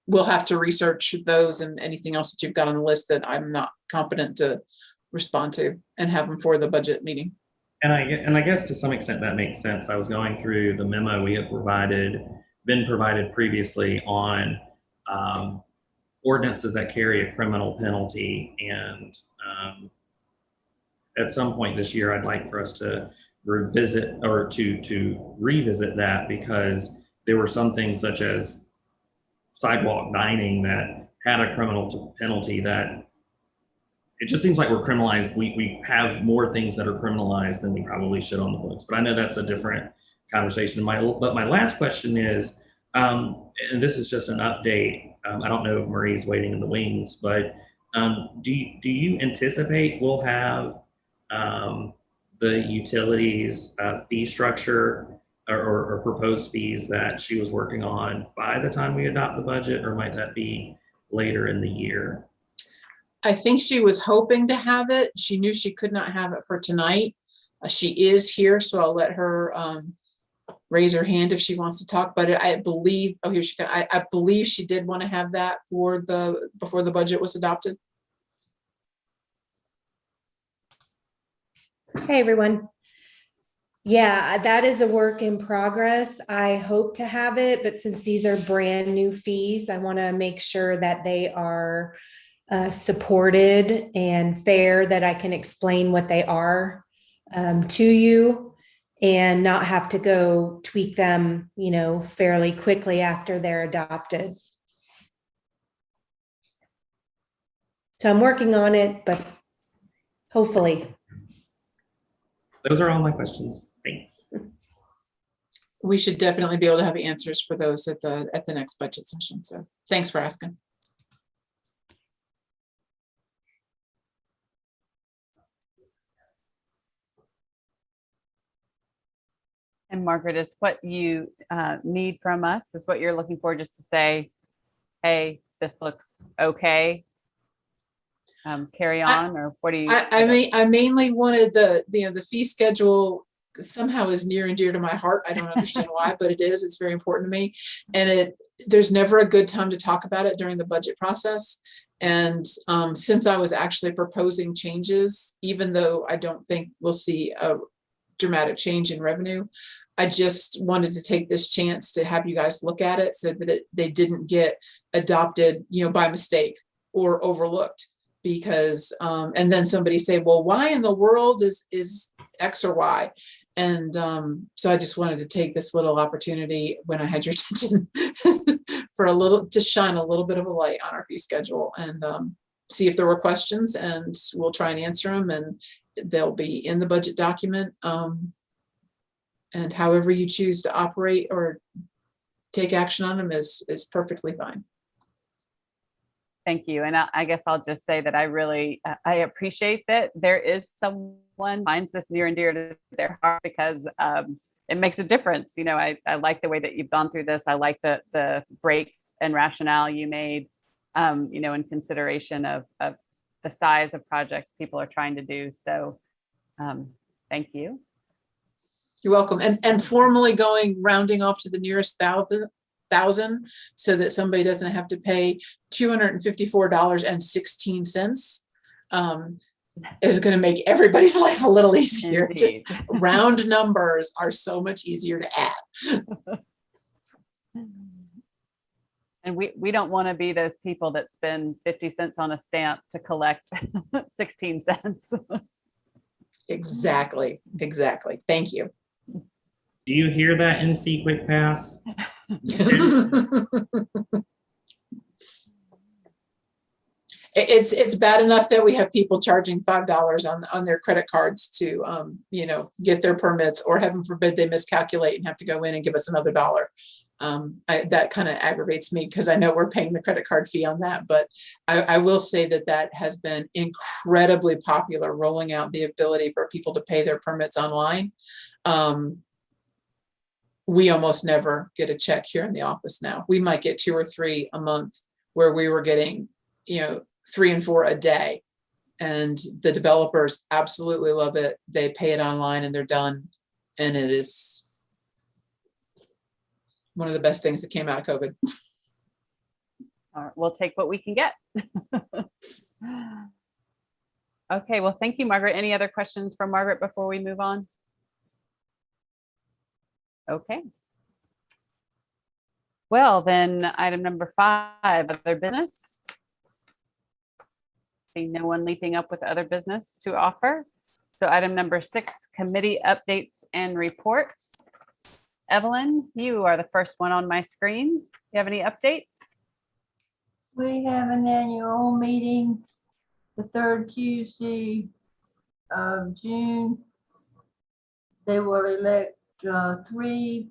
We'll have to research those and anything else that you've got on the list that I'm not competent to respond to and have them for the budget meeting. And I guess to some extent that makes sense. I was going through the memo we had been provided previously on ordinances that carry a criminal penalty. And at some point this year, I'd like for us to revisit or to revisit that, because there were some things such as sidewalk dining that had a criminal penalty that it just seems like we're criminalized. We have more things that are criminalized than we probably should on the books, but I know that's a different conversation. But my last question is, and this is just an update. I don't know if Marie's waiting in the wings, but do you anticipate we'll have the utilities fee structure or proposed fees that she was working on by the time we adopt the budget, or might that be later in the year? I think she was hoping to have it. She knew she could not have it for tonight. She is here, so I'll let her raise her hand if she wants to talk. But I believe, oh, here she goes. I believe she did want to have that before the budget was adopted. Hey, everyone. Yeah, that is a work in progress. I hope to have it, but since these are brand new fees, I want to make sure that they are supported and fair, that I can explain what they are to you and not have to go tweak them, fairly quickly after they're adopted. So I'm working on it, but hopefully. Those are all my questions. Thanks. We should definitely be able to have answers for those at the next budget session. So thanks for asking. And Margaret, is what you need from us, is what you're looking for, just to say, hey, this looks okay, carry on, or what do you? I mainly wanted the fee schedule somehow is near and dear to my heart. I don't understand why, but it is. It's very important to me. And there's never a good time to talk about it during the budget process. And since I was actually proposing changes, even though I don't think we'll see a dramatic change in revenue, I just wanted to take this chance to have you guys look at it so that they didn't get adopted, by mistake or overlooked. Because and then somebody say, well, why in the world is X or Y? And so I just wanted to take this little opportunity when I had your attention for to shine a little bit of a light on our fee schedule and see if there were questions, and we'll try and answer them, and they'll be in the budget document. And however you choose to operate or take action on them is perfectly fine. Thank you. And I guess I'll just say that I appreciate that there is someone finds this near and dear to their heart, because it makes a difference. I like the way that you've gone through this. I like the breaks and rationale you made, in consideration of the size of projects people are trying to do. So thank you. You're welcome. And formally rounding off to the nearest thousand so that somebody doesn't have to pay $254.16 is going to make everybody's life a little easier. Indeed. Just round numbers are so much easier to add. And we don't want to be those people that spend 50 cents on a stamp to collect 16 cents. Exactly. Thank you. Do you hear that, NC Quick Pass? It's bad enough that we have people charging $5 on their credit cards to get their permits, or heaven forbid they miscalculate and have to go in and give us another $1. That kind of aggravates me because I know we're paying the credit card fee on that, but I will say that that has been incredibly popular, rolling out the ability for people to pay their permits online. We almost never get a check here in the office now. We might get 2 or 3 a month, where we were getting, 3 and 4 a day. And the developers absolutely love it. They pay it online and they're done. And it is one of the best things that came out of COVID. All right, we'll take what we can get. Okay, well, thank you, Margaret. Any other questions for Margaret before we move on? Okay. Well, then item number 5, other business. See no one leaping up with other business to offer. So item number 6, committee updates and reports. Evelyn, you are the first one on my screen. Do you have any updates? We have an annual meeting the 3rd Tuesday of June. They will elect 3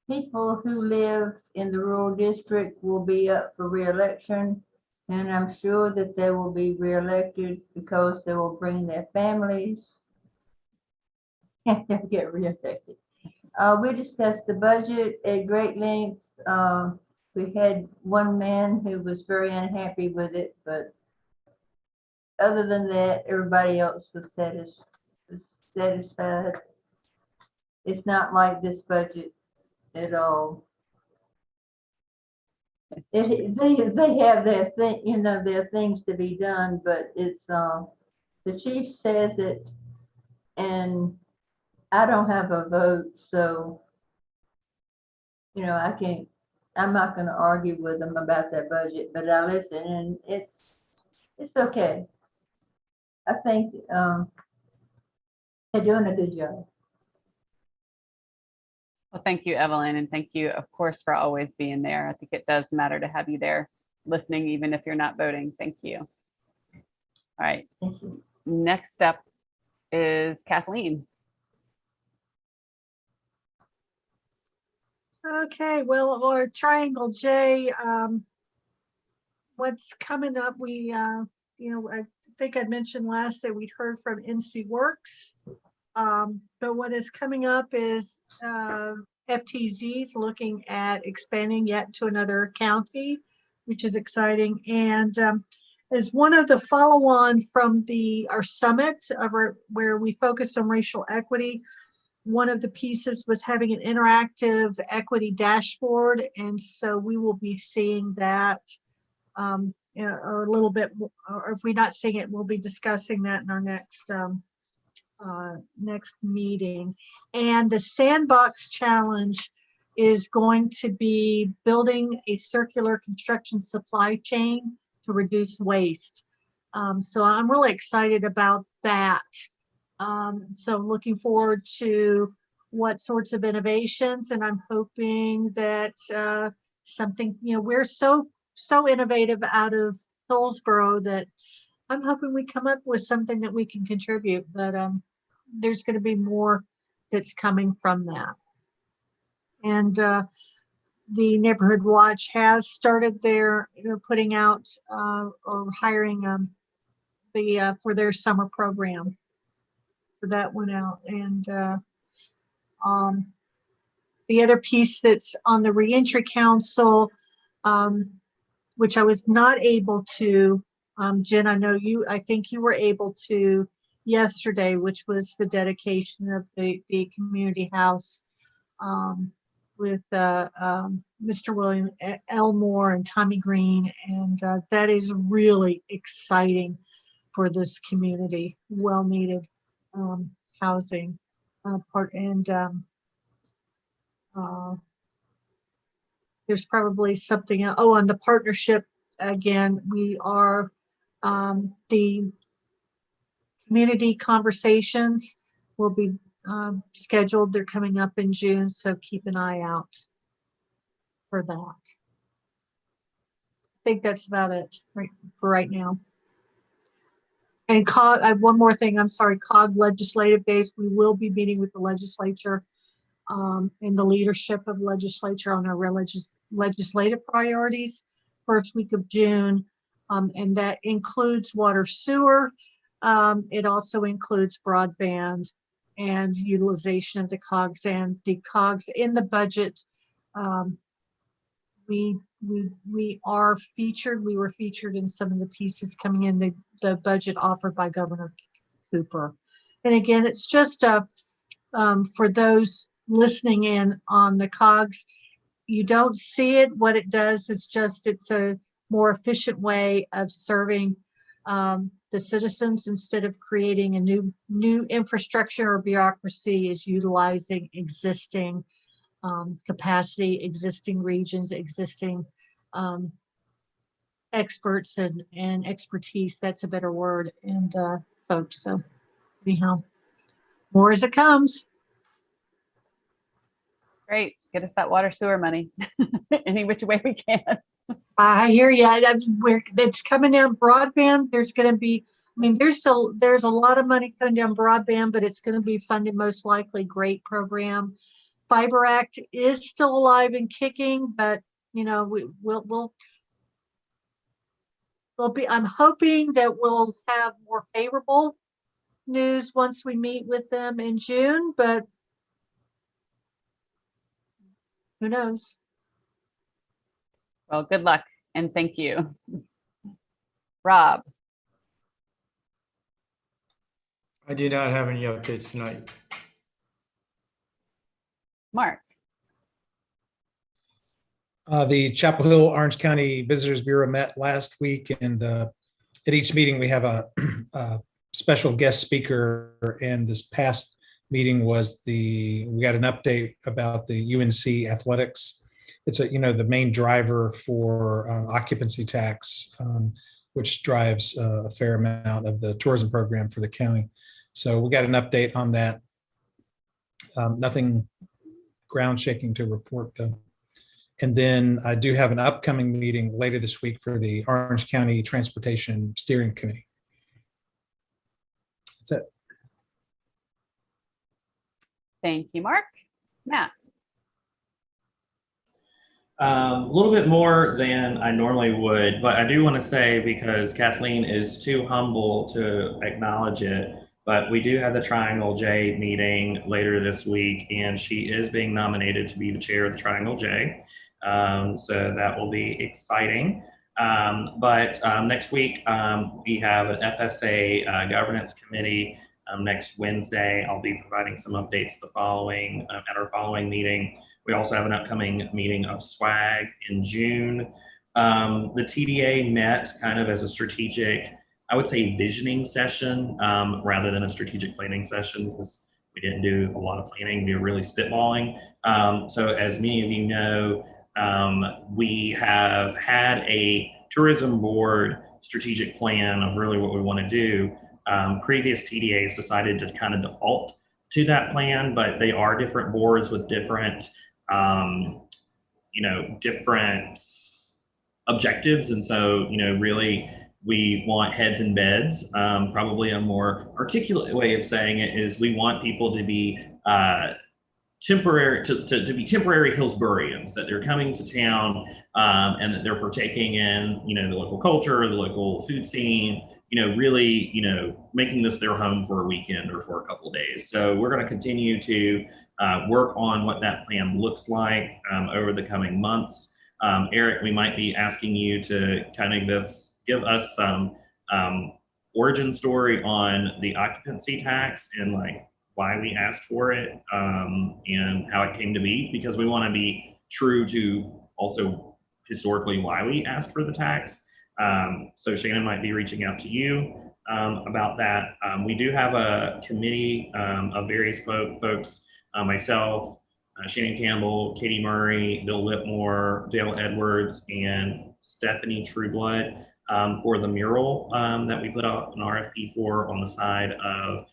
people who live in the rural district will be up for re-election. And I'm sure that they will be re-elected because they will bring their families and they'll get re-elected. We discussed the budget at great length. We had one man who was very unhappy with it, but other than that, everybody else was satisfied. It's not like this budget at all. They have their thing, their things to be done, but it's the chief says it, and I don't have a vote, so I'm not going to argue with them about their budget, but I listen, and it's okay. I think they're doing a good job. Well, thank you, Evelyn, and thank you, of course, for always being there. I think it does matter to have you there listening, even if you're not voting. Thank you. All right. Thank you. Next up is Kathleen. Okay, well, our Triangle J, what's coming up, I think I mentioned last that we'd heard from NC Works. But what is coming up is FTZ's looking at expanding yet to another county, which is exciting. And as one of the follow-on from our summit where we focused on racial equity, one of the pieces was having an interactive equity dashboard. And so we will be seeing that or a little bit, or if we're not seeing it, we'll be discussing that in our next meeting. And the Sandbox Challenge is going to be building a circular construction supply chain to reduce waste. So I'm really excited about that. So looking forward to what sorts of innovations, and I'm hoping that something, we're so innovative out of Hillsborough that I'm hoping we come up with something that we can contribute, but there's going to be more that's coming from that. And the Neighborhood Watch has started their, putting out or hiring for their summer program. So that went out. And the other piece that's on the Reentry Council, which I was not able to, Jen, I think you were able to yesterday, which was the dedication of the community house with Mr. William Elmore and Tommy Green. And that is really exciting for this community, well-needed housing part. And there's probably something else. Oh, on the partnership, again, we are the community conversations will be scheduled. They're coming up in June, so keep an eye out for that. I think that's about it for right now. And COG, I have one more thing. I'm sorry, COG legislative days. We will be meeting with the legislature in the leadership of legislature on our legislative priorities, first week of June. And that includes water sewer. It also includes broadband and utilization of the COGS and the COGS in the budget. We are featured. We were featured in some of the pieces coming in the budget offered by Governor Cooper. And again, it's just for those listening in on the COGS, you don't see it. What it does is just, it's a more efficient way of serving the citizens instead of creating a new infrastructure or bureaucracy, is utilizing existing capacity, existing regions, existing experts and expertise. That's a better word. And folks, so anyhow, more as it comes. Great. Get us that water sewer money any which way we can. I hear you. It's coming down broadband. There's going to be, I mean, there's a lot of money coming down broadband, but it's going to be funded most likely. Great program. Fiber Act is still alive and kicking, but you know, we'll be, I'm hoping that we'll have more favorable news once we meet with them in June, but who knows? Well, good luck and thank you. Rob. I do not have any updates tonight. Mark. The Chapel Hill Orange County Visitors Bureau met last week, and at each meeting we have a special guest speaker. And this past meeting was we got an update about the UNC athletics. It's the main driver for occupancy tax, which drives a fair amount of the tourism program for the county. So we got an update on that. Nothing ground shaking to report though. And then I do have an upcoming meeting later this week for the Orange County Transportation Steering Committee. That's it. Thank you, Mark. Matt. A little bit more than I normally would, but I do want to say, because Kathleen is too humble to acknowledge it, but we do have the Triangle J meeting later this week, and she is being nominated to be the chair of the Triangle J. So that will be exciting. But next week, we have an FSA governance committee next Wednesday. I'll be providing some updates at our following meeting. We also have an upcoming meeting of SWAG in June. The TDA met kind of as a strategic, I would say, visioning session rather than a strategic planning session, because we didn't do a lot of planning. We were really spitballing. So as many of you know, we have had a tourism board strategic plan of really what we want to do. Previous TDAs decided to kind of default to that plan, but they are different boards with different different objectives. And so, really, we want heads in beds. Probably a more articulate way of saying it is we want people to be temporary Hillsboroughians, that they're coming to town and that they're partaking in, the local culture, the local food scene, really, making this their home for a weekend or for a couple of days. So we're going to continue to work on what that plan looks like over the coming months. Eric, we might be asking you to kind of give us some origin story on the occupancy tax and like why we asked for it and how it came to be, because we want to be true to also historically why we asked for the tax. So Shannon might be reaching out to you about that. We do have a committee of various folks, myself, Shannon Campbell, Katie Murray, Bill Lipmore, Dale Edwards, and Stephanie Trueblood for the mural that we put out an RFP for on the side of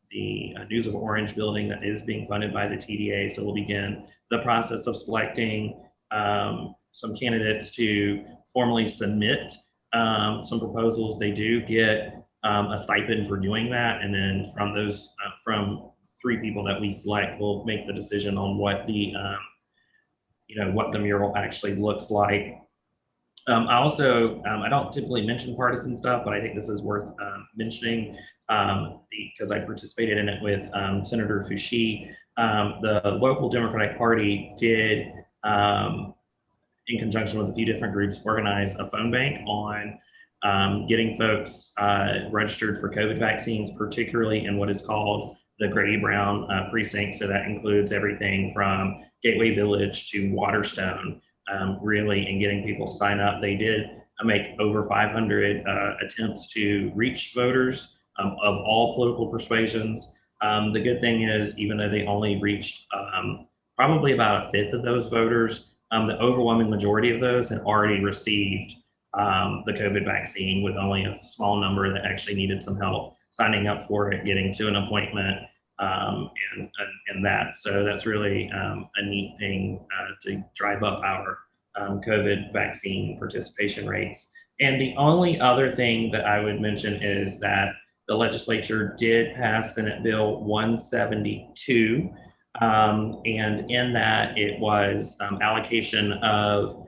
the News of Orange building that is being funded by the TDA. So we'll begin the process of selecting some candidates to formally submit some proposals. They do get a stipend for doing that. And then from those, from three people that we select will make the decision on what the what the mural actually looks like. I also, I don't typically mention partisan stuff, but I think this is worth mentioning because I participated in it with Senator Foushee. The local Democratic Party did, in conjunction with a few different groups, organize a phone bank on getting folks registered for COVID vaccines, particularly in what is called the Grady Brown precinct. So that includes everything from Gateway Village to Waterstone, really, and getting people to sign up. They did make over 500 attempts to reach voters of all political persuasions. The good thing is, even though they only reached probably about a fifth of those voters, the overwhelming majority of those had already received the COVID vaccine, with only a small number that actually needed some help signing up for it, getting to an appointment, and that. So that's really a neat thing to drive up our COVID vaccine participation rates. And the only other thing that I would mention is that the legislature did pass Senate Bill 172. And in that, it was allocation of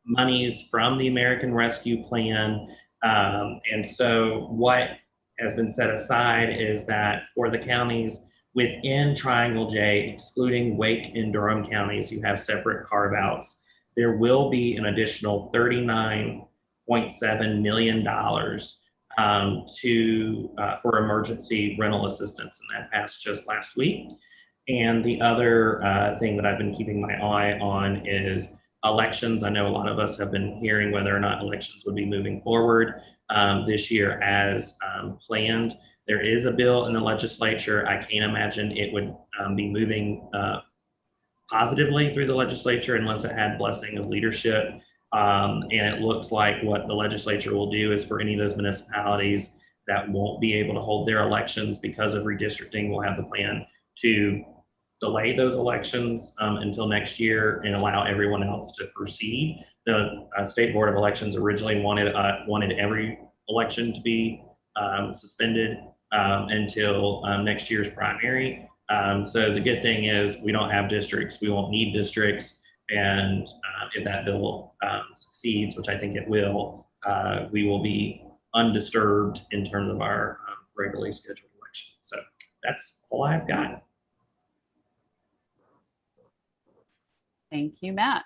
monies from the American Rescue Plan. And so what has been set aside is that for the counties within Triangle J, excluding Wake and Durham counties, you have separate carve-outs. There will be an additional $39.7 million for emergency rental assistance, and that passed just last week. And the other thing that I've been keeping my eye on is elections. I know a lot of us have been hearing whether or not elections would be moving forward this year as planned. There is a bill in the legislature. I can't imagine it would be moving positively through the legislature unless it had blessing of leadership. And it looks like what the legislature will do is, for any of those municipalities that won't be able to hold their elections because of redistricting, will have the plan to delay those elections until next year and allow everyone else to proceed. The State Board of Elections originally wanted every election to be suspended until next year's primary. So the good thing is we don't have districts. We won't need districts. And if that bill succeeds, which I think it will, we will be undisturbed in terms of our regularly scheduled election. So that's all I've got. Thank you, Matt.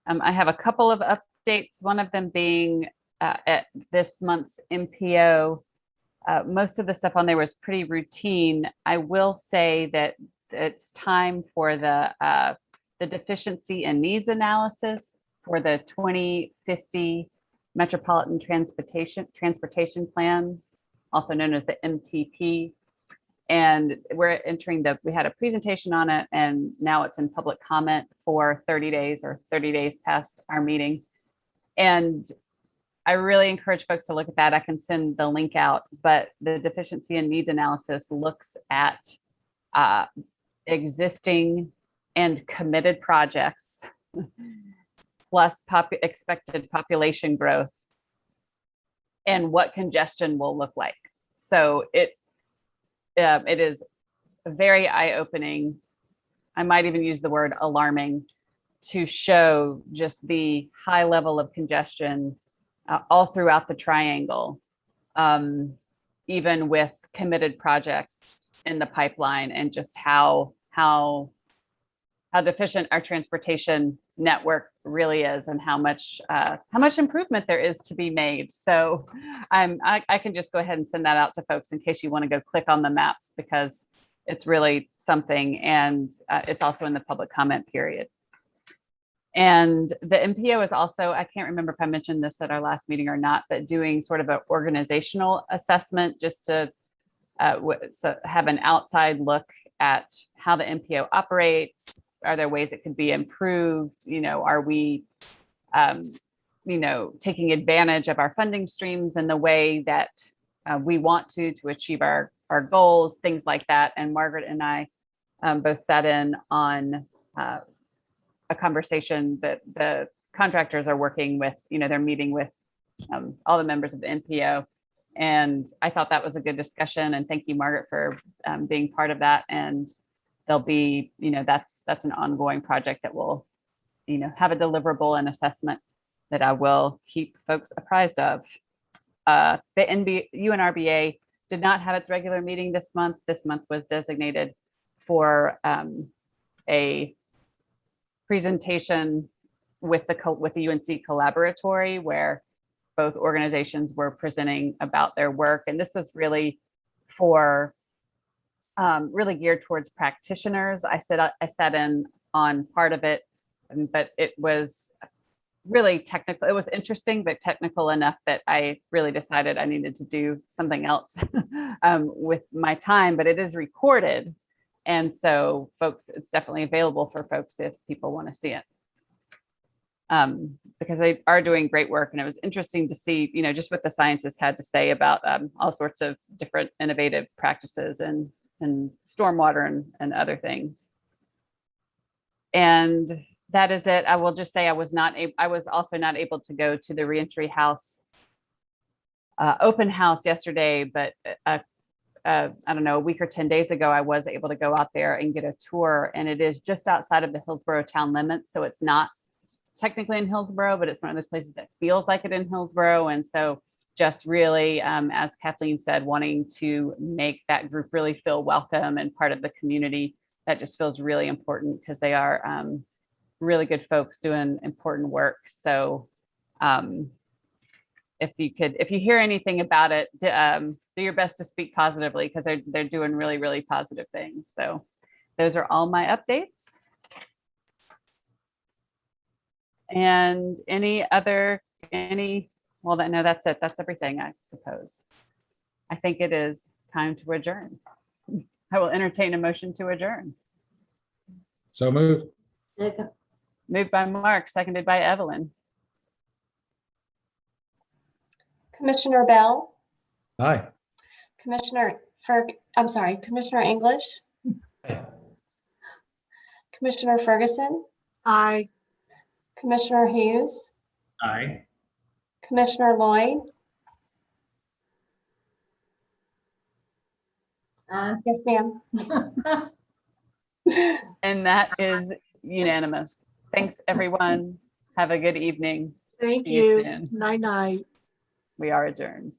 I have a couple of updates, one of them being at this month's MPO. Most of the stuff on there was pretty routine. I will say that it's time for the deficiency and needs analysis for the 2050 Metropolitan Transportation Plan, also known as the MTP. And we're entering we had a presentation on it, and now it's in public comment for 30 days or 30 days past our meeting. And I really encourage folks to look at that. I can send the link out, but the deficiency and needs analysis looks at existing and committed projects plus expected population growth and what congestion will look like. So it is very eye-opening. I might even use the word alarming to show just the high level of congestion all throughout the triangle, even with committed projects in the pipeline, and just how deficient our transportation network really is, and how much improvement there is to be made. So I can just go ahead and send that out to folks in case you want to go click on the maps, because it's really something, and it's also in the public comment period. And the MPO is also, I can't remember if I mentioned this at our last meeting or not, but doing sort of an organizational assessment just to have an outside look at how the MPO operates. Are there ways it could be improved? Are we, taking advantage of our funding streams in the way that we want to achieve our goals, things like that. And Margaret and I both sat in on a conversation that the contractors are working with. They're meeting with all the members of the NPO And I thought that was a good discussion, and thank you, Margaret, for being part of that. And there'll be, that's an ongoing project that will, have a deliverable and assessment that I will keep folks apprised of. The UNRBA did not have its regular meeting this month. This month was designated for a presentation with the UNC Collaboratory, where both organizations were presenting about their work. And this was really for really geared towards practitioners. I sat in on part of it, but it was really technical. It was interesting, but technical enough that I really decided I needed to do something else with my time, but it is recorded. And so folks, it's definitely available for folks if people want to see it. Because they are doing great work. And it was interesting to see, just what the scientists had to say about all sorts of different innovative practices and stormwater and other things. And that is it. I will just say I was also not able to go to the reentry house open house yesterday, but I don't know, a week or 10 days ago, I was able to go out there and get a tour, and it is just outside of the Hillsborough town limits. So it's not technically in Hillsborough, but it's one of those places that feels like it in Hillsborough. And so just really, as Kathleen said, wanting to make that group really feel welcome and part of the community. That just feels really important because they are really good folks doing important work. So if you hear anything about it, do your best to speak positively, because they're doing really, really positive things. So those are all my updates. And well, no, that's it. That's everything, I suppose. I think it is time to adjourn. I will entertain a motion to adjourn. So moved. Moved by Mark, seconded by Evelyn. Commissioner Bell, Aye. Commissioner English, Commissioner Ferguson, Aye. Commissioner Hughes, Aye. Commissioner Lloyd. Yes, ma'am. And that is unanimous. Thanks, everyone. Have a good evening. Thank See you. soon. Night night. We are adjourned.